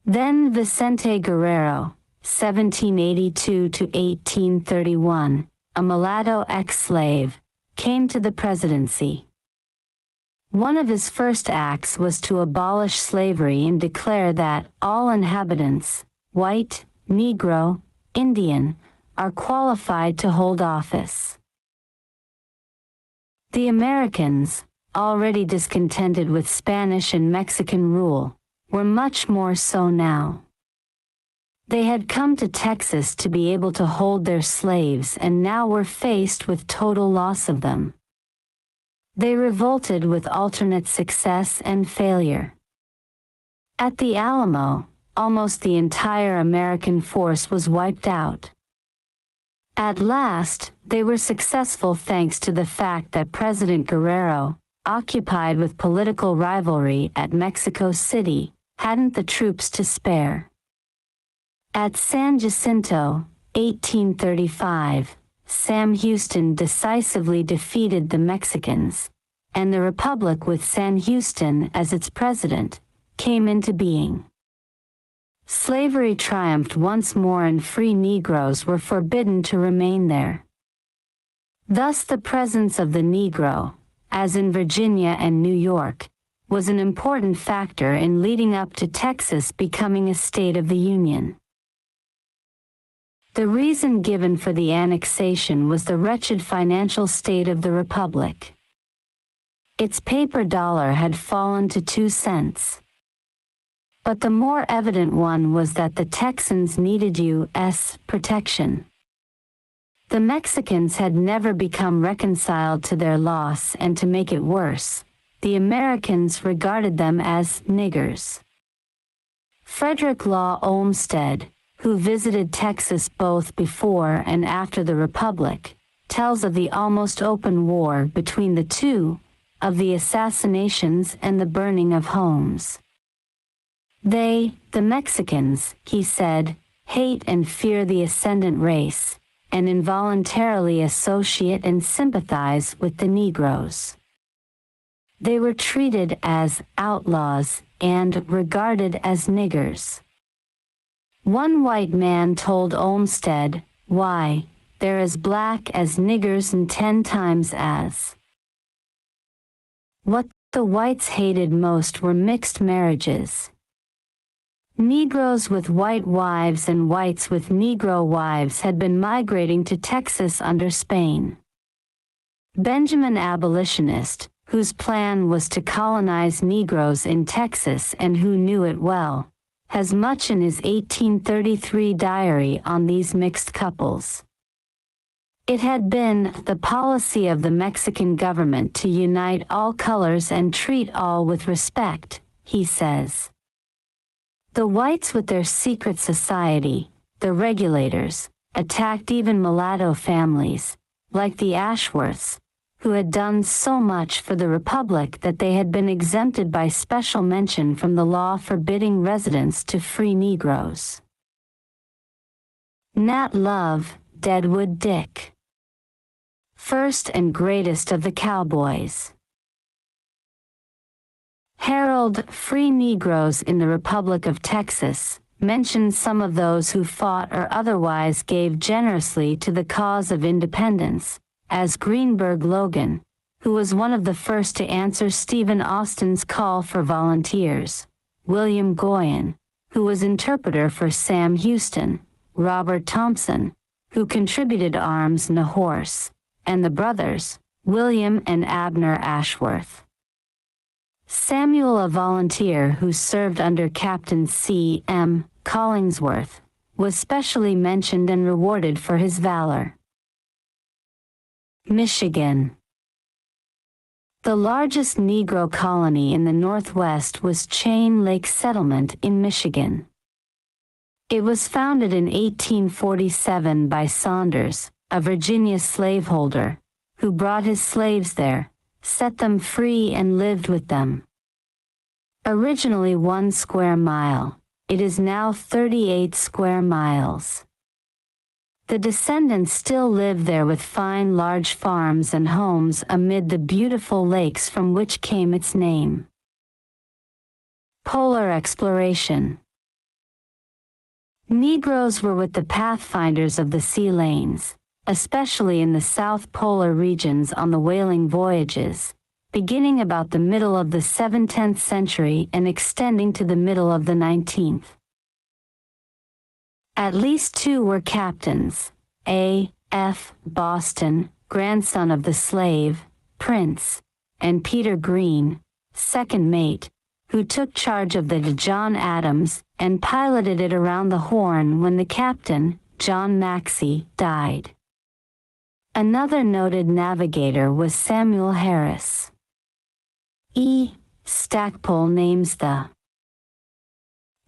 Then Vicente Guerrero, 1782 to 1831, a mulatto ex-slave, came to the presidency. One of his first acts was to abolish slavery and declare that all inhabitants, white, Negro, Indian, are qualified to hold office. The Americans, already discontented with Spanish and Mexican rule, were much more so now. They had come to Texas to be able to hold their slaves and now were faced with total loss of them. They revolted with alternate success and failure. At the Alamo, almost the entire American force was wiped out. At last, they were successful thanks to the fact that President Guerrero, occupied with political rivalry at Mexico City, hadn't the troops to spare. At San Jacinto, 1835, Sam Houston decisively defeated the Mexicans, and the Republic with Sam Houston as its president came into being. Slavery triumphed once more and free Negroes were forbidden to remain there. Thus the presence of the Negro, as in Virginia and New York, was an important factor in leading up to Texas becoming a state of the Union. The reason given for the annexation was the wretched financial state of the Republic. Its paper dollar had fallen to 2 cents. But the more evident one was that the Texans needed U.S. protection. The Mexicans had never become reconciled to their loss, and to make it worse, the Americans regarded them as niggers. Frederick Law Olmsted, who visited Texas both before and after the Republic, tells of the almost open war between the two, of the assassinations and the burning of homes. They, the Mexicans, he said, hate and fear the ascendant race, and involuntarily associate and sympathize with the Negroes. They were treated as outlaws and regarded as niggers. One white man told Olmsted, "Why, they're as black as niggers and 10 times as." What the whites hated most were mixed marriages. Negroes with white wives and whites with Negro wives had been migrating to Texas under Spain. Benjamin Abolitionist, whose plan was to colonize Negroes in Texas and who knew it well, has much in his 1833 diary on these mixed couples. It had been the policy of the Mexican government to unite all colors and treat all with respect, he says. The whites with their secret society, the regulators, attacked even mulatto families, like the Ashworths, who had done so much for the Republic that they had been exempted by special mention from the law forbidding residence to free Negroes. Nat Love, Deadwood Dick. First and greatest of the cowboys. Harold, Free Negroes in the Republic of Texas, mentions some of those who fought or otherwise gave generously to the cause of independence, as Greenberg Logan, who was one of the first to answer Stephen Austin's call for volunteers, William Goyen, who was interpreter for Sam Houston, Robert Thompson, who contributed arms and a horse, and the brothers, William and Abner Ashworth. Samuel, a volunteer who served under Captain C. M. Collingsworth, was specially mentioned and rewarded for his valor. Michigan. The largest Negro colony in the Northwest was Chain Lake Settlement in Michigan. It was founded in 1847 by Saunders, a Virginia slaveholder, who brought his slaves there, set them free and lived with them. Originally 1 square mile, it is now 38 square miles. The descendants still live there with fine large farms and homes amid the beautiful lakes from which came its name. Polar exploration. Negroes were with the pathfinders of the sea lanes, especially in the South Polar regions on the whaling voyages, beginning about the middle of the 17th century and extending to the middle of the 19th. At least 2 were captains, A. F. Boston, grandson of the slave, Prince, and Peter Green, second mate, who took charge of the John Adams and piloted it around the Horn when the captain, John Maxey, died. Another noted navigator was Samuel Harris. E. Stackpole names the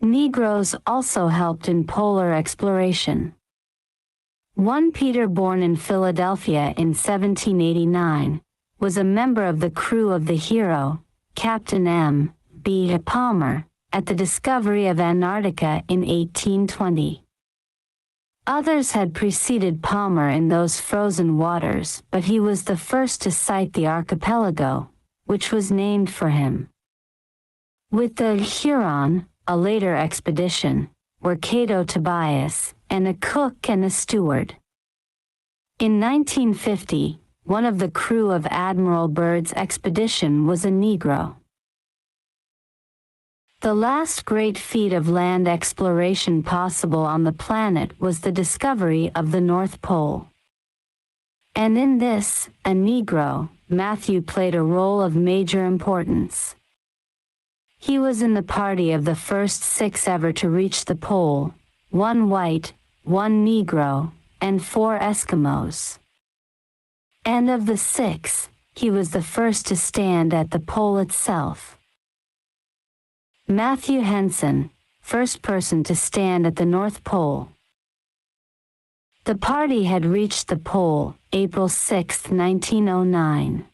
Negroes also helped in polar exploration. One Peter, born in Philadelphia in 1789, was a member of the crew of the hero, Captain M. B. Palmer, at the discovery of Antarctica in 1820. Others had preceded Palmer in those frozen waters, but he was the first to sight the archipelago, which was named for him. With the Huron, a later expedition, were Cato Tobias, and a cook and a steward. In 1950, one of the crew of Admiral Byrd's expedition was a Negro. The last great feat of land exploration possible on the planet was the discovery of the North Pole. And in this, a Negro, Matthew played a role of major importance. He was in the party of the first 6 ever to reach the pole, 1 white, 1 Negro, and 4 Eskimos. And of the 6, he was the first to stand at the pole itself. Matthew Henson, first person to stand at the North Pole. The party had reached the pole, April 6, 1909.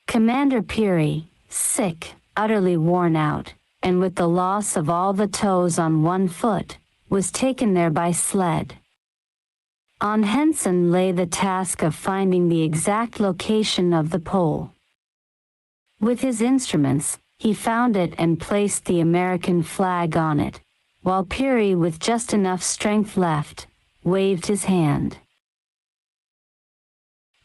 Commander Peary, sick, utterly worn out, and with the loss of all the toes on 1 foot, was taken there by sled. On Henson lay the task of finding the exact location of the pole. With his instruments, he found it and placed the American flag on it, while Peary, with just enough strength left, waved his hand.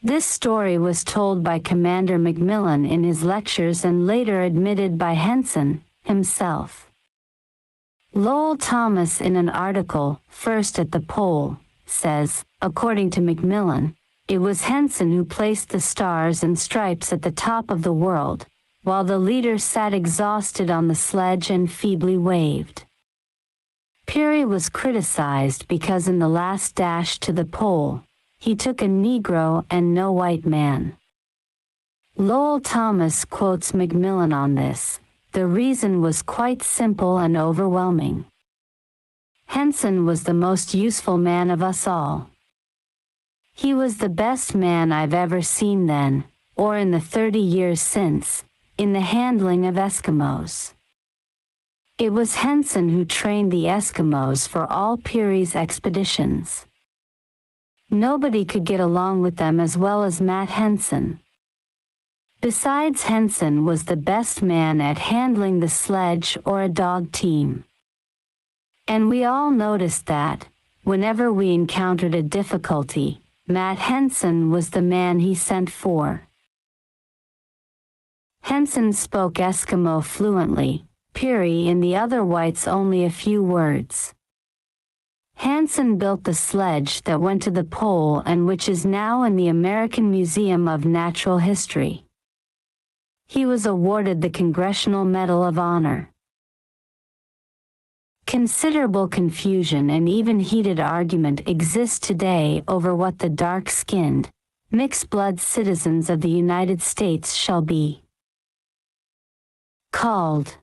This story was told by Commander McMillan in his lectures and later admitted by Henson himself. Lowell Thomas, in an article, First at the Pole, says, according to McMillan, it was Henson who placed the stars and stripes at the top of the world, while the leader sat exhausted on the sledge and feebly waved. Peary was criticized because in the last dash to the pole, he took a Negro and no white man. Lowell Thomas quotes McMillan on this. The reason was quite simple and overwhelming. Henson was the most useful man of us all. He was the best man I've ever seen then, or in the 30 years since, in the handling of Eskimos. It was Henson who trained the Eskimos for all Peary's expeditions. Nobody could get along with them as well as Matt Henson. Besides, Henson was the best man at handling the sledge or a dog team. And we all noticed that, whenever we encountered a difficulty, Matt Henson was the man he sent for. Henson spoke Eskimo fluently, Peary and the other whites only a few words. Henson built the sledge that went to the pole and which is now in the American Museum of Natural History. He was awarded the Congressional Medal of Honor. Considerable confusion and even heated argument exist today over what the dark-skinned, mixed-blood citizens of the United States shall be called.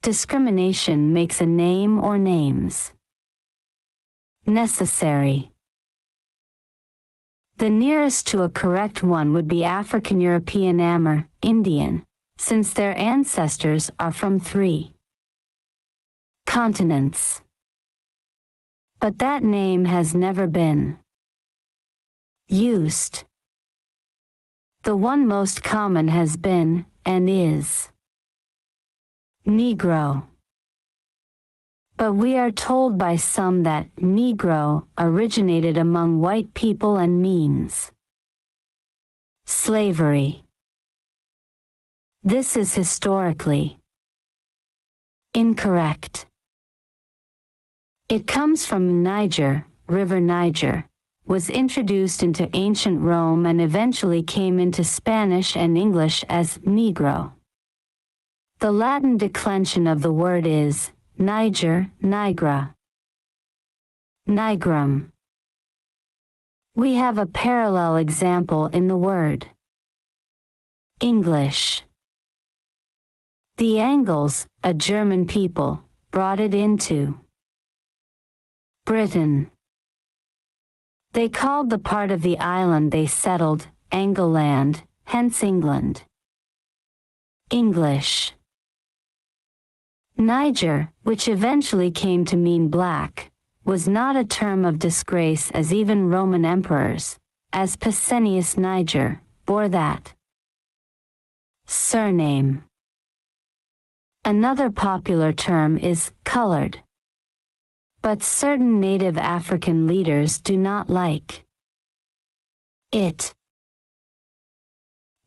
Discrimination makes a name or names necessary. The nearest to a correct one would be African European Amur, Indian, since their ancestors are from 3 continents. But that name has never been used. The one most common has been, and is, Negro. But we are told by some that Negro originated among white people and means slavery. This is historically incorrect. It comes from Niger, River Niger, was introduced into ancient Rome and eventually came into Spanish and English as Negro. The Latin declension of the word is Niger, Nigra, Nigrum. We have a parallel example in the word English. The Angles, a German people, brought it into Britain. They called the part of the island they settled Angleland, hence England. English. Niger, which eventually came to mean black, was not a term of disgrace as even Roman emperors, as Pescennius Niger, bore that surname. Another popular term is colored. But certain native African leaders do not like it.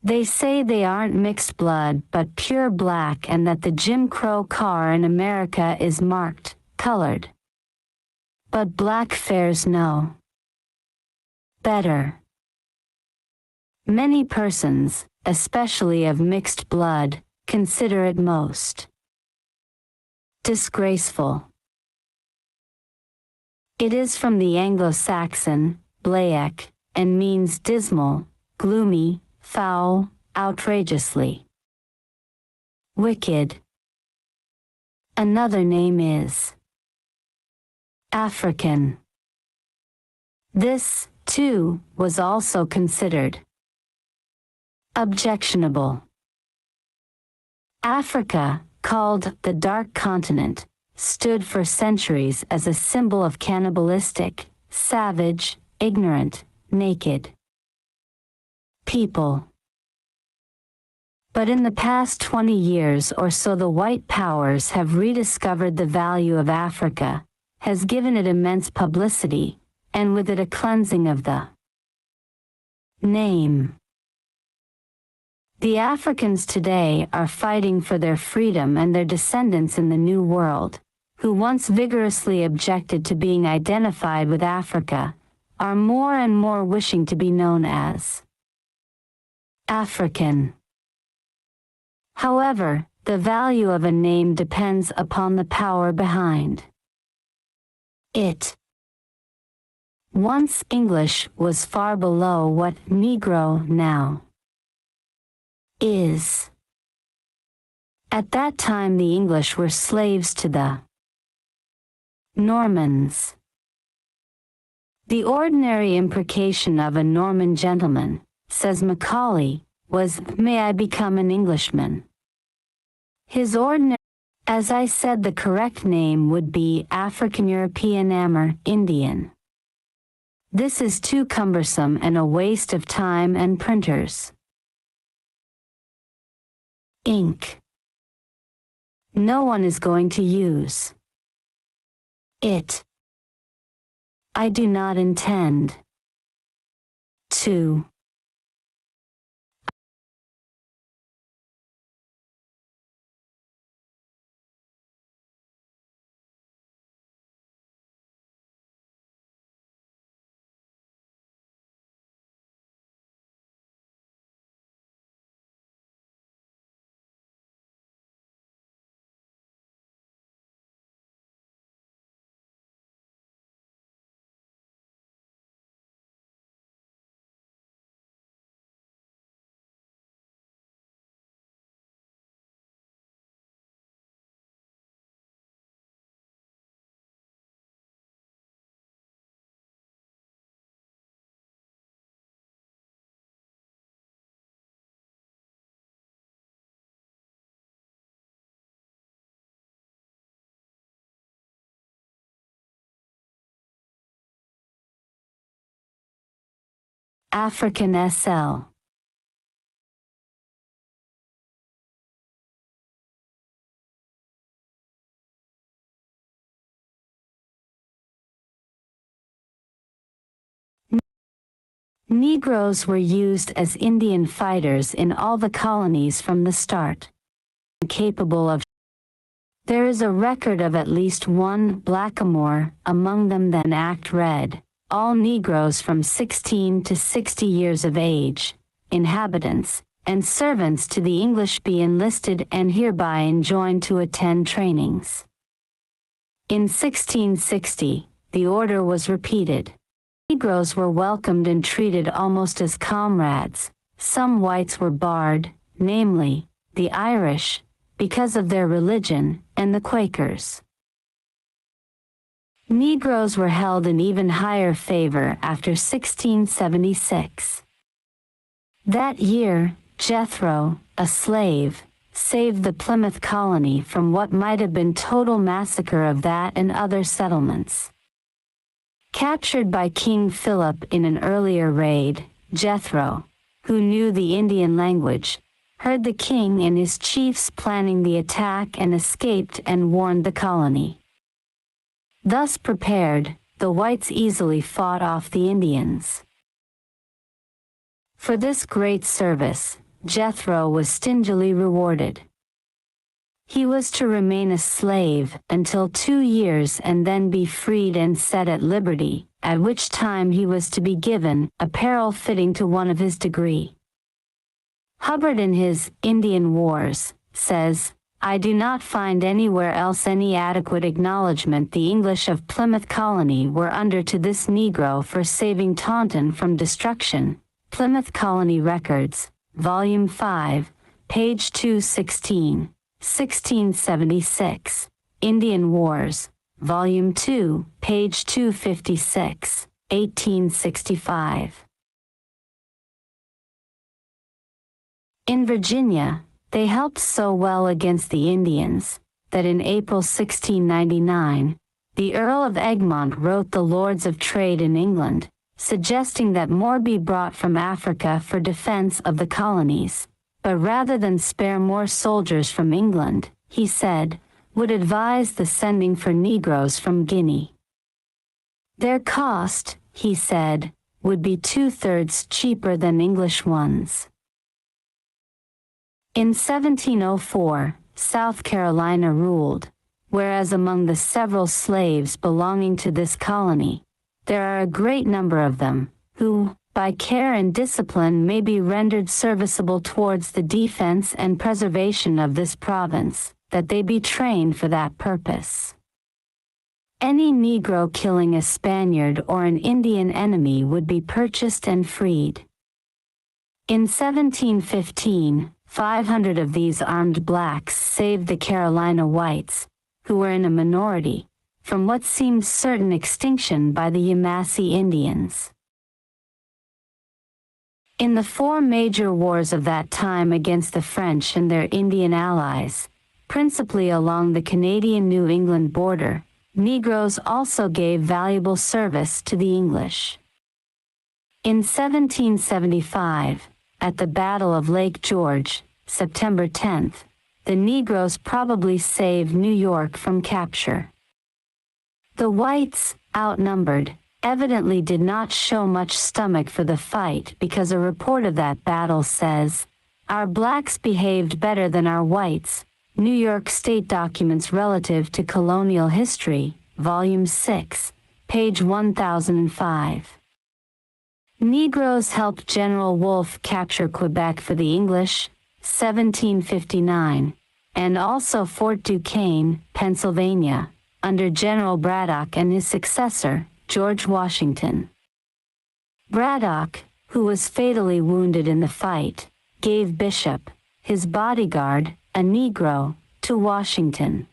They say they aren't mixed blood but pure black and that the Jim Crow car in America is marked colored. But black fares no better. Many persons, especially of mixed blood, consider it most disgraceful. It is from the Anglo-Saxon, blaek, and means dismal, gloomy, foul, outrageously wicked. Another name is African. This, too, was also considered objectionable. Africa, called the Dark Continent, stood for centuries as a symbol of cannibalistic, savage, ignorant, naked people. But in the past 20 years or so, the white powers have rediscovered the value of Africa, has given it immense publicity, and with it a cleansing of the name. The Africans today are fighting for their freedom, and their descendants in the New World, who once vigorously objected to being identified with Africa, are more and more wishing to be known as African. However, the value of a name depends upon the power behind it. Once English was far below what Negro now is. At that time the English were slaves to the Normans. The ordinary imprecation of a Norman gentleman, says Macaulay, was, "May I become an Englishman?" His ordinary, as I said, the correct name would be African European Indian. This is too cumbersome and a waste of time and printers' ink. No one is going to use it. I do not intend to. African SL. Negroes were used as Indian fighters in all the colonies from the start. Capable of. There is a record of at least one blackamoor among them. Then Act read, all Negroes from 16 to 60 years of age, inhabitants, and servants to the English be enlisted and hereby enjoined to attend trainings. In 1660, the order was repeated. Negroes were welcomed and treated almost as comrades. Some whites were barred, namely, the Irish, because of their religion, and the Quakers. Negroes were held in even higher favor after 1676. That year, Jethro, a slave, saved the Plymouth colony from what might have been total massacre of that and other settlements. Captured by King Philip in an earlier raid, Jethro, who knew the Indian language, heard the king and his chiefs planning the attack and escaped and warned the colony. Thus prepared, the whites easily fought off the Indians. For this great service, Jethro was stingily rewarded. He was to remain a slave until 2 years and then be freed and set at liberty, at which time he was to be given apparel fitting to one of his degree. Hubbard in his Indian Wars says, "I do not find anywhere else any adequate acknowledgment the English of Plymouth Colony were under to this Negro for saving Taunton from destruction." Plymouth Colony Records, Volume 5, page 216, 1676. Indian Wars, Volume 2, page 256, 1865. In Virginia, they helped so well against the Indians that in April 1699, the Earl of Egmont wrote the Lords of Trade in England, suggesting that more be brought from Africa for defense of the colonies, but rather than spare more soldiers from England, he said, would advise the sending for Negroes from Guinea. Their cost, he said, would be 2/3 cheaper than English ones. In 1704, South Carolina ruled, whereas among the several slaves belonging to this colony, there are a great number of them, who, by care and discipline may be rendered serviceable towards the defense and preservation of this province, that they be trained for that purpose. Any Negro killing a Spaniard or an Indian enemy would be purchased and freed. In 1715, 500 of these armed blacks saved the Carolina whites, who were in a minority, from what seemed certain extinction by the Yamasee Indians. In the 4 major wars of that time against the French and their Indian allies, principally along the Canadian-New England border, Negroes also gave valuable service to the English. In 1775, at the Battle of Lake George, September 10th, the Negroes probably saved New York from capture. The whites, outnumbered, evidently did not show much stomach for the fight because a report of that battle says, "Our blacks behaved better than our whites." New York State Documents Relative to Colonial History, Volume 6, page 1005. Negroes helped General Wolfe capture Quebec for the English, 1759, and also Fort Duquesne, Pennsylvania, under General Braddock and his successor, George Washington. Braddock, who was fatally wounded in the fight, gave Bishop, his bodyguard, a Negro, to Washington.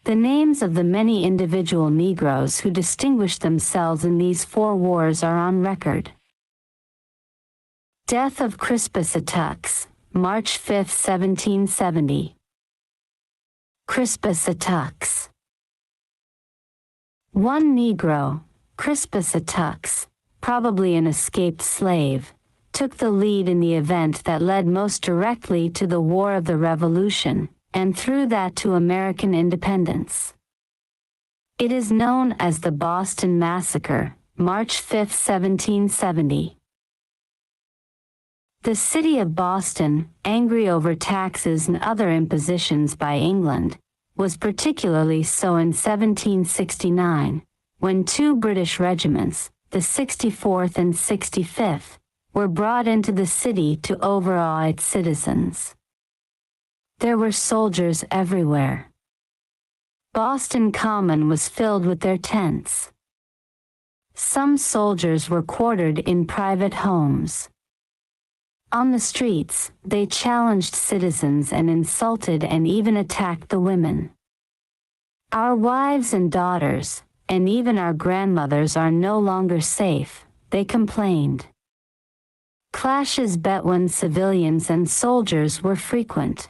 The names of the many individual Negroes who distinguished themselves in these 4 wars are on record. Death of Crispus Attucks, March 5, 1770. Crispus Attucks. One Negro, Crispus Attucks, probably an escaped slave, took the lead in the event that led most directly to the War of the Revolution, and through that to American independence. It is known as the Boston Massacre, March 5, 1770. The city of Boston, angry over taxes and other impositions by England, was particularly so in 1769, when 2 British regiments, the 64th and 65th, were brought into the city to overawe its citizens. There were soldiers everywhere. Boston Common was filled with their tents. Some soldiers were quartered in private homes. On the streets, they challenged citizens and insulted and even attacked the women. "Our wives and daughters, and even our grandmothers are no longer safe," they complained. Clashes between civilians and soldiers were frequent.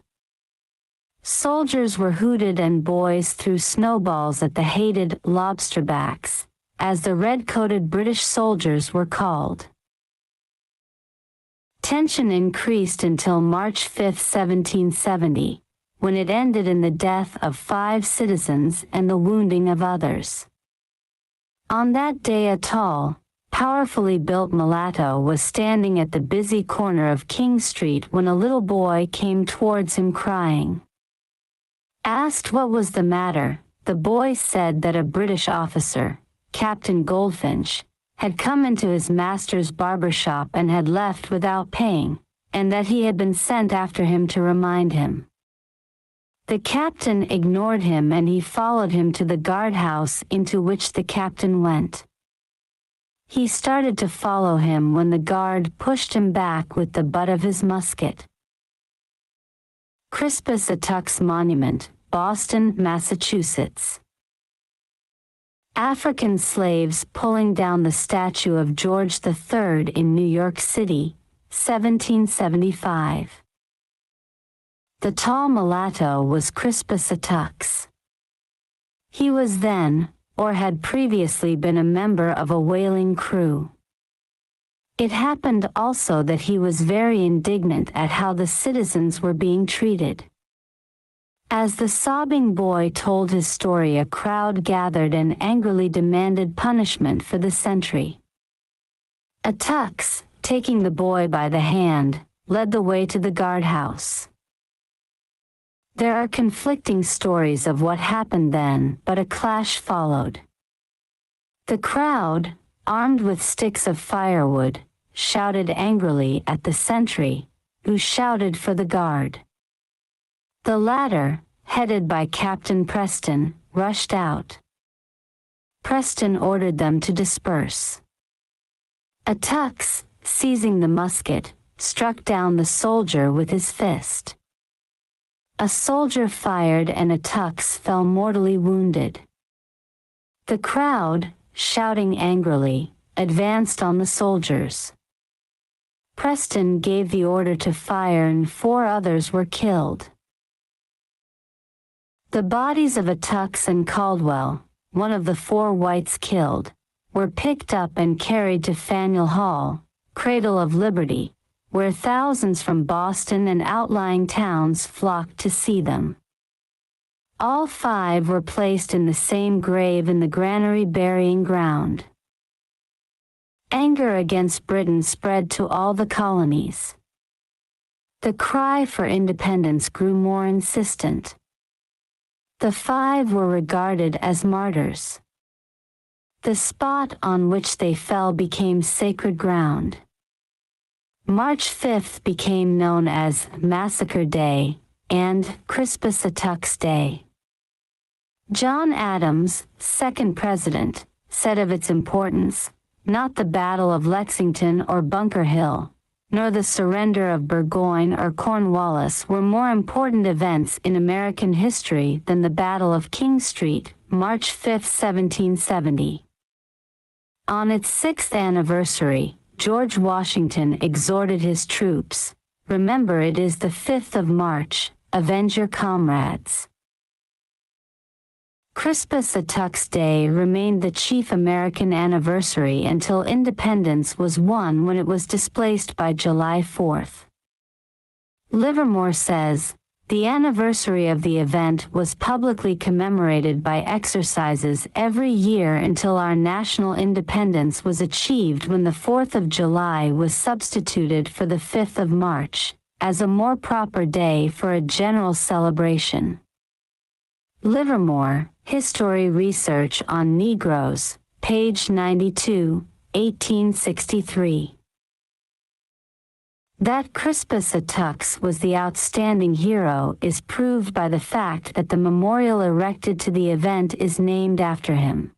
Soldiers were hooted and boys threw snowballs at the hated lobsterbacks, as the red-coated British soldiers were called. Tension increased until March 5, 1770, when it ended in the death of 5 citizens and the wounding of others. On that day a tall, powerfully built mulatto was standing at the busy corner of King Street when a little boy came towards him crying, Asked what was the matter, the boy said that a British officer, Captain Goldfinch, had come into his master's barber shop and had left without paying, and that he had been sent after him to remind him. The captain ignored him and he followed him to the guardhouse, into which the captain went. He started to follow him when the guard pushed him back with the butt of his musket. Crispus Attucks Monument, Boston, Massachusetts. African slaves pulling down the statue of George III in New York City, 1775. The tall mulatto was Crispus Attucks. He was then, or had previously been, a member of a whaling crew. It happened also that he was very indignant at how the citizens were being treated. As the sobbing boy told his story, a crowd gathered and angrily demanded punishment for the sentry. Attucks, taking the boy by the hand, led the way to the guardhouse. There are conflicting stories of what happened then, but a clash followed. The crowd, armed with sticks of firewood, shouted angrily at the sentry, who shouted for the guard. The latter, headed by Captain Preston, rushed out. Preston ordered them to disperse. Attucks, seizing the musket, struck down the soldier with his fist. A soldier fired and Attucks fell mortally wounded. The crowd, shouting angrily, advanced on the soldiers. Preston gave the order to fire and 4 others were killed. The bodies of Attucks and Caldwell, one of the 4 whites killed, were picked up and carried to Faneuil Hall, Cradle of Liberty, where thousands from Boston and outlying towns flocked to see them. All 5 were placed in the same grave in the granary burying ground. Anger against Britain spread to all the colonies. The cry for independence grew more insistent. The 5 were regarded as martyrs. The spot on which they fell became sacred ground. March 5th became known as Massacre Day and Crispus Attucks Day. John Adams, 2nd President, said of its importance, "Not the Battle of Lexington or Bunker Hill, nor the surrender of Burgoyne or Cornwallis were more important events in American history than the Battle of King Street, March 5, 1770. On its 6th anniversary, George Washington exhorted his troops, "Remember it is the 5th of March, avenge your comrades." Crispus Attucks Day remained the chief American anniversary until independence was won, when it was displaced by July 4th. Livermore says, "The anniversary of the event was publicly commemorated by exercises every year until our national independence was achieved, when the 4th of July was substituted for the 5th of March, as a more proper day for a general celebration." Livermore, History Research on Negroes, page 92, 1863. That Crispus Attucks was the outstanding hero is proved by the fact that the memorial erected to the event is named after him.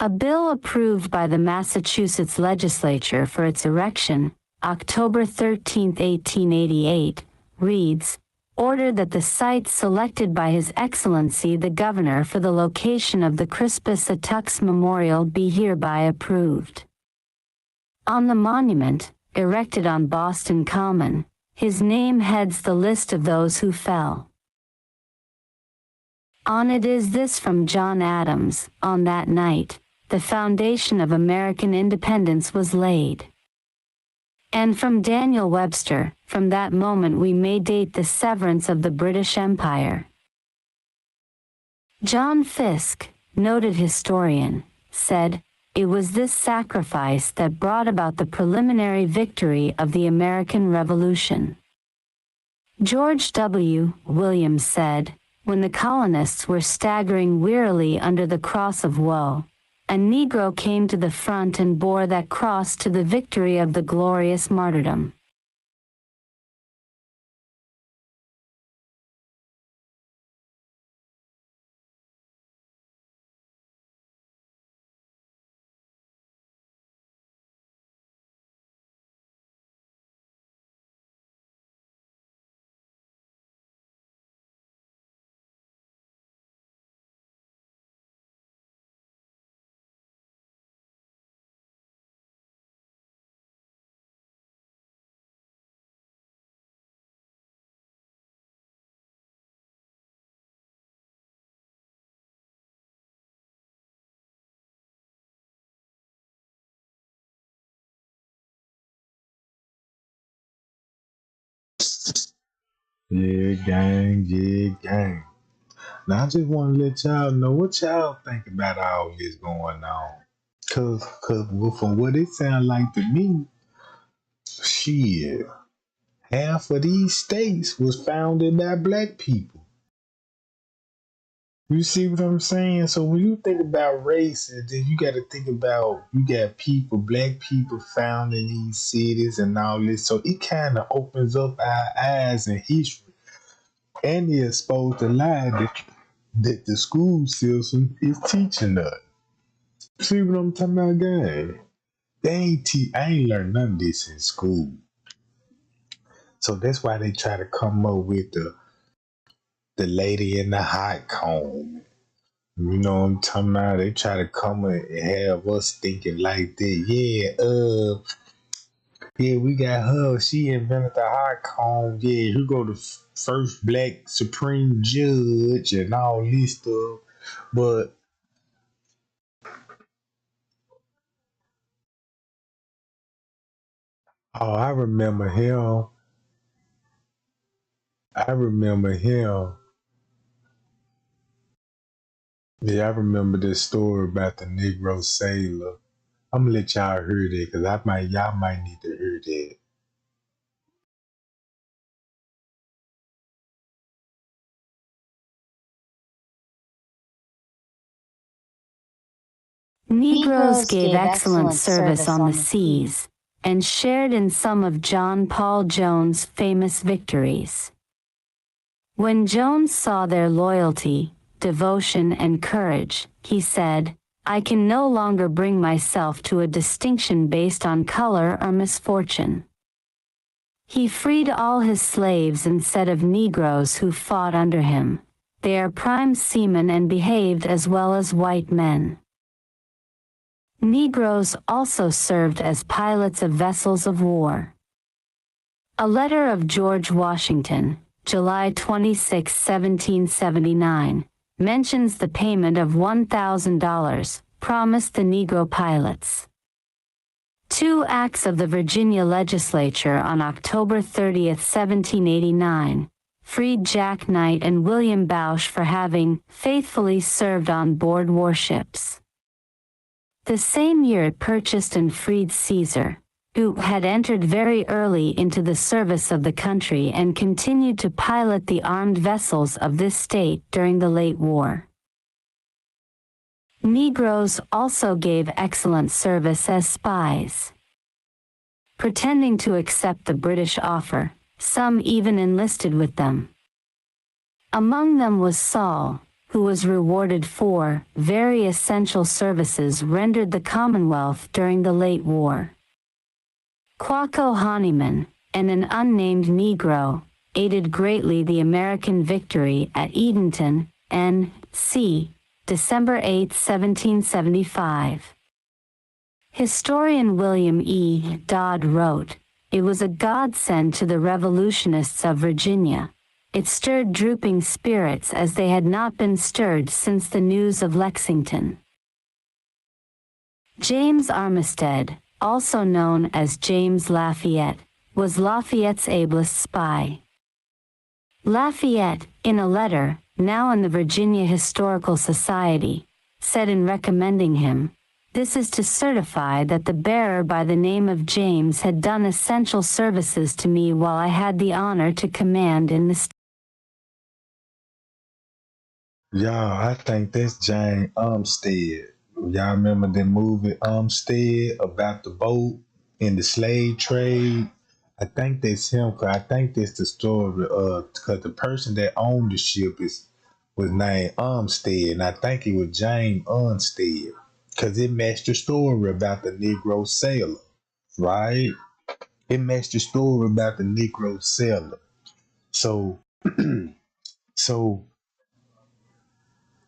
A bill approved by the Massachusetts legislature for its erection, October 13, 1888, reads, "Ordered that the site selected by His Excellency the Governor for the location of the Crispus Attucks Memorial be hereby approved." On the monument, erected on Boston Common, his name heads the list of those who fell. On it is this from John Adams: "On that night, the foundation of American independence was laid." And from Daniel Webster, "From that moment we may date the severance of the British Empire." John Fiske, noted historian, said, "It was this sacrifice that brought about the preliminary victory of the American Revolution." George W. Williams said, when the colonists were staggering wearily under the cross of woe, a Negro came to the front and bore that cross to the victory of the glorious martyrdom. Yeah, gang, yeah, gang. Now I just want to let y'all know what y'all think about all this going on. Cause from what it sounds like to me, shit, half of these states was founded by black people. You see what I'm saying? So when you think about race, then you got to think about you got people, black people founding these cities and all this. So it kind of opens up our eyes in history, and it exposed the lie that the school system is teaching us. See what I'm talking about, guys? I ain't learned none of this in school. So that's why they try to come up with the lady in the hot comb. You know what I'm talking about? They try to come and have us thinking like that. Yeah, we got her. She invented the hot comb. Yeah, who go the first black supreme judge and all this stuff. But oh, I remember him. I remember him. Yeah, I remember this story about the Negro sailor. I'm gonna let y'all hear that because y'all might need to hear that. Negroes gave excellent service on the seas and shared in some of John Paul Jones' famous victories. When Jones saw their loyalty, devotion, and courage, he said, "I can no longer bring myself to a distinction based on color or misfortune." He freed all his slaves instead of Negroes who fought under him. They are prime seamen and behaved as well as white men. Negroes also served as pilots of vessels of war. A letter of George Washington, July 26, 1779, mentions the payment of $1,000 promised the Negro pilots. Two acts of the Virginia legislature on October 30, 1789, freed Jack Knight and William Bausch for having faithfully served on board warships. The same year it purchased and freed Caesar, who had entered very early into the service of the country and continued to pilot the armed vessels of this state during the late war. Negroes also gave excellent service as spies. Pretending to accept the British offer, some even enlisted with them. Among them was Saul, who was rewarded for very essential services rendered the Commonwealth during the late war. Quaco Honeyman, and an unnamed Negro, aided greatly the American victory at Edenton, N.C., December 8, 1775. Historian William E. Dodd wrote, "It was a godsend to the revolutionists of Virginia. It stirred drooping spirits as they had not been stirred since the news of Lexington." James Armistead, also known as James Lafayette, was Lafayette's ablest spy. Lafayette, in a letter, now in the Virginia Historical Society, said in recommending him, "This is to certify that the bearer by the name of James had done essential services to me while I had the honor to command in the Y'all, I think that's Jane Umstead. Y'all remember the movie Umstead about the boat and the slave trade? I think that's him. 'Cause I think that's the story. Cause the person that owned the ship was named Umstead, and I think it was James Umstead. Cause it matched the story about the Negro sailor, right? It matched the story about the Negro sailor. So, so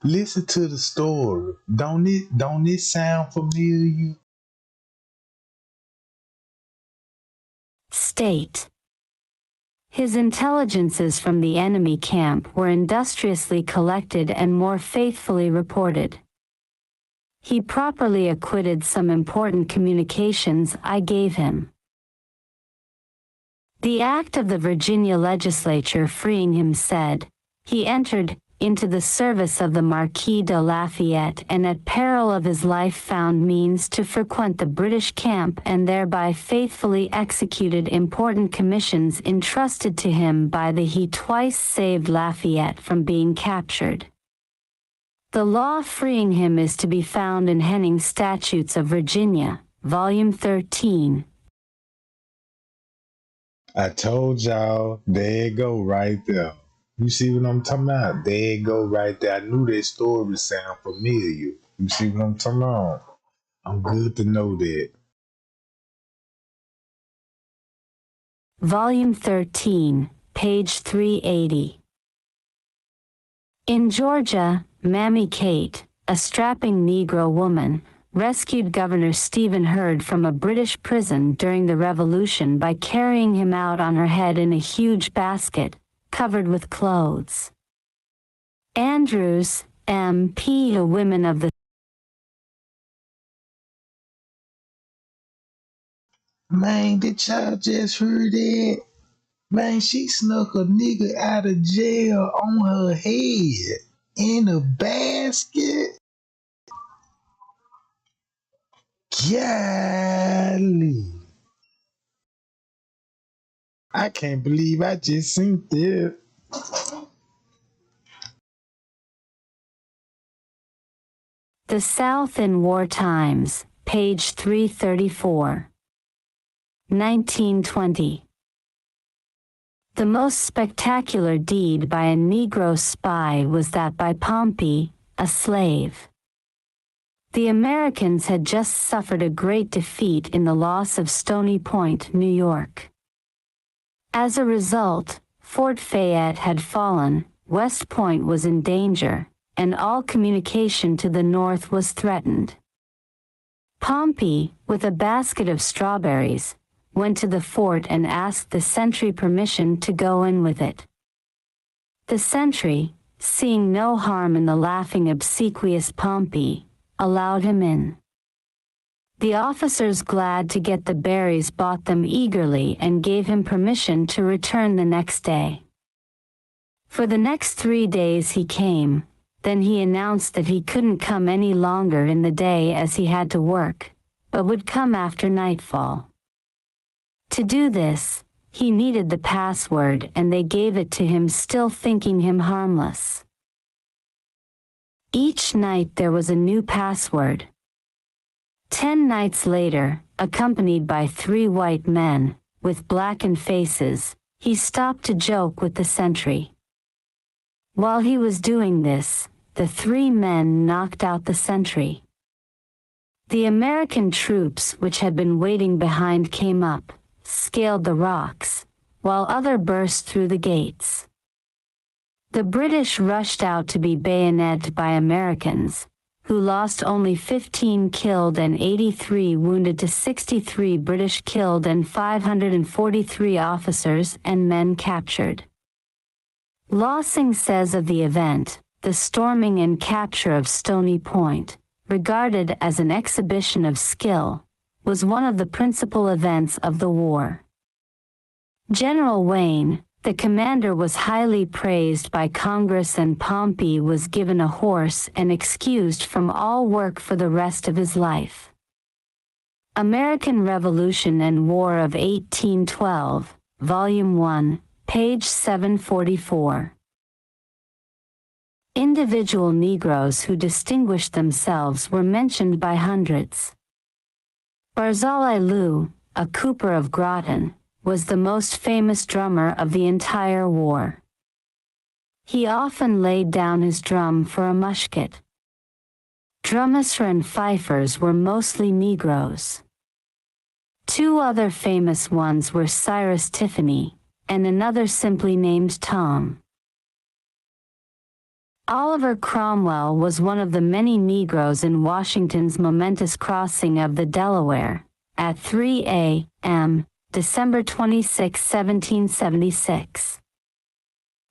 listen to the story. Don't it sound familiar? State. His intelligences from the enemy camp were industriously collected and more faithfully reported. He properly acquitted some important communications I gave him. The act of the Virginia legislature freeing him said, he entered into the service of the Marquis de Lafayette and at peril of his life found means to frequent the British camp and thereby faithfully executed important commissions entrusted to him by the he twice saved Lafayette from being captured. The law freeing him is to be found in Henning's Statutes of Virginia, Volume 13. I told y'all, there it go right there. You see what I'm talking about? There it go right there. I knew that story sound familiar. You see what I'm talking about? I'm good to know that. Volume 13, page 380. In Georgia, Mammy Kate, a strapping Negro woman, rescued Governor Stephen Hurd from a British prison during the Revolution by carrying him out on her head in a huge basket, covered with clothes. Andrews, M.P. A women of the Man, did y'all just hear that? Man, she snuck a nigga out of jail on her head in a basket. Golly. I can't believe I just seen that. The South in War Times, page 334. 1920. The most spectacular deed by a Negro spy was that by Pompey, a slave. The Americans had just suffered a great defeat in the loss of Stony Point, New York. As a result, Fort Fayette had fallen, West Point was in danger, and all communication to the north was threatened. Pompey, with a basket of strawberries, went to the fort and asked the sentry permission to go in with it. The sentry, seeing no harm in the laughing obsequious Pompey, allowed him in. The officers, glad to get the berries, bought them eagerly and gave him permission to return the next day. For the next 3 days he came, then he announced that he couldn't come any longer in the day as he had to work, but would come after nightfall. To do this, he needed the password and they gave it to him, still thinking him harmless. Each night there was a new password. 10 nights later, accompanied by 3 white men, with blackened faces, he stopped to joke with the sentry. While he was doing this, the 3 men knocked out the sentry. The American troops which had been waiting behind came up, scaled the rocks, while others burst through the gates. The British rushed out to be bayoneted by Americans, who lost only 15 killed and 83 wounded to 63 British killed and 543 officers and men captured. Lossing says of the event, the storming and capture of Stony Point, regarded as an exhibition of skill, was one of the principal events of the war. General Wayne, the commander, was highly praised by Congress and Pompey was given a horse and excused from all work for the rest of his life. American Revolution and War of 1812, Volume 1, page 744. Individual Negroes who distinguished themselves were mentioned by hundreds. Barzillai, a cooper of Groton, was the most famous drummer of the entire war. He often laid down his drum for a musket. Drummers and fifers were mostly Negroes. Two other famous ones were Cyrus Tiffany, and another simply named Tom. Oliver Cromwell was one of the many Negroes in Washington's momentous crossing of the Delaware, at 3 a.m., December 26, 1776.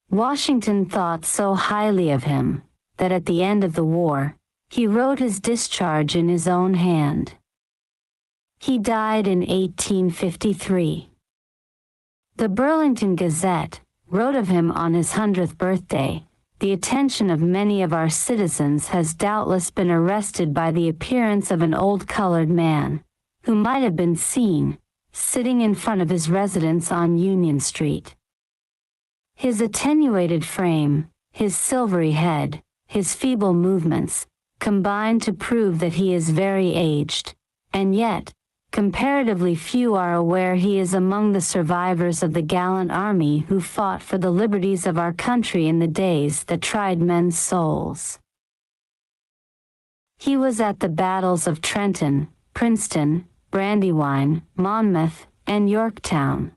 Washington thought so highly of him, that at the end of the war, he wrote his discharge in his own hand. He died in 1853. The Burlington Gazette wrote of him on his 100th birthday. The attention of many of our citizens has doubtless been arrested by the appearance of an old colored man, who might have been seen, sitting in front of his residence on Union Street. His attenuated frame, his silvery head, his feeble movements, combine to prove that he is very aged, and yet, comparatively few are aware he is among the survivors of the gallant army who fought for the liberties of our country in the days that tried men's souls. He was at the battles of Trenton, Princeton, Brandywine, Monmouth, and Yorktown.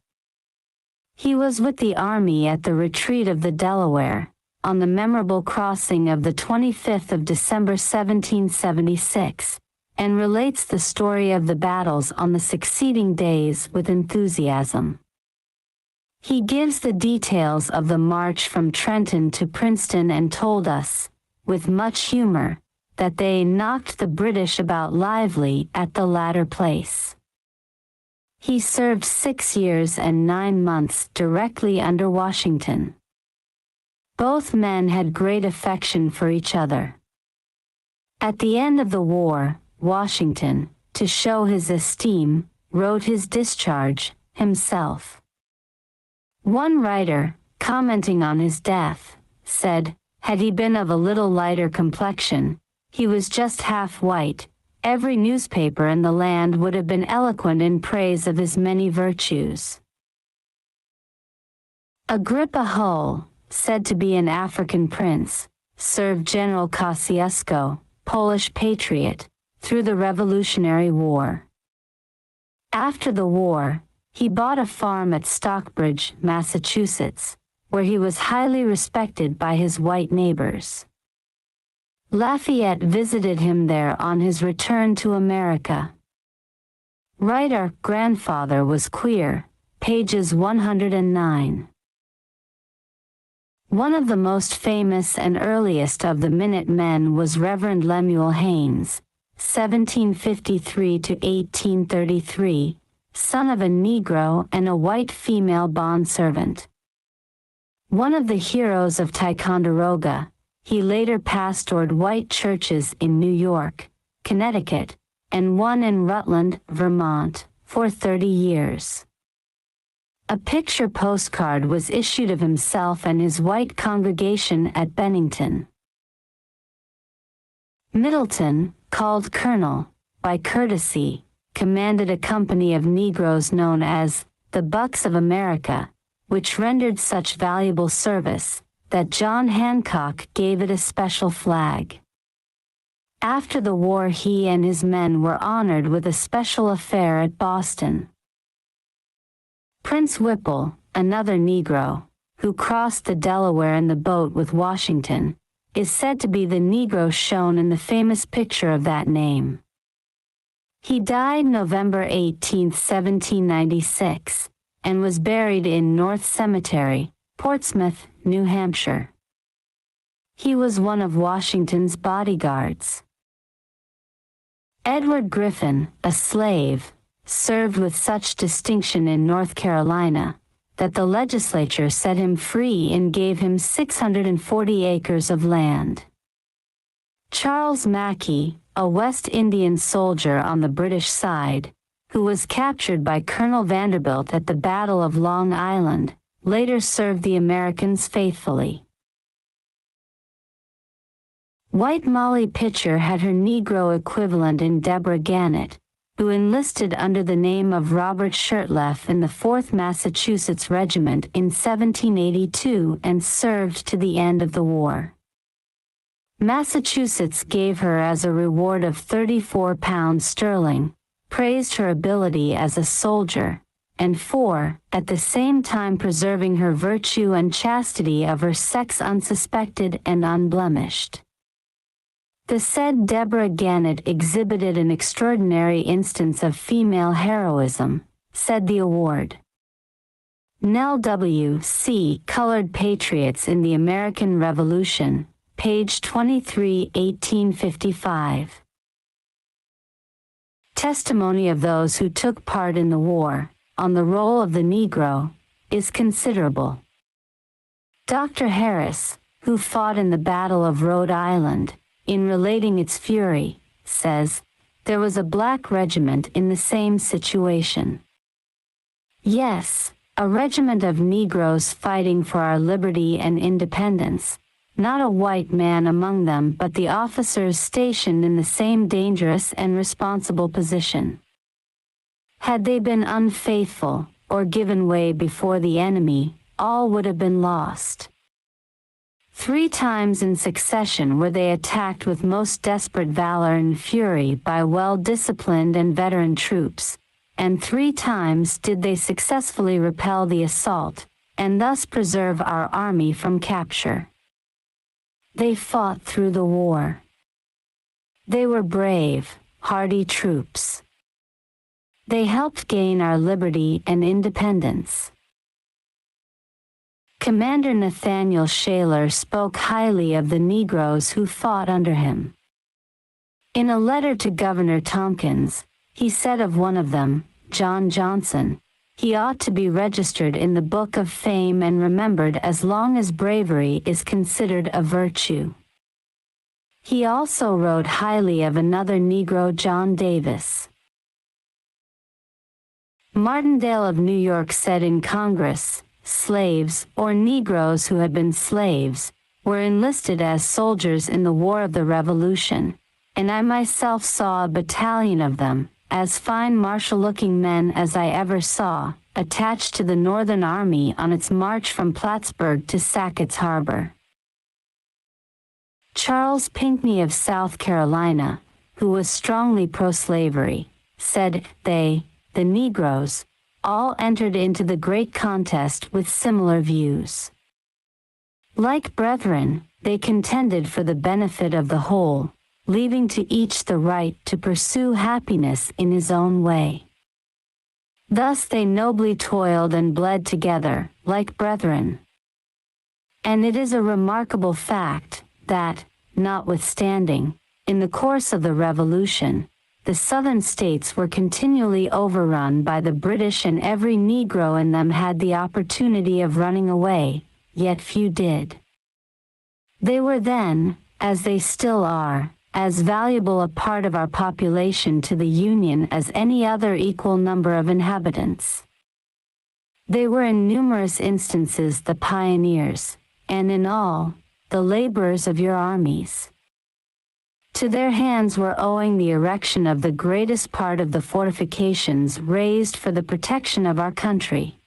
He was with the army at the retreat of the Delaware, on the memorable crossing of the 25th of December 1776, and relates the story of the battles on the succeeding days with enthusiasm. He gives the details of the march from Trenton to Princeton and told us, with much humor, that they knocked the British about lively at the latter place. He served 6 years and 9 months directly under Washington. Both men had great affection for each other. At the end of the war, Washington, to show his esteem, wrote his discharge himself. One writer, commenting on his death, said, "Had he been of a little lighter complexion, he was just half white, every newspaper in the land would have been eloquent in praise of his many virtues." Agrippa Hull, said to be an African prince, served General Kosciuszko, Polish patriot, through the Revolutionary War. After the war, he bought a farm at Stockbridge, Massachusetts, where he was highly respected by his white neighbors. Lafayette visited him there on his return to America. Write Our grandfather was queer, pages 109. One of the most famous and earliest of the Minute Men was Reverend Lemuel Haynes, 1753 to 1833, son of a Negro and a white female bondservant. One of the heroes of Ticonderoga, he later pastored white churches in New York, Connecticut, and one in Rutland, Vermont, for 30 years. A picture postcard was issued of himself and his white congregation at Bennington. Middleton, called Colonel, by courtesy, commanded a company of Negroes known as the Bucks of America, which rendered such valuable service that John Hancock gave it a special flag. After the war, he and his men were honored with a special affair at Boston. Prince Whipple, another Negro, who crossed the Delaware in the boat with Washington, is said to be the Negro shown in the famous picture of that name. He died November 18, 1796, and was buried in North Cemetery, Portsmouth, New Hampshire. He was one of Washington's bodyguards. Edward Griffin, a slave, served with such distinction in North Carolina, that the legislature set him free and gave him 640 acres of land. Charles Mackay, a West Indian soldier on the British side, who was captured by Colonel Vanderbilt at the Battle of Long Island, later served the Americans faithfully. White Molly Pitcher had her Negro equivalent in Deborah Gannett, who enlisted under the name of Robert Shirtleff in the 4th Massachusetts Regiment in 1782 and served to the end of the war. Massachusetts gave her as a reward of 34 pounds sterling, praised her ability as a soldier, and for, at the same time preserving her virtue and chastity of her sex unsuspected and unblemished. The said Deborah Gannett exhibited an extraordinary instance of female heroism, said the award. Nell W. C. Colored Patriots in the American Revolution, page 23, 1855. Testimony of those who took part in the war, on the role of the Negro, is considerable. Dr. Harris, who fought in the Battle of Rhode Island, in relating its fury, says, there was a black regiment in the same situation. Yes, a regiment of Negroes fighting for our liberty and independence, not a white man among them but the officers stationed in the same dangerous and responsible position. Had they been unfaithful, or given way before the enemy, all would have been lost. 3 times in succession were they attacked with most desperate valor and fury by well-disciplined and veteran troops, and 3 times did they successfully repel the assault, and thus preserve our army from capture. They fought through the war. They were brave, hardy troops. They helped gain our liberty and independence. Commander Nathaniel Shaler spoke highly of the Negroes who fought under him. In a letter to Governor Tompkins, he said of one of them, John Johnson, he ought to be registered in the Book of Fame and remembered as long as bravery is considered a virtue. He also wrote highly of another Negro, John Davis. Martindale of New York said in Congress, slaves, or Negroes who had been slaves, were enlisted as soldiers in the War of the Revolution, and I myself saw a battalion of them, as fine martial-looking men as I ever saw, attached to the Northern Army on its march from Plattsburgh to Sackett's Harbor. Charles Pinckney of South Carolina, who was strongly pro-slavery, said they, the Negroes, all entered into the great contest with similar views. Like brethren, they contended for the benefit of the whole, leaving to each the right to pursue happiness in his own way. Thus they nobly toiled and bled together, like brethren. And it is a remarkable fact, that, notwithstanding, in the course of the Revolution, the Southern states were continually overrun by the British and every Negro in them had the opportunity of running away, yet few did. They were then, as they still are, as valuable a part of our population to the Union as any other equal number of inhabitants. They were in numerous instances the pioneers, and in all, the laborers of your armies. To their hands were owing the erection of the greatest part of the fortifications raised for the protection of our country.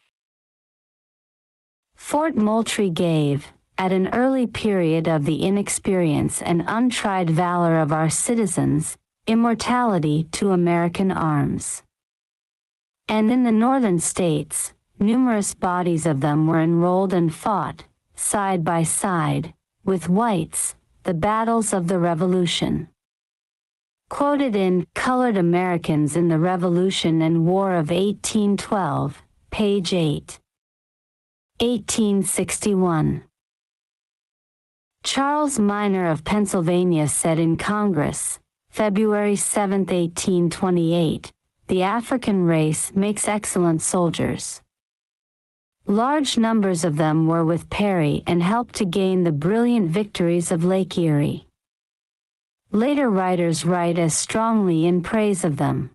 Fort Moultrie gave, at an early period of the inexperience and untried valor of our citizens, immortality to American arms. And in the northern states, numerous bodies of them were enrolled and fought, side by side, with whites, the battles of the Revolution. Quoted in Colored Americans in the Revolution and War of 1812, page 8. 1861. Charles Minor of Pennsylvania said in Congress, February 7, 1828, the African race makes excellent soldiers. Large numbers of them were with Perry and helped to gain the brilliant victories of Lake Erie. Later writers write as strongly in praise of them.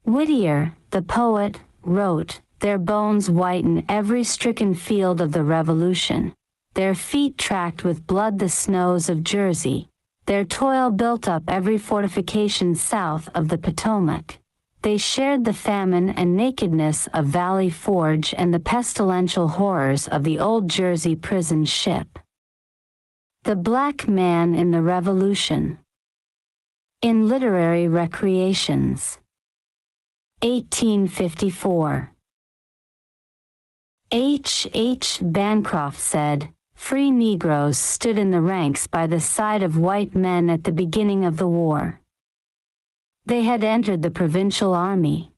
Whittier, the poet, wrote, their bones whiten every stricken field of the Revolution, their feet tracked with blood the snows of Jersey, their toil built up every fortification south of the Potomac. They shared the famine and nakedness of Valley Forge and the pestilential horrors of the old Jersey prison ship. The Black Man in the Revolution. In Literary Recreations. 1854. H. Bancroft said, "Free Negroes stood in the ranks by the side of white men at the beginning of the war. They had entered the provincial army."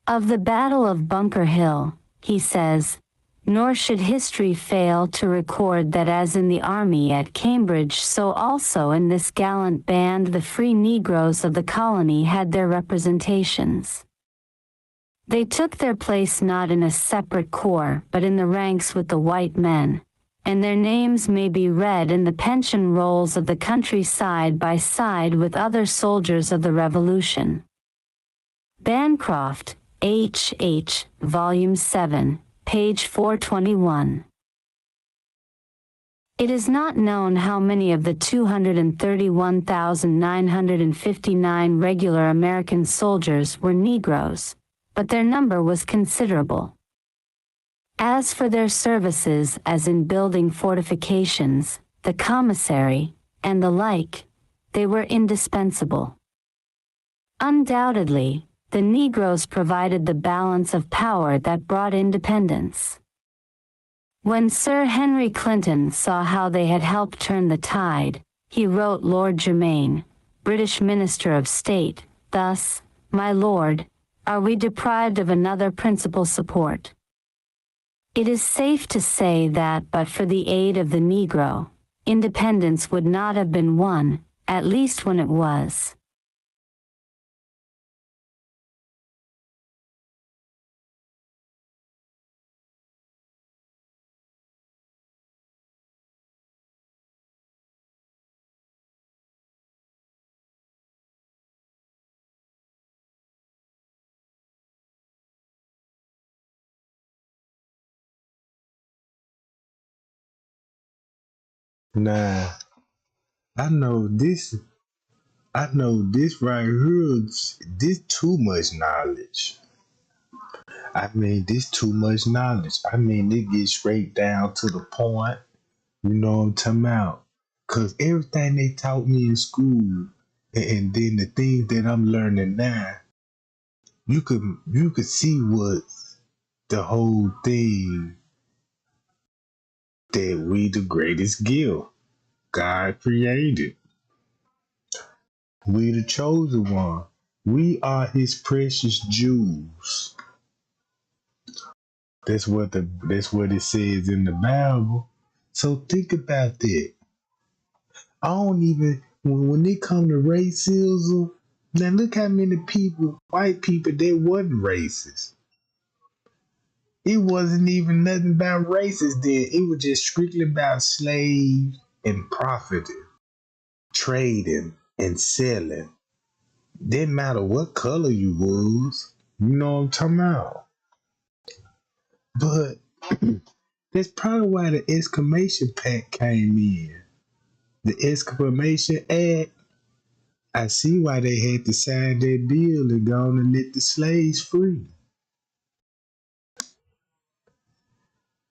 Of the Battle of Bunker Hill, he says, "Nor should history fail to record that as in the army at Cambridge so also in this gallant band the free Negroes of the colony had their representations. They took their place not in a separate corps but in the ranks with the white men, and their names may be read in the pension rolls of the country side by side with other soldiers of the Revolution." Bancroft, H. Volume 7, page 421. It is not known how many of the 231,959 regular American soldiers were Negroes, but their number was considerable. As for their services as in building fortifications, the commissary, and the like, they were indispensable. Undoubtedly, the Negroes provided the balance of power that brought independence. When Sir Henry Clinton saw how they had helped turn the tide, he wrote Lord Germain, British Minister of State, thus, "My Lord, are we deprived of another principal support? It is safe to say that but for the aid of the Negro, independence would not have been won, at least when it was." Nah, I know this. I know this right here. This too much knowledge. I mean, this too much knowledge. I mean, it gets straight down to the point. You know what I'm talking about? Cause everything they taught me in school, and then the things that I'm learning now, you could see what the whole thing that we the greatest gift God created. We the chosen one. We are His precious jewels. That's what it says in the Bible. So think about that. I don't even when it come to racism. Now look how many people, white people, that wasn't racist. It wasn't even nothing about racist then. It was just strictly about slaves and profiting, trading and selling. Didn't matter what color you was. You know what I'm talking about. But that's probably why the exclamation pack came in. The exclamation act. I see why they had to sign that bill and go on and let the slaves free.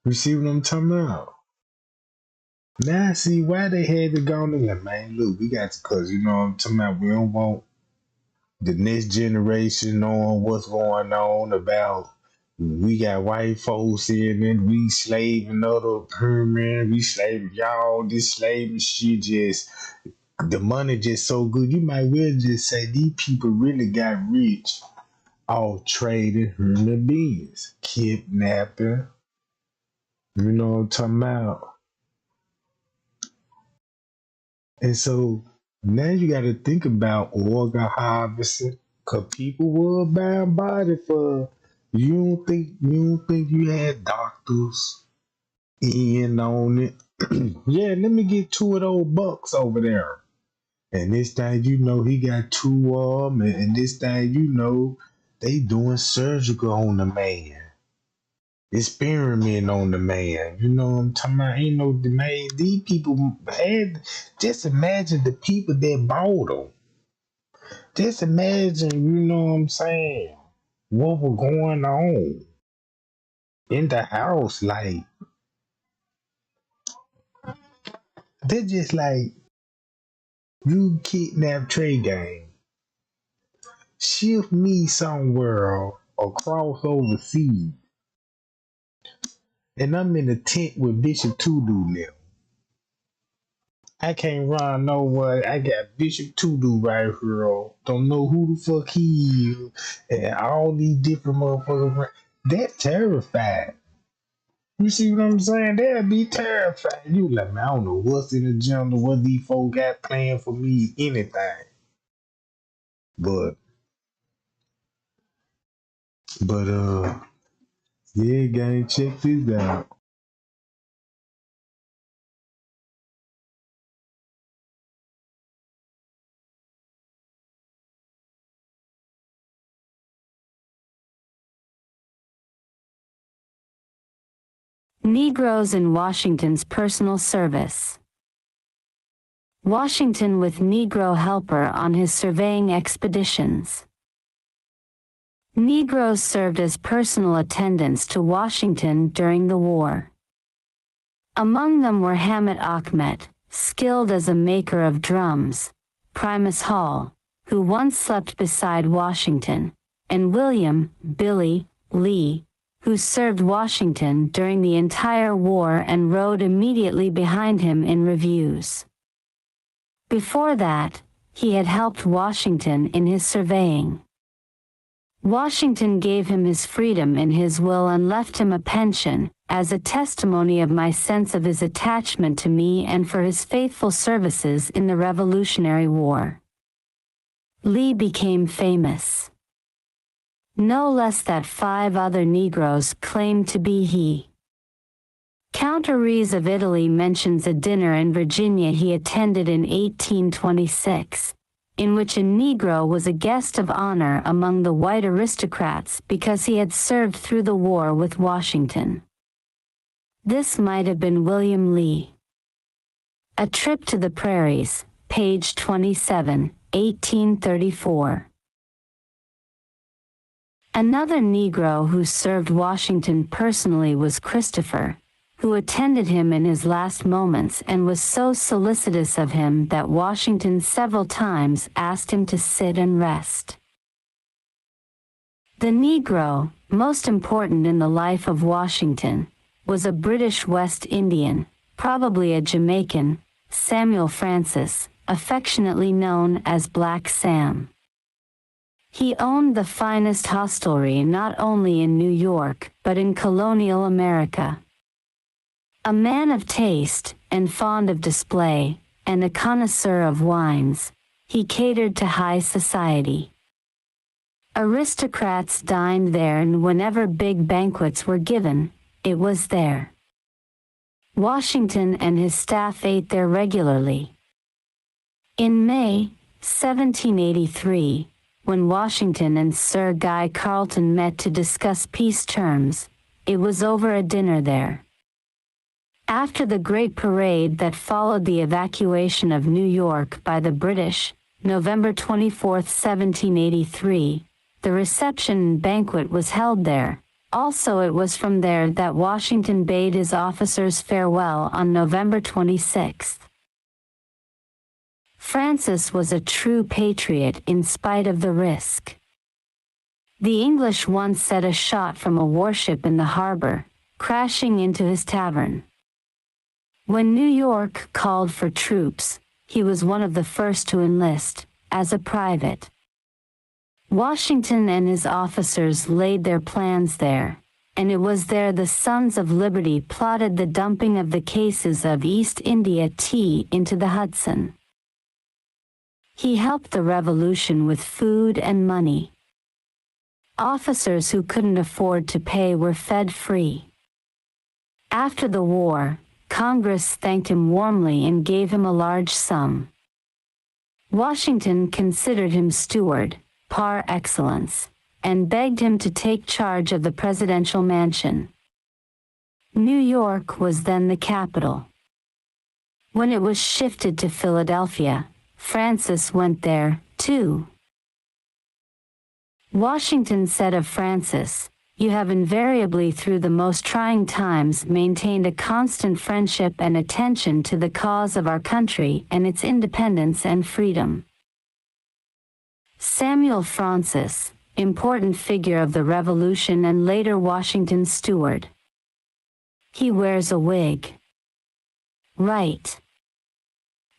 You see what I'm talking about? Now I see why they had to go on and like, man, look, we got to, cause you know what I'm talking about. We don't want the next generation knowing what's going on about we got white folks in and we slaving other man, we slaving y'all, this slaving shit just the money just so good. You might well just say these people really got rich off trading human beings, kidnapping. You know what I'm talking about? And so now you got to think about organ harvesting, cause people were buying body for. You don't think you had doctors in on it? Yeah, let me get two of those bucks over there. And this thing you know, he got two of them, and this thing you know, they doing surgical on the man. experiment on the man. You know what I'm talking about? Ain't no the man. These people had. Just imagine the people that bought them. Just imagine, you know what I'm saying? What was going on in the house? Like, they're just like, you kidnap Tregang, shift me somewhere across overseas, and I'm in a tent with Bishop Tudu now. I can't run nowhere. I got Bishop Tudu right here. Don't know who the fuck he is. And all these different motherfuckers. That's terrified. You see what I'm saying? They'll be terrified. You like, man, I don't know what's in the agenda, what these folk got planned for me, anything. But, yeah, gang, check this out. Negroes in Washington's personal service. Washington with Negro helper on his surveying expeditions. Negroes served as personal attendants to Washington during the war. Among them were Hamet Achmet, skilled as a maker of drums, Primus Hall, who once slept beside Washington, and William Billy Lee, who served Washington during the entire war and rode immediately behind him in reviews. Before that, he had helped Washington in his surveying. Washington gave him his freedom in his will and left him a pension, as a testimony of my sense of his attachment to me and for his faithful services in the Revolutionary War. Lee became famous. No less that 5 other Negroes claimed to be he. Count Ariz of Italy mentions a dinner in Virginia he attended in 1826, in which a Negro was a guest of honor among the white aristocrats because he had served through the war with Washington. This might have been William Lee. A Trip to the Prairies, page 27, 1834. Another Negro who served Washington personally was Christopher, who attended him in his last moments and was so solicitous of him that Washington several times asked him to sit and rest. The Negro, most important in the life of Washington, was a British West Indian, probably a Jamaican, Samuel Francis, affectionately known as Black Sam. He owned the finest hostelry not only in New York but in colonial America. A man of taste and fond of display, and a connoisseur of wines, he catered to high society. Aristocrats dined there, and whenever big banquets were given, it was there. Washington and his staff ate there regularly. In May 1783, when Washington and Sir Guy Carleton met to discuss peace terms, it was over a dinner there. After the great parade that followed the evacuation of New York by the British, November 24, 1783, the reception and banquet was held there. Also, it was from there that Washington bade his officers farewell on November 26. Francis was a true patriot in spite of the risk. The English once set a shot from a warship in the harbor, crashing into his tavern. When New York called for troops, he was one of the first to enlist, as a private. Washington and his officers laid their plans there, and it was there the Sons of Liberty plotted the dumping of the cases of East India tea into the Hudson. He helped the revolution with food and money. Officers who couldn't afford to pay were fed free. After the war, Congress thanked him warmly and gave him a large sum. Washington considered him steward, par excellence, and begged him to take charge of the presidential mansion. New York was then the capital. When it was shifted to Philadelphia, Francis went there, too. Washington said of Francis, "You have invariably through the most trying times maintained a constant friendship and attention to the cause of our country and its independence and freedom." Samuel Francis, important figure of the Revolution and later Washington's steward. He wears a wig. Right.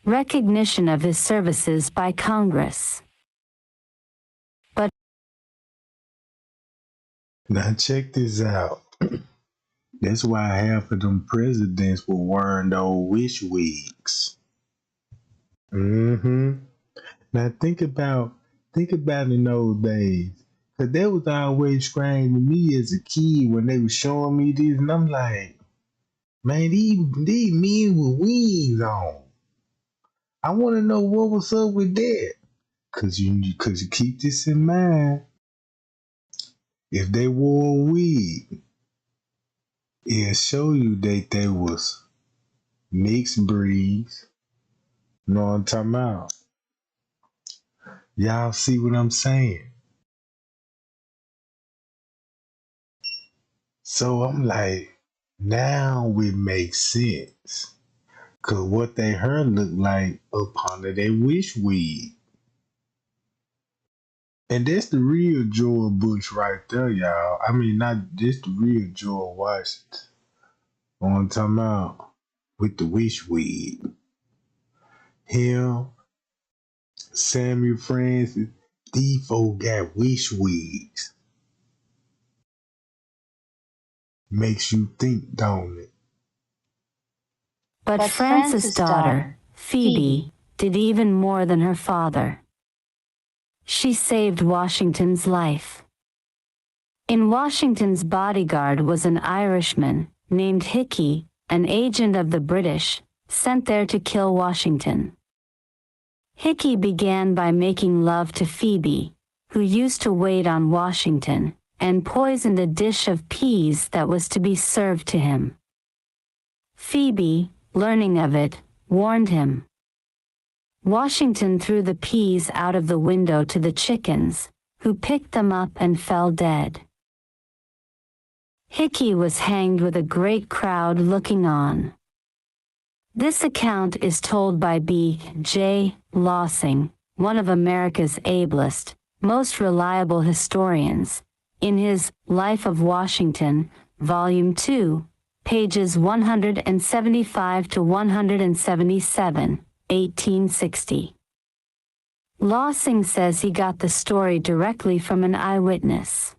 Recognition of his services by Congress. But now check this out. That's why half of them presidents were wearing those wish wigs. Now think about in those days. Cause that was always strange to me as a kid when they were showing me this, and I'm like, man, these men with wigs on. I want to know what was up with that. Cause you keep this in mind. If they wore a wig, it'll show you that they was mixed breeds. You know what I'm talking about? Y'all see what I'm saying? So I'm like, now it makes sense. Cause what they hair looked like up under their wish wig. And that's the real George Bush right there, y'all. I mean, not just the real George Washington. You know what I'm talking about? With the wish wig. Him, Samuel Francis, these folk got wish wigs. Makes you think, don't it? But Francis' daughter, Phoebe, did even more than her father. She saved Washington's life. In Washington's bodyguard was an Irishman named Hickey, an agent of the British, sent there to kill Washington. Hickey began by making love to Phoebe, who used to wait on Washington, and poisoned a dish of peas that was to be served to him. Phoebe, learning of it, warned him. Washington threw the peas out of the window to the chickens, who picked them up and fell dead. Hickey was hanged with a great crowd looking on. This account is told by B. J. Lossing, one of America's ablest, most reliable historians, in his Life of Washington, Volume 2, pages 175 to 177, 1860. Lossing says he got the story directly from an eyewitness.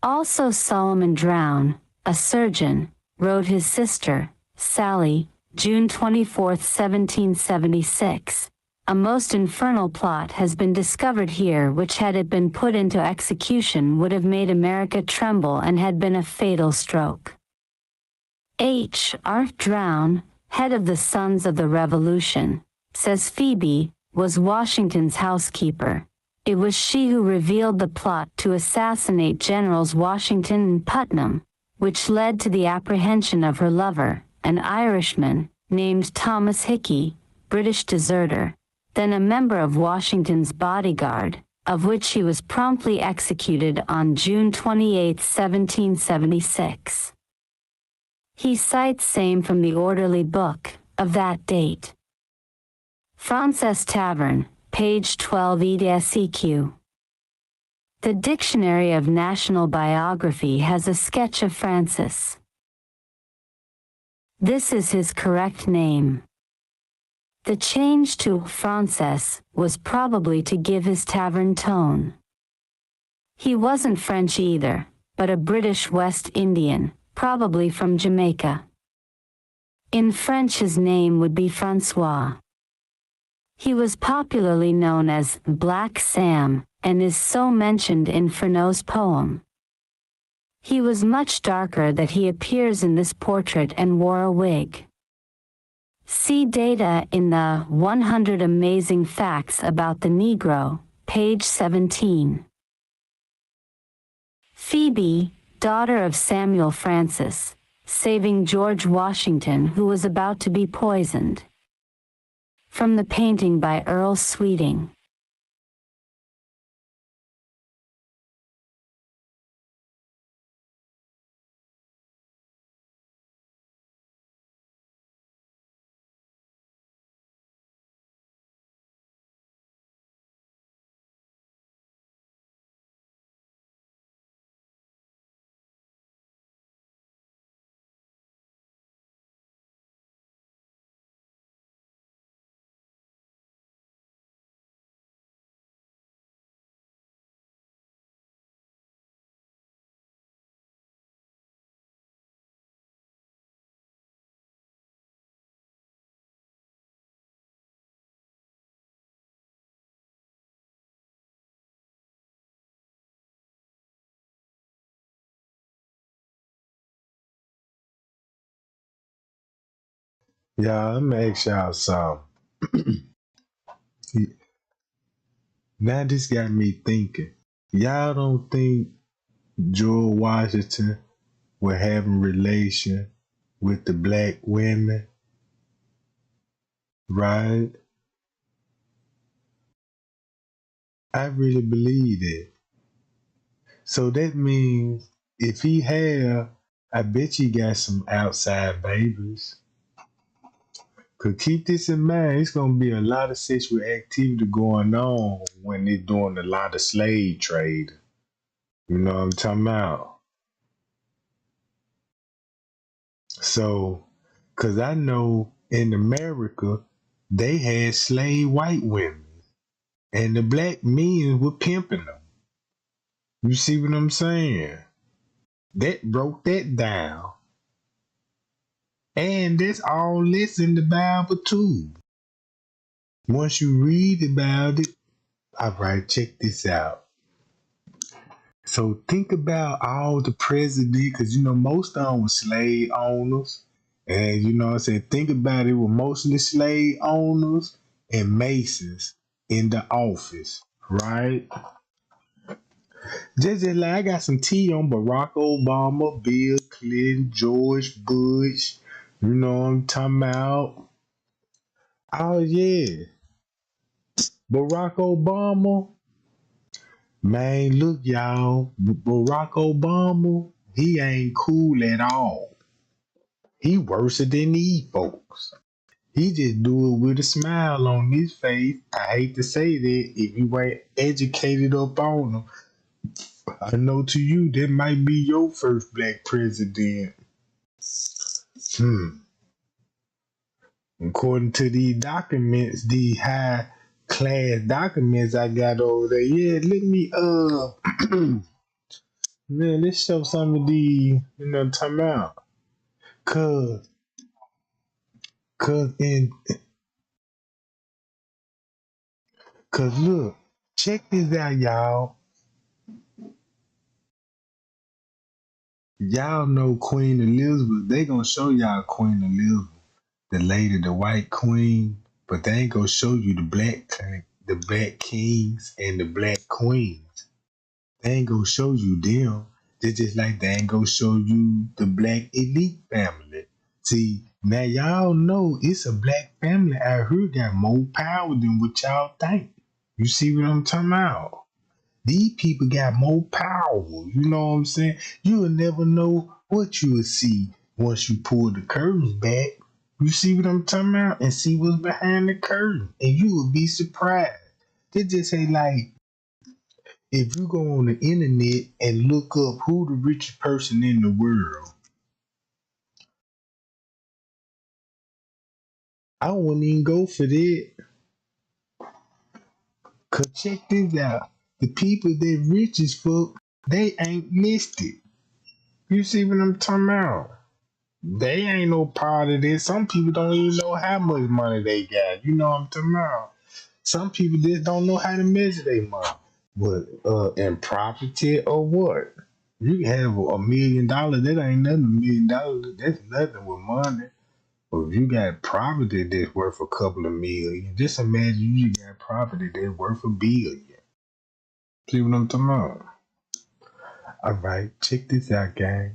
Also Solomon Drown, a surgeon, wrote his sister, Sally, June 24, 1776. A most infernal plot has been discovered here which had it been put into execution would have made America tremble and had been a fatal stroke. H. R. Drown, head of the Sons of the Revolution, says Phoebe was Washington's housekeeper. It was she who revealed the plot to assassinate Generals Washington and Putnam, which led to the apprehension of her lover, an Irishman, named Thomas Hickey, British deserter, then a member of Washington's bodyguard, of which he was promptly executed on June 28, 1776. He cites same from the Orderly Book, of that date. Frances Tavern, page 12 EDSEQ. The Dictionary of National Biography has a sketch of Francis. This is his correct name. The change to Frances was probably to give his tavern tone. He wasn't French either, but a British West Indian, probably from Jamaica. In French his name would be Francois. He was popularly known as Black Sam, and is so mentioned in Fernaux's poem. He was much darker than he appears in this portrait and wore a wig. See data in the 100 Amazing Facts About the Negro, page 17. Phoebe, daughter of Samuel Francis, saving George Washington, who was about to be poisoned. From the painting by Earl Sweeting. Yeah, let me ask y'all something. Now this got me thinking. Y'all don't think George Washington was having relation with the black women, right? I really believe that. So that means if he have, I bet he got some outside babies. Cause keep this in mind, it's gonna be a lot of sexual activity going on when they're doing a lot of slave trade. You know what I'm talking about? So, cause I know in America they had slave white women, and the black men were pimping them. You see what I'm saying? That broke that down, and that's all this in the Bible too. Once you read about it, all right, check this out. So think about all the presidents, because you know most of them were slave owners. And you know what I'm saying? Think about it, were mostly slave owners and masons in the office, right? Just like I got some tea on Barack Obama, Bill Clinton, George Bush. You know what I'm talking about? Oh yeah. Barack Obama. Man, look, y'all. Barack Obama, he ain't cool at all. He worse than these folks. He just do it with a smile on his face. I hate to say that if you ain't educated up on him. I know to you that might be your first black president. Hmm. According to these documents, these high class documents I got over there. Yeah, let me man, let's show some of these, you know, time out. Cause cause in cause look, check this out, y'all. Y'all know Queen Elizabeth. They gonna show y'all Queen Elizabeth, the lady, the white queen, but they ain't gonna show you the black kings and the black queens. They ain't gonna show you them. They just like they ain't gonna show you the black elite family. See, now y'all know it's a black family out here got more power than what y'all think. You see what I'm talking about? These people got more power. You know what I'm saying? You'll never know what you will see once you pull the curtains back. You see what I'm talking about? And see what's behind the curtain. And you will be surprised. They just say like, if you go on the internet and look up who the richest person in the world, I wouldn't even go for that. Cause check this out. The people that rich as fuck, they ain't listed. You see what I'm talking about? They ain't no part of this. Some people don't even know how much money they got. You know what I'm talking about? Some people just don't know how to measure their money. But in property or what? You can have $1 million. That ain't nothing. $1 million. That's nothing with money. But if you got property that's worth a couple of million, just imagine you got property that's worth $1 billion. See what I'm talking about? All right, check this out, gang.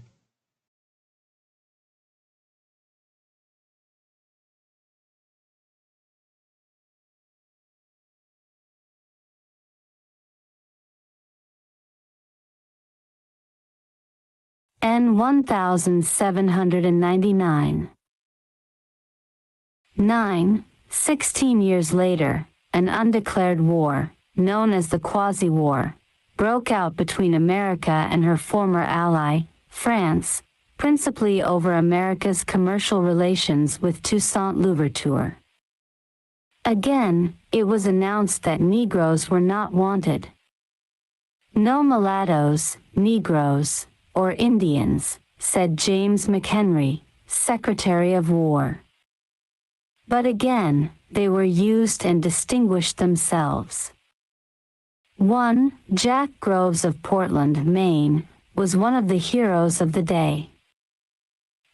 N 1799. 9. 16 years later, an undeclared war, known as the Quasi-War, broke out between America and her former ally, France, principally over America's commercial relations with Toussaint Louverture. Again, it was announced that Negroes were not wanted. No mulattoes, Negroes, or Indians, said James McHenry, Secretary of War. But again, they were used and distinguished themselves. 1. Jack Groves of Portland, Maine, was one of the heroes of the day.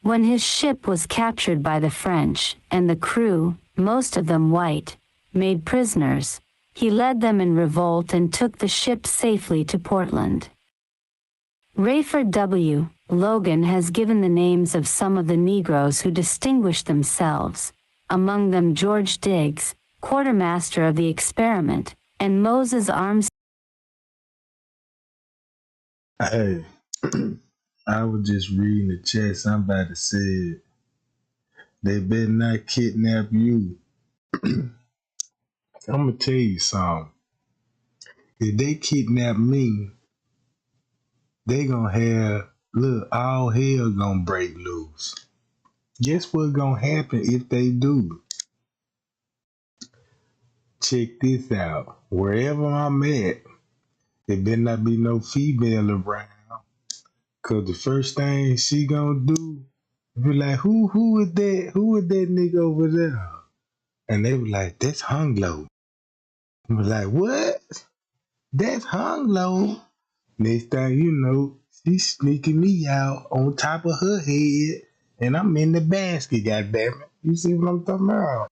When his ship was captured by the French, and the crew, most of them white, made prisoners, he led them in revolt and took the ship safely to Portland. Rayford W. Logan has given the names of some of the Negroes who distinguished themselves, among them George Diggs, quartermaster of the experiment, and Moses Arms. Hey, I was just reading the chat. Somebody said they better not kidnap you. I'm gonna tell you something. If they kidnap me, they gonna have, look, all hell gonna break loose. Guess what's gonna happen if they do? Check this out. Wherever I'm at, there better not be no female around. Cause the first thing she gonna do, be like, who is that? Who is that nigga over there? And they be like, that's Hung Low. I was like, what? That's Hung Low. Next thing you know, she's sneaking me out on top of her head, and I'm in the basket, goddammit. You see what I'm talking about?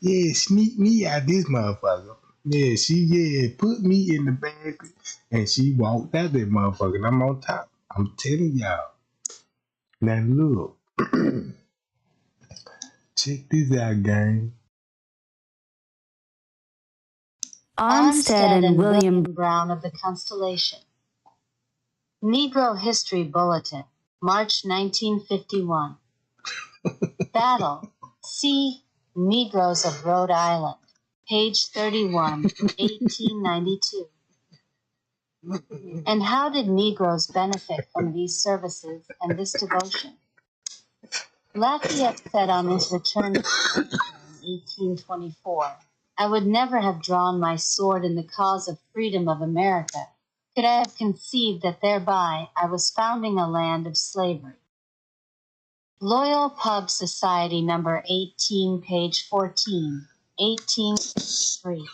Yeah, sneak me out this motherfucker. Yeah, put me in the basket, and she walked out that motherfucker, and I'm on top. I'm telling y'all. Now look, check this out, gang. Armstead and William Brown of the Constellation. Negro History Bulletin, March 1951. Battle, C. Negroes of Rhode Island, page 31, 1892. And how did Negroes benefit from these services and this devotion? Lafayette said on his return to in 1824, I would never have drawn my sword in the cause of freedom of America, could I have conceived that thereby I was founding a land of slavery. Loyal Pub Society number 18, page 14, 1863.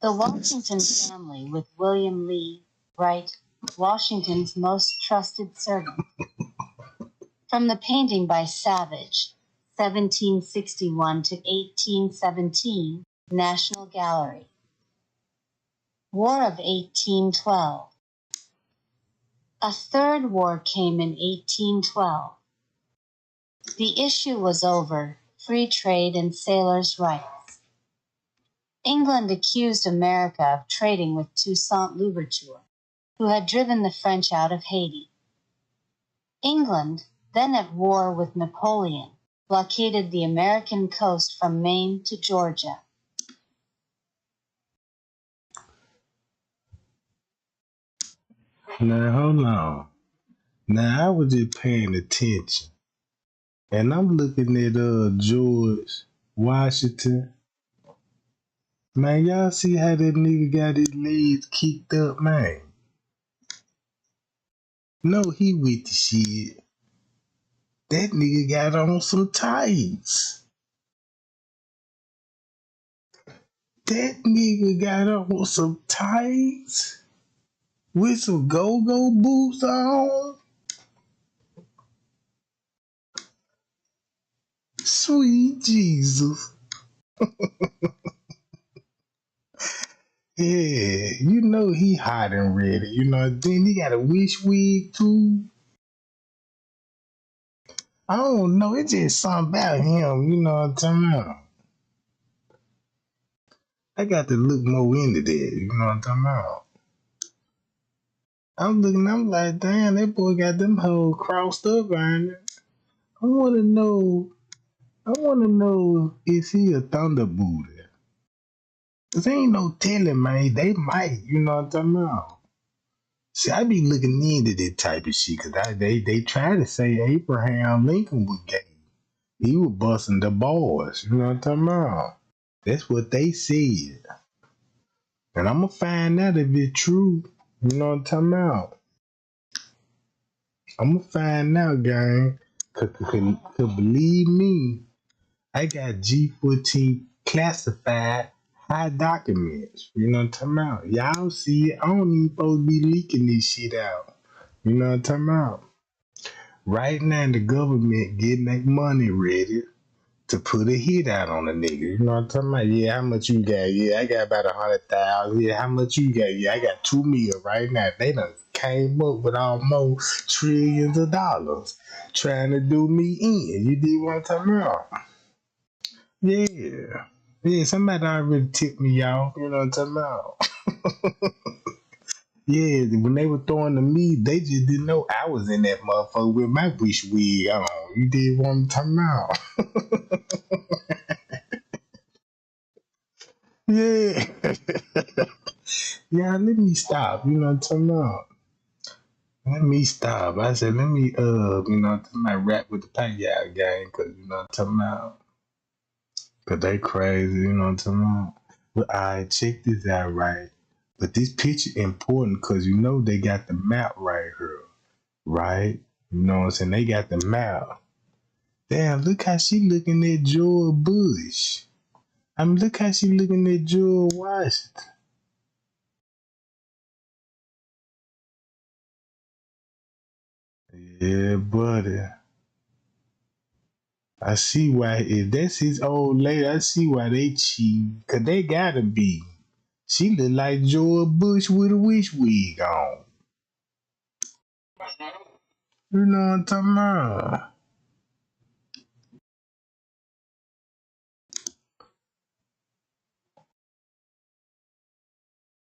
The Washington family with William Lee, Wright, Washington's most trusted servant. From the painting by Savage, 1761 to 1817, National Gallery. War of 1812. A third war came in 1812. The issue was over, free trade and sailors' rights. England accused America of trading with Toussaint Louverture, who had driven the French out of Haiti. England, then at war with Napoleon, blockaded the American coast from Maine to Georgia. Now hold on. Now I was just paying attention, and I'm looking at George Washington. Man, y'all see how that nigga got his legs kicked up, man? No, he with the shit. That nigga got on some tights. That nigga got on some tights with some go-go boots on. Sweet Jesus. Yeah, you know he hot and ready. You know, then he got a wish wig too. I don't know, it's just something about him, you know what I'm talking about. I got to look more into that, you know what I'm talking about. I'm looking, I'm like, damn, that boy got them hoes crossed up, man. I wanna know, is he a thunderbolt? Cause ain't no telling, man. They might, you know what I'm talking about. See, I be looking into that type of shit, cause they try to say Abraham Lincoln was gay. He was busting the boys, you know what I'm talking about. That's what they said. And I'm gonna find out if it's true, you know what I'm talking about. I'm gonna find out, gang. Cause believe me, I got G14 classified high documents. You know what I'm talking about? Y'all see it. I don't even supposed to be leaking this shit out. You know what I'm talking about? Right now, the government getting that money ready to put a hit out on a nigga. You know what I'm talking about? Yeah, how much you got? Yeah, I got about 100,000. Yeah, how much you got? Yeah, I got 2 million right now. They done came up with almost trillions of dollars trying to do me in. You did what I'm talking about? Yeah. Yeah, somebody already tipped me off, you know what I'm talking about? Yeah, when they were throwing the meat, they just didn't know I was in that motherfucker with my wish wig on. You did what I'm talking about? Yeah. Yeah, let me stop, you know what I'm talking about? Let me stop. I said, let me, you know what I'm talking about, rap with the paint out gang, cause you know what I'm talking about? Cause they crazy, you know what I'm talking about? But I check this out, right? But this picture important because you know they got the map right here, right? You know what I'm saying? They got the map. Damn, look how she looking at George Bush. I mean, look how she looking at George Washington. Yeah, buddy. I see why, if that's his old lady, I see why they cheat. Cause they gotta be. She look like George Bush with a wish wig on. You know what I'm talking about?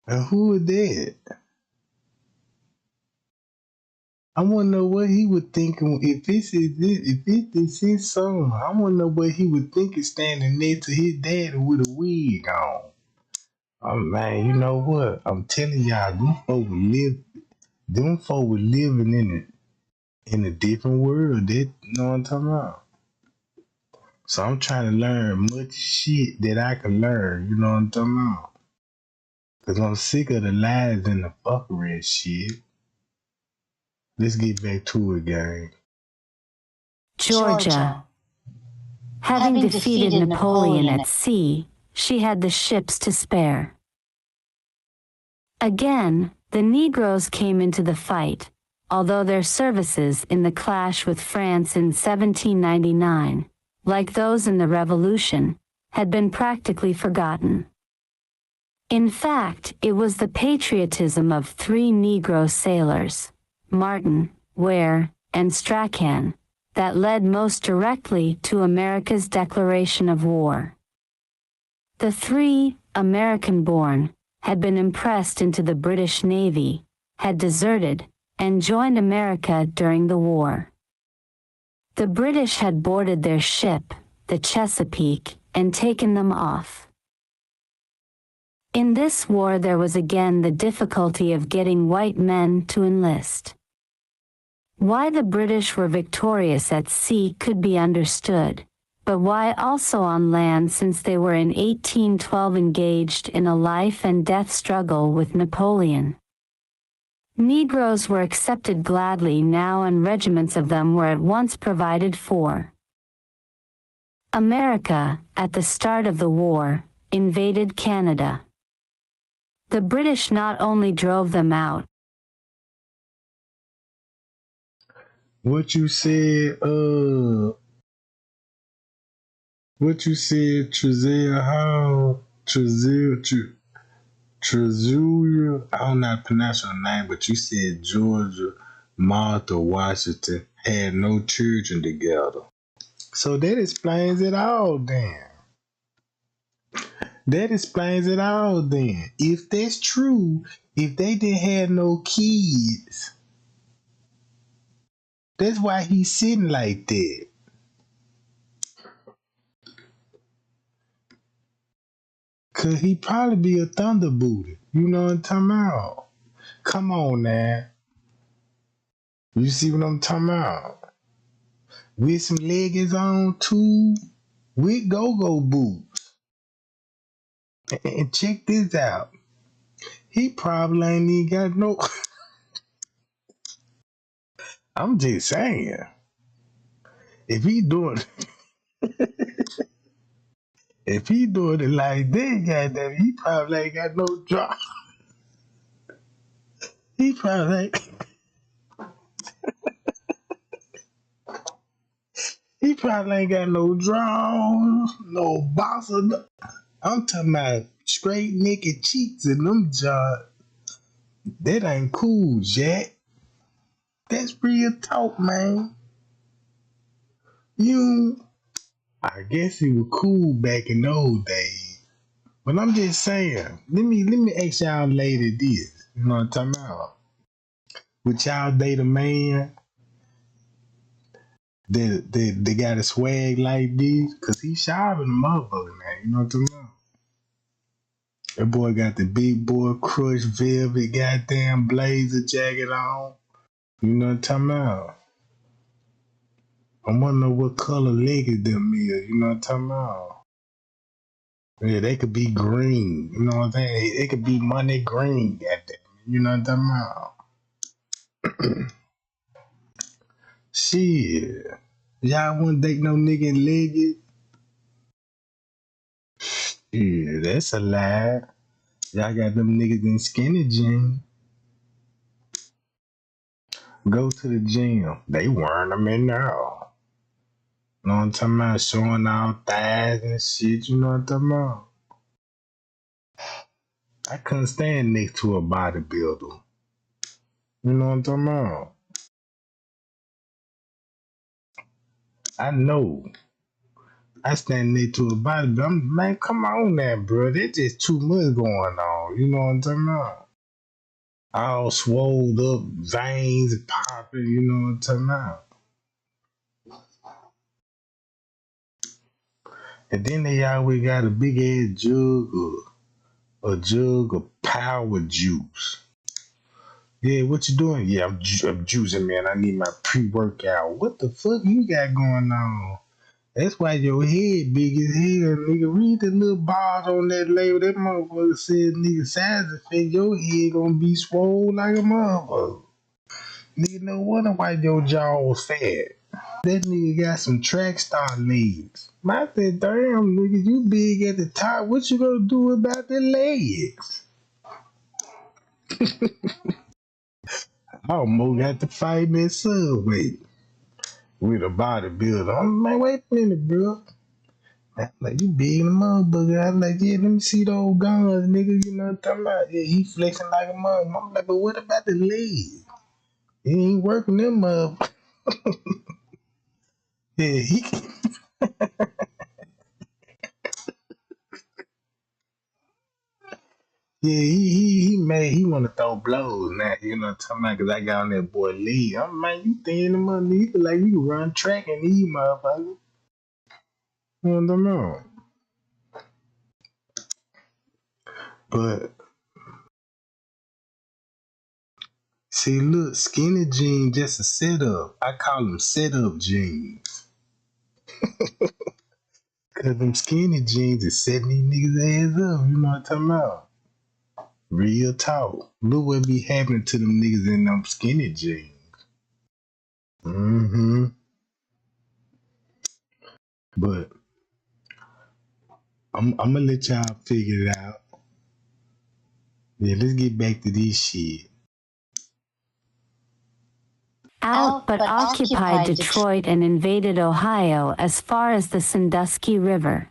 And who is that? I want to know what he would think if this is his son. I want to know what he would think is standing next to his daddy with a wig on. Oh man, you know what? I'm telling y'all, them folk were living in a different world. That you know what I'm talking about. So I'm trying to learn much shit that I can learn. You know what I'm talking about? Cause I'm sick of the lies and the fuckery and shit. Let's get back to it, gang. Georgia. Having defeated Napoleon at sea, she had the ships to spare. Again, the Negroes came into the fight, although their services in the clash with France in 1799, like those in the Revolution, had been practically forgotten. In fact, it was the patriotism of 3 Negro sailors, Martin, Ware, and Strachan, that led most directly to America's declaration of war. The 3, American-born, had been impressed into the British Navy, had deserted, and joined America during the war. The British had boarded their ship, the Chesapeake, and taken them off. In this war there was again the difficulty of getting white men to enlist. Why the British were victorious at sea could be understood, but why also on land, since they were in 1812 engaged in a life and death struggle with Napoleon. Negroes were accepted gladly now, and regiments of them were at once provided for. America, at the start of the war, invaded Canada. The British not only drove them out. What you said, Trezell Hall, Trezulia, I don't know how to pronounce your name, but you said Georgia, Martha Washington had no children together. So that explains it all, damn. That explains it all then. If that's true, if they didn't have no kids, that's why he's sitting like that. Cause he probably be a thunderbooter. You know what I'm talking about? Come on now. You see what I'm talking about? With some leggings on too, with go-go boots. And check this out. He probably ain't even got no. I'm just saying. If he doing if he doing it like that, goddamn, he probably ain't got no job. He probably ain't, he probably ain't got no drawers, no boxer. I'm talking about straight naked cheeks in them jobs. That ain't cool, Jack. That's real talk, man. You, I guess he was cool back in those days. But I'm just saying, let me ask y'all lady this. You know what I'm talking about? Would y'all date a man that got a swag like this? Cause he shy in the motherfucker, man. You know what I'm talking about? That boy got the big boy crushed velvet goddamn blazer jacket on. You know what I'm talking about? I wanna know what color leggings them is. You know what I'm talking about? Yeah, they could be green. You know what I'm saying? They could be money green, goddamn. You know what I'm talking about? Shit. Y'all wouldn't date no nigga in leggings? Yeah, that's a lie. Y'all got them niggas in skinny jeans. Go to the gym. They wearing them in there. You know what I'm talking about? Showing all thighs and shit. You know what I'm talking about? I couldn't stand next to a bodybuilder. You know what I'm talking about? I know. I stand next to a bodybuilder. Man, come on now, bro. There's just too much going on. You know what I'm talking about? All swole up, veins popping. You know what I'm talking about? And then they always got a big ass jug of power juice. Yeah, what you doing? Yeah, I'm juicing, man. I need my pre-workout. What the fuck you got going on? That's why your head big as hell, nigga. Read the little bars on that label. That motherfucker said, nigga, size effect, your head gonna be swole like a motherfucker. Nigga, no wonder why your jaw was fat. That nigga got some track star legs. I said, damn, nigga, you big at the top. What you gonna do about the legs? I almost got to fight in that subway with a bodybuilder. I'm like, wait a minute, bro. I'm like, you big in the motherfucker. I'm like, yeah, let me see those guns, nigga. You know what I'm talking about? Yeah, he flexing like a motherfucker. I'm like, but what about the legs? He ain't working them up. Yeah, he want to throw blows now. You know what I'm talking about? Cause I got on that boy Lee. I'm like, you thin the mother, you feel like you can run track and these motherfuckers. You know what I'm talking about? But see, look, skinny jeans just a setup. I call them setup jeans. Cause them skinny jeans is setting these niggas ass up. You know what I'm talking about? Real talk. Look what be happening to them niggas in them skinny jeans. Mm-hmm. But I'm gonna let y'all figure it out. Yeah, let's get back to this shit. Out but occupied Detroit and invaded Ohio as far as the Sandusky River.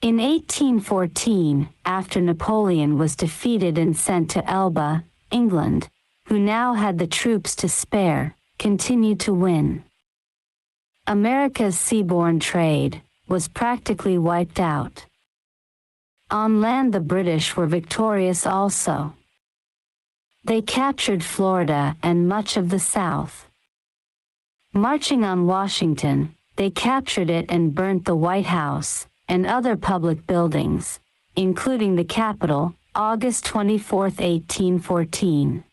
In 1814, after Napoleon was defeated and sent to Elba, England, who now had the troops to spare, continued to win. America's seaborne trade was practically wiped out. On land the British were victorious also. They captured Florida and much of the South. Marching on Washington, they captured it and burnt the White House and other public buildings, including the Capitol, August 24, 1814.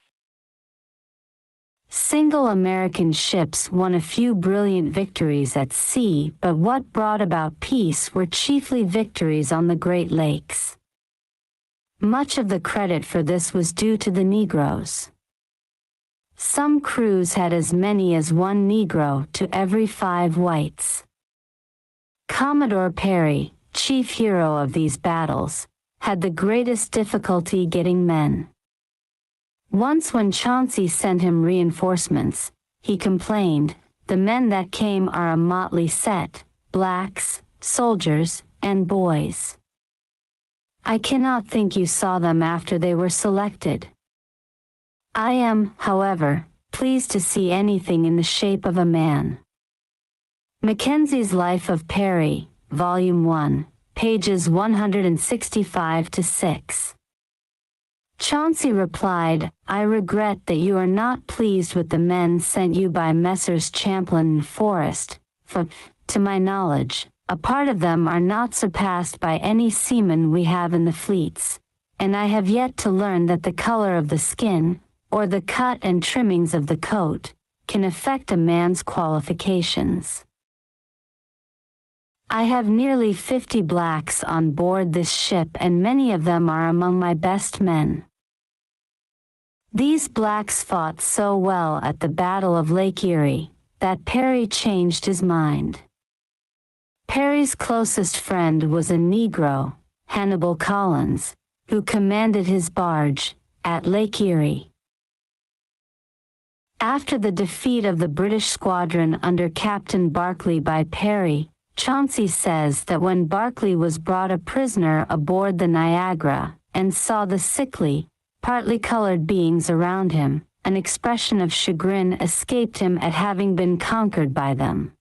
Single American ships won a few brilliant victories at sea, but what brought about peace were chiefly victories on the Great Lakes. Much of the credit for this was due to the Negroes. Some crews had as many as one Negro to every 5 whites. Commodore Perry, chief hero of these battles, had the greatest difficulty getting men. Once when Chauncey sent him reinforcements, he complained, "The men that came are a motley set, blacks, soldiers, and boys. I cannot think you saw them after they were selected." I am, however, pleased to see anything in the shape of a man. Mackenzie's Life of Perry, Volume 1, pages 165-6. Chauncey replied, "I regret that you are not pleased with the men sent you by Messrs. Champlain and Forrest, for, to my knowledge, a part of them are not surpassed by any seamen we have in the fleets, and I have yet to learn that the color of the skin, or the cut and trimmings of the coat, can affect a man's qualifications. I have nearly 50 blacks on board this ship, and many of them are among my best men. These blacks fought so well at the Battle of Lake Erie, that Perry changed his mind." Perry's closest friend was a Negro, Hannibal Collins, who commanded his barge at Lake Erie. After the defeat of the British squadron under Captain Barclay by Perry, Chauncey says that when Barclay was brought a prisoner aboard the Niagara, and saw the sickly, partly colored beings around him, an expression of chagrin escaped him at having been conquered by them.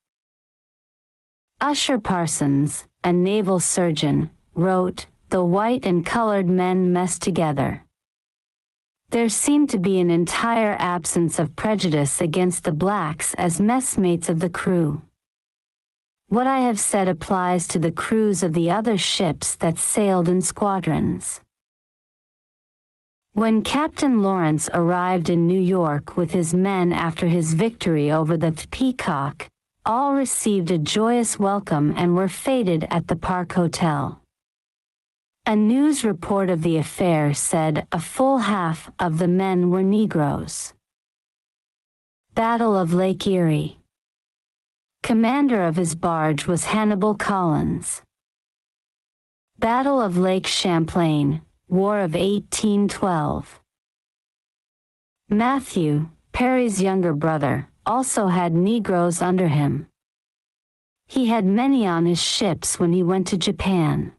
Usher Parsons, a naval surgeon, wrote, "The white and colored men messed together. There seemed to be an entire absence of prejudice against the blacks as messmates of the crew." What I have said applies to the crews of the other ships that sailed in squadrons. When Captain Lawrence arrived in New York with his men after his victory over the Peacock, all received a joyous welcome and were feted at the Park Hotel. A news report of the affair said a full half of the men were Negroes. Battle of Lake Erie. Commander of his barge was Hannibal Collins. Battle of Lake Champlain, War of 1812. Matthew, Perry's younger brother, also had Negroes under him. He had many on his ships when he went to Japan.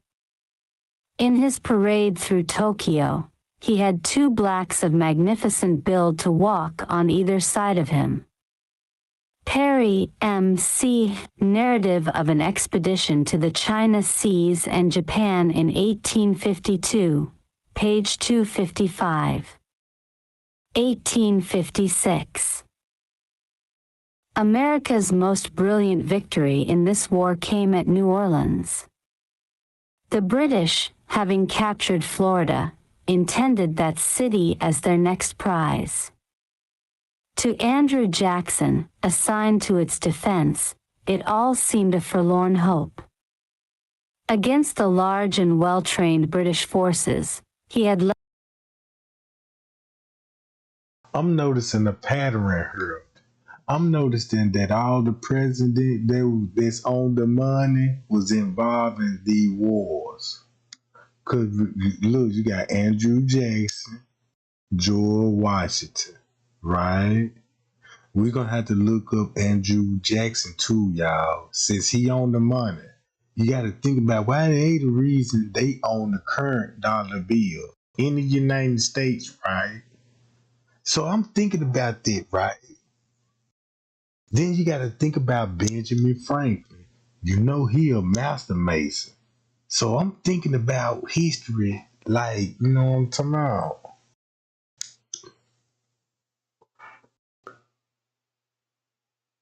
In his parade through Tokyo, he had 2 blacks of magnificent build to walk on either side of him. Perry, M.C., Narrative of an Expedition to the China Seas and Japan in 1852, page 255. 1856. America's most brilliant victory in this war came at New Orleans. The British, having captured Florida, intended that city as their next prize. To Andrew Jackson, assigned to its defense, it all seemed a forlorn hope. Against the large and well-trained British forces, he had I'm noticing a pattern here. I'm noticing that all the president that's on the money was involved in these wars. Cause look, you got Andrew Jackson, George Washington, right? We're gonna have to look up Andrew Jackson too, y'all, since he on the money. You gotta think about why they the reason they own the current dollar bill in the United States, right? So I'm thinking about that, right? Then you gotta think about Benjamin Franklin. You know he a master mason. So I'm thinking about history, like, you know what I'm talking about?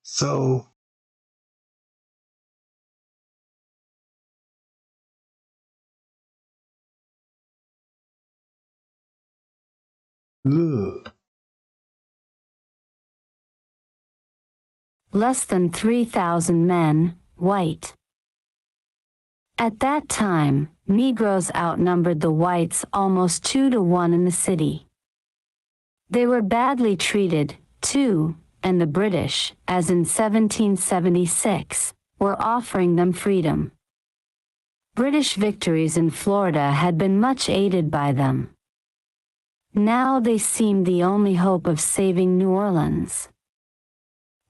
So, look, Less than 3,000 men, white. At that time, Negroes outnumbered the whites almost 2 to 1 in the city. They were badly treated, too, and the British, as in 1776, were offering them freedom. British victories in Florida had been much aided by them. Now they seemed the only hope of saving New Orleans.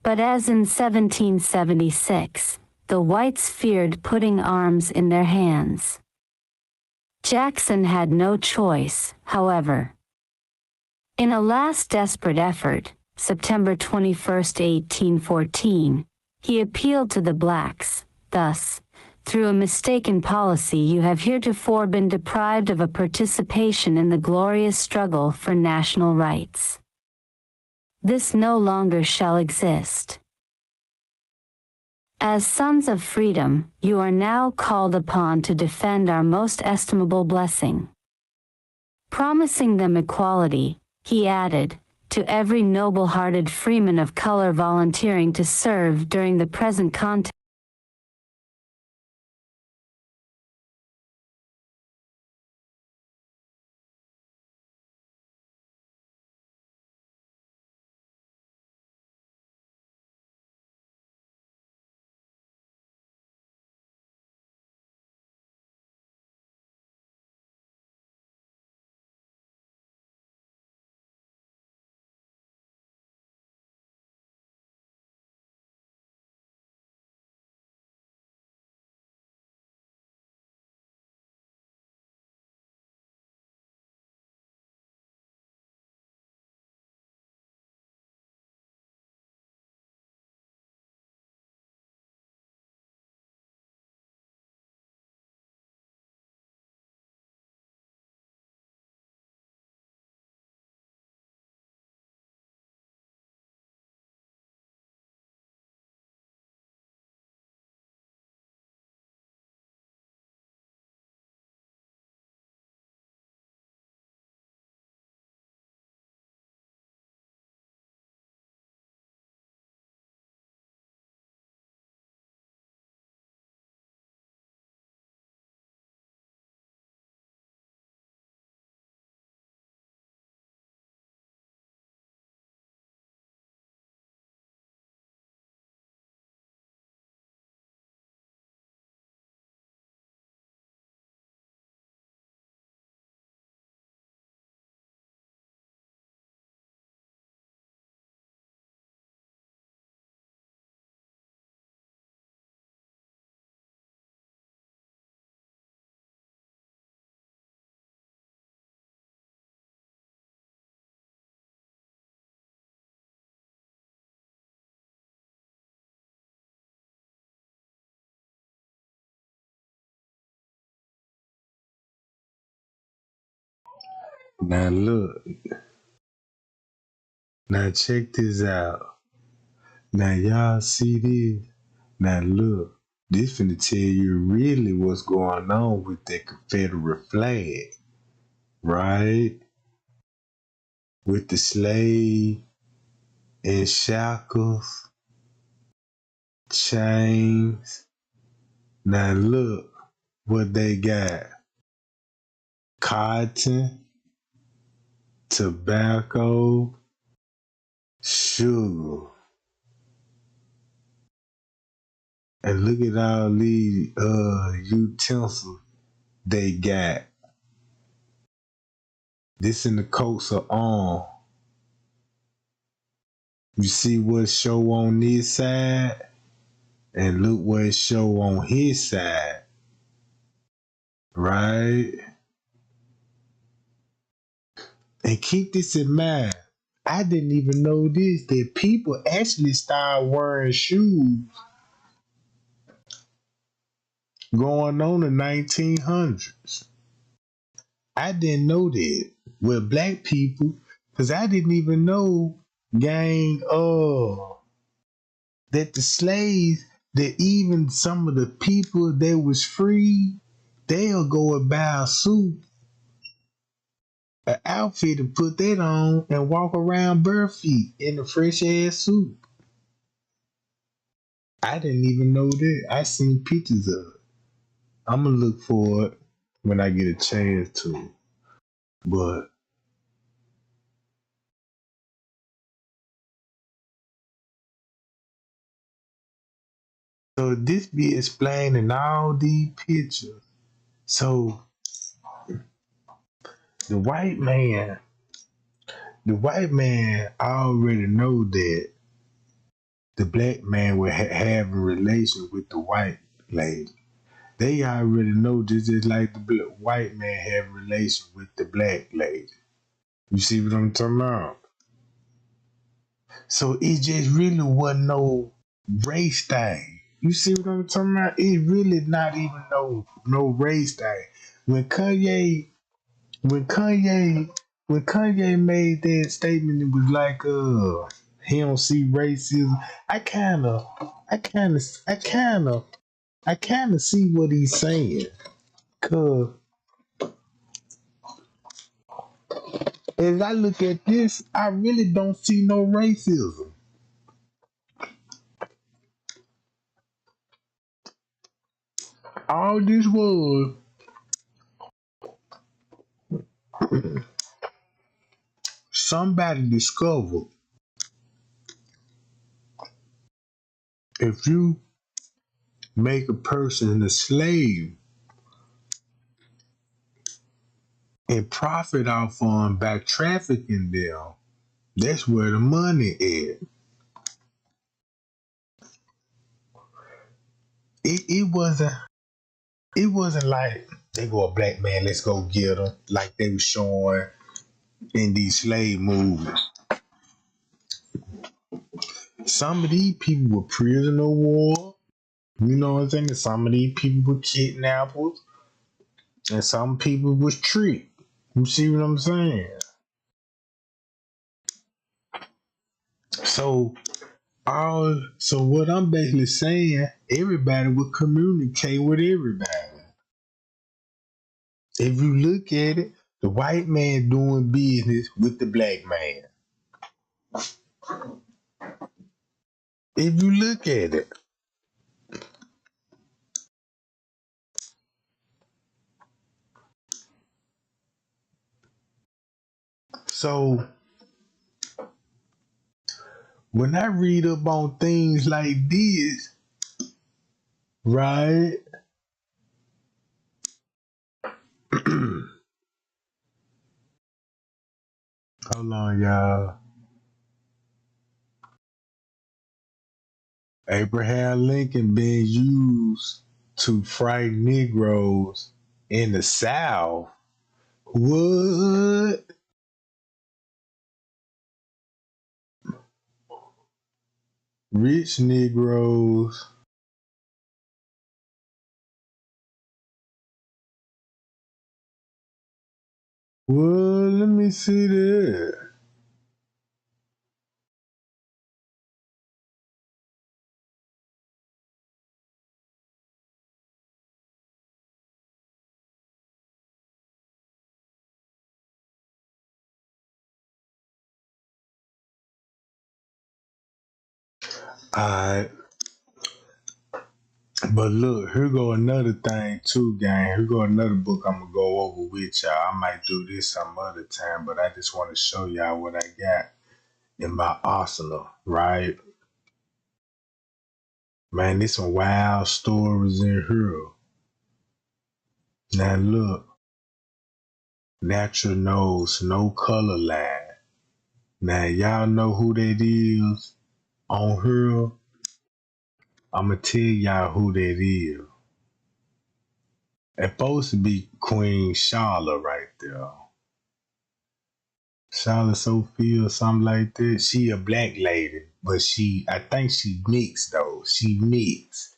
But as in 1776, the whites feared putting arms in their hands. Jackson had no choice, however. In a last desperate effort, September 21, 1814, he appealed to the blacks, thus, through a mistaken policy you have heretofore been deprived of a participation in the glorious struggle for national rights. This no longer shall exist. As sons of freedom, you are now called upon to defend our most estimable blessing. Promising them equality, he added, to every noble-hearted freeman of color volunteering to serve during the present contest. now look, now check this out. Now y'all see this? Now look, this finna tell you really what's going on with the Confederate flag, right? With the slave and shackles, chains. Now look what they got. Cotton, tobacco, sugar. And look at all these utensils they got. This in the coats of arms. You see what show on this side? And look what it show on his side. Right? And keep this in mind. I didn't even know this, that people actually started wearing shoes going on in 1900s. I didn't know that with black people, because I didn't even know, gang, that the slaves, that even some of the people that was free, they'll go and buy a suit, an outfit, and put that on and walk around bare feet in a fresh ass suit. I didn't even know that. I seen pictures of it. I'm gonna look for it when I get a chance to. But so this be explaining all these pictures. So the white man, the white man already know that the black man will have a relation with the white lady. They already know this is like the white man have a relation with the black lady. You see what I'm talking about? So it just really wasn't no race thing. You see what I'm talking about? It really not even no race thing. When Kanye when Kanye when Kanye made that statement, it was like he don't see racism. I kinda see what he's saying. Cause as I look at this, I really don't see no racism. All this was somebody discovered if you make a person a slave and profit off on by trafficking them, that's where the money is. It wasn't like they go a black man, let's go get him, like they were showing in these slave movies. Some of these people were prisoner of war. You know what I'm saying? Some of these people were kidnappers, and some people was tricked. You see what I'm saying? So so what I'm basically saying, everybody would communicate with everybody. If you look at it, the white man doing business with the black man. If you look at it. So when I read up on things like this, right? Hold on, y'all. Abraham Lincoln being used to frighten Negroes in the South. What? Rich Negroes. Well, let me see that. Alright. But look, here go another thing too, gang. Here go another book I'm gonna go over with y'all. I might do this some other time, but I just want to show y'all what I got in my arsenal, right? Man, there's some wild stories in here. Now look, natural nose, no color line. Now y'all know who that is on here. I'ma tell y'all who that is. It's supposed to be Queen Charlotte right there. Charlotte Sophia or something like that. She a black lady, but I think she mixed though. She mixed.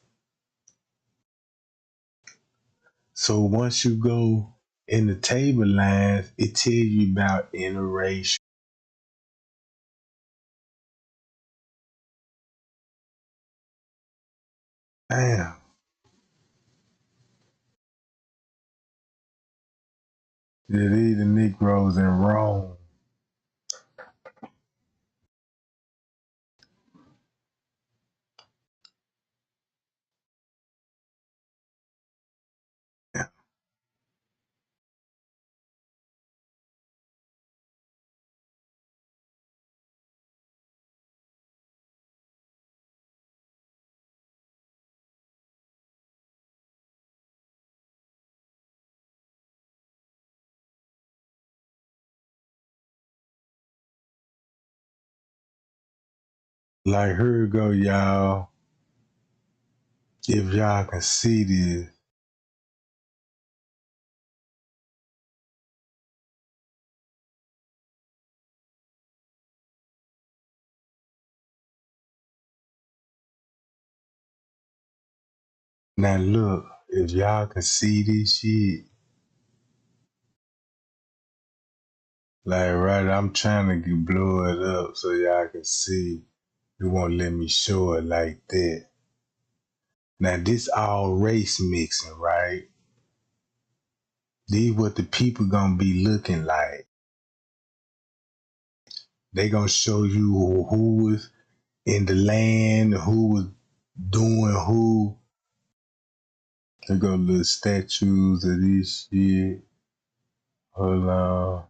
So once you go in the table lines, it tells you about interracial. Damn. Yeah, these the Negroes in Rome. Like, here we go, y'all. If y'all can see this. Now look, if y'all can see this shit. Like, right, I'm trying to blow it up so y'all can see. It won't let me show it like that. Now, this all race mixing, right? These what the people gonna be looking like. They gonna show you who was in the land, who was doing who. They got little statues of this shit. Hold on.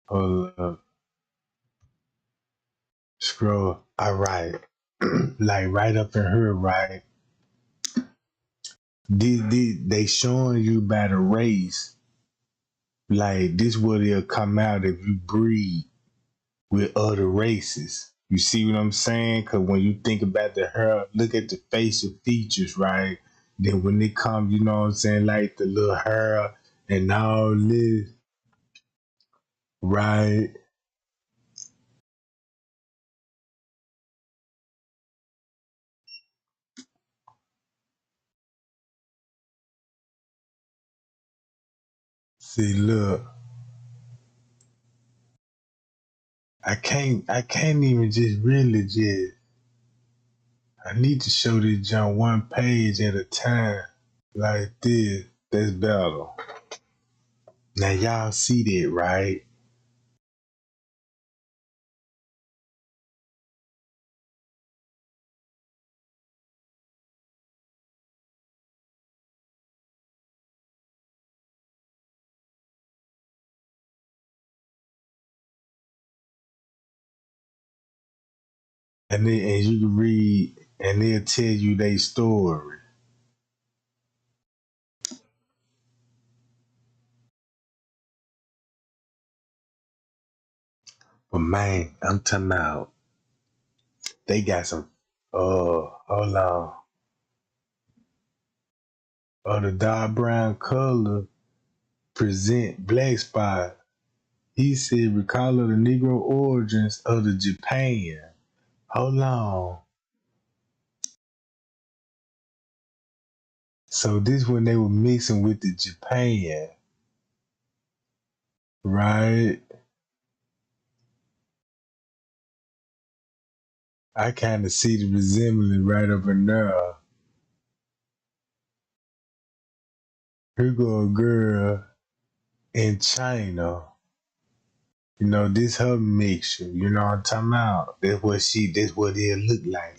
Hold up. Scroll. All right. Like right up in here, right? They showing you by the race. Like this what it'll come out if you breed with other races. You see what I'm saying? Cause when you think about the hair, look at the facial features, right? Then when they come, you know what I'm saying, like the little hair and all this, right? See, look, I can't even just really just. I need to show this jump one page at a time, like this. That's better. Now y'all see that, right? And you can read, and they'll tell you their story. But man, I'm talking about they got some. Hold on. The dark brown color present black spot. He said, recall of the Negro origins of the Japan. Hold on. So this when they were mixing with the Japan, right? I kind of see the resemblance right up in there. Here go a girl in China. You know, this her mixture. You know what I'm talking about? That's what it look like.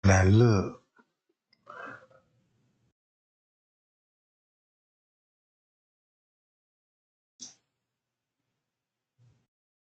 Now look,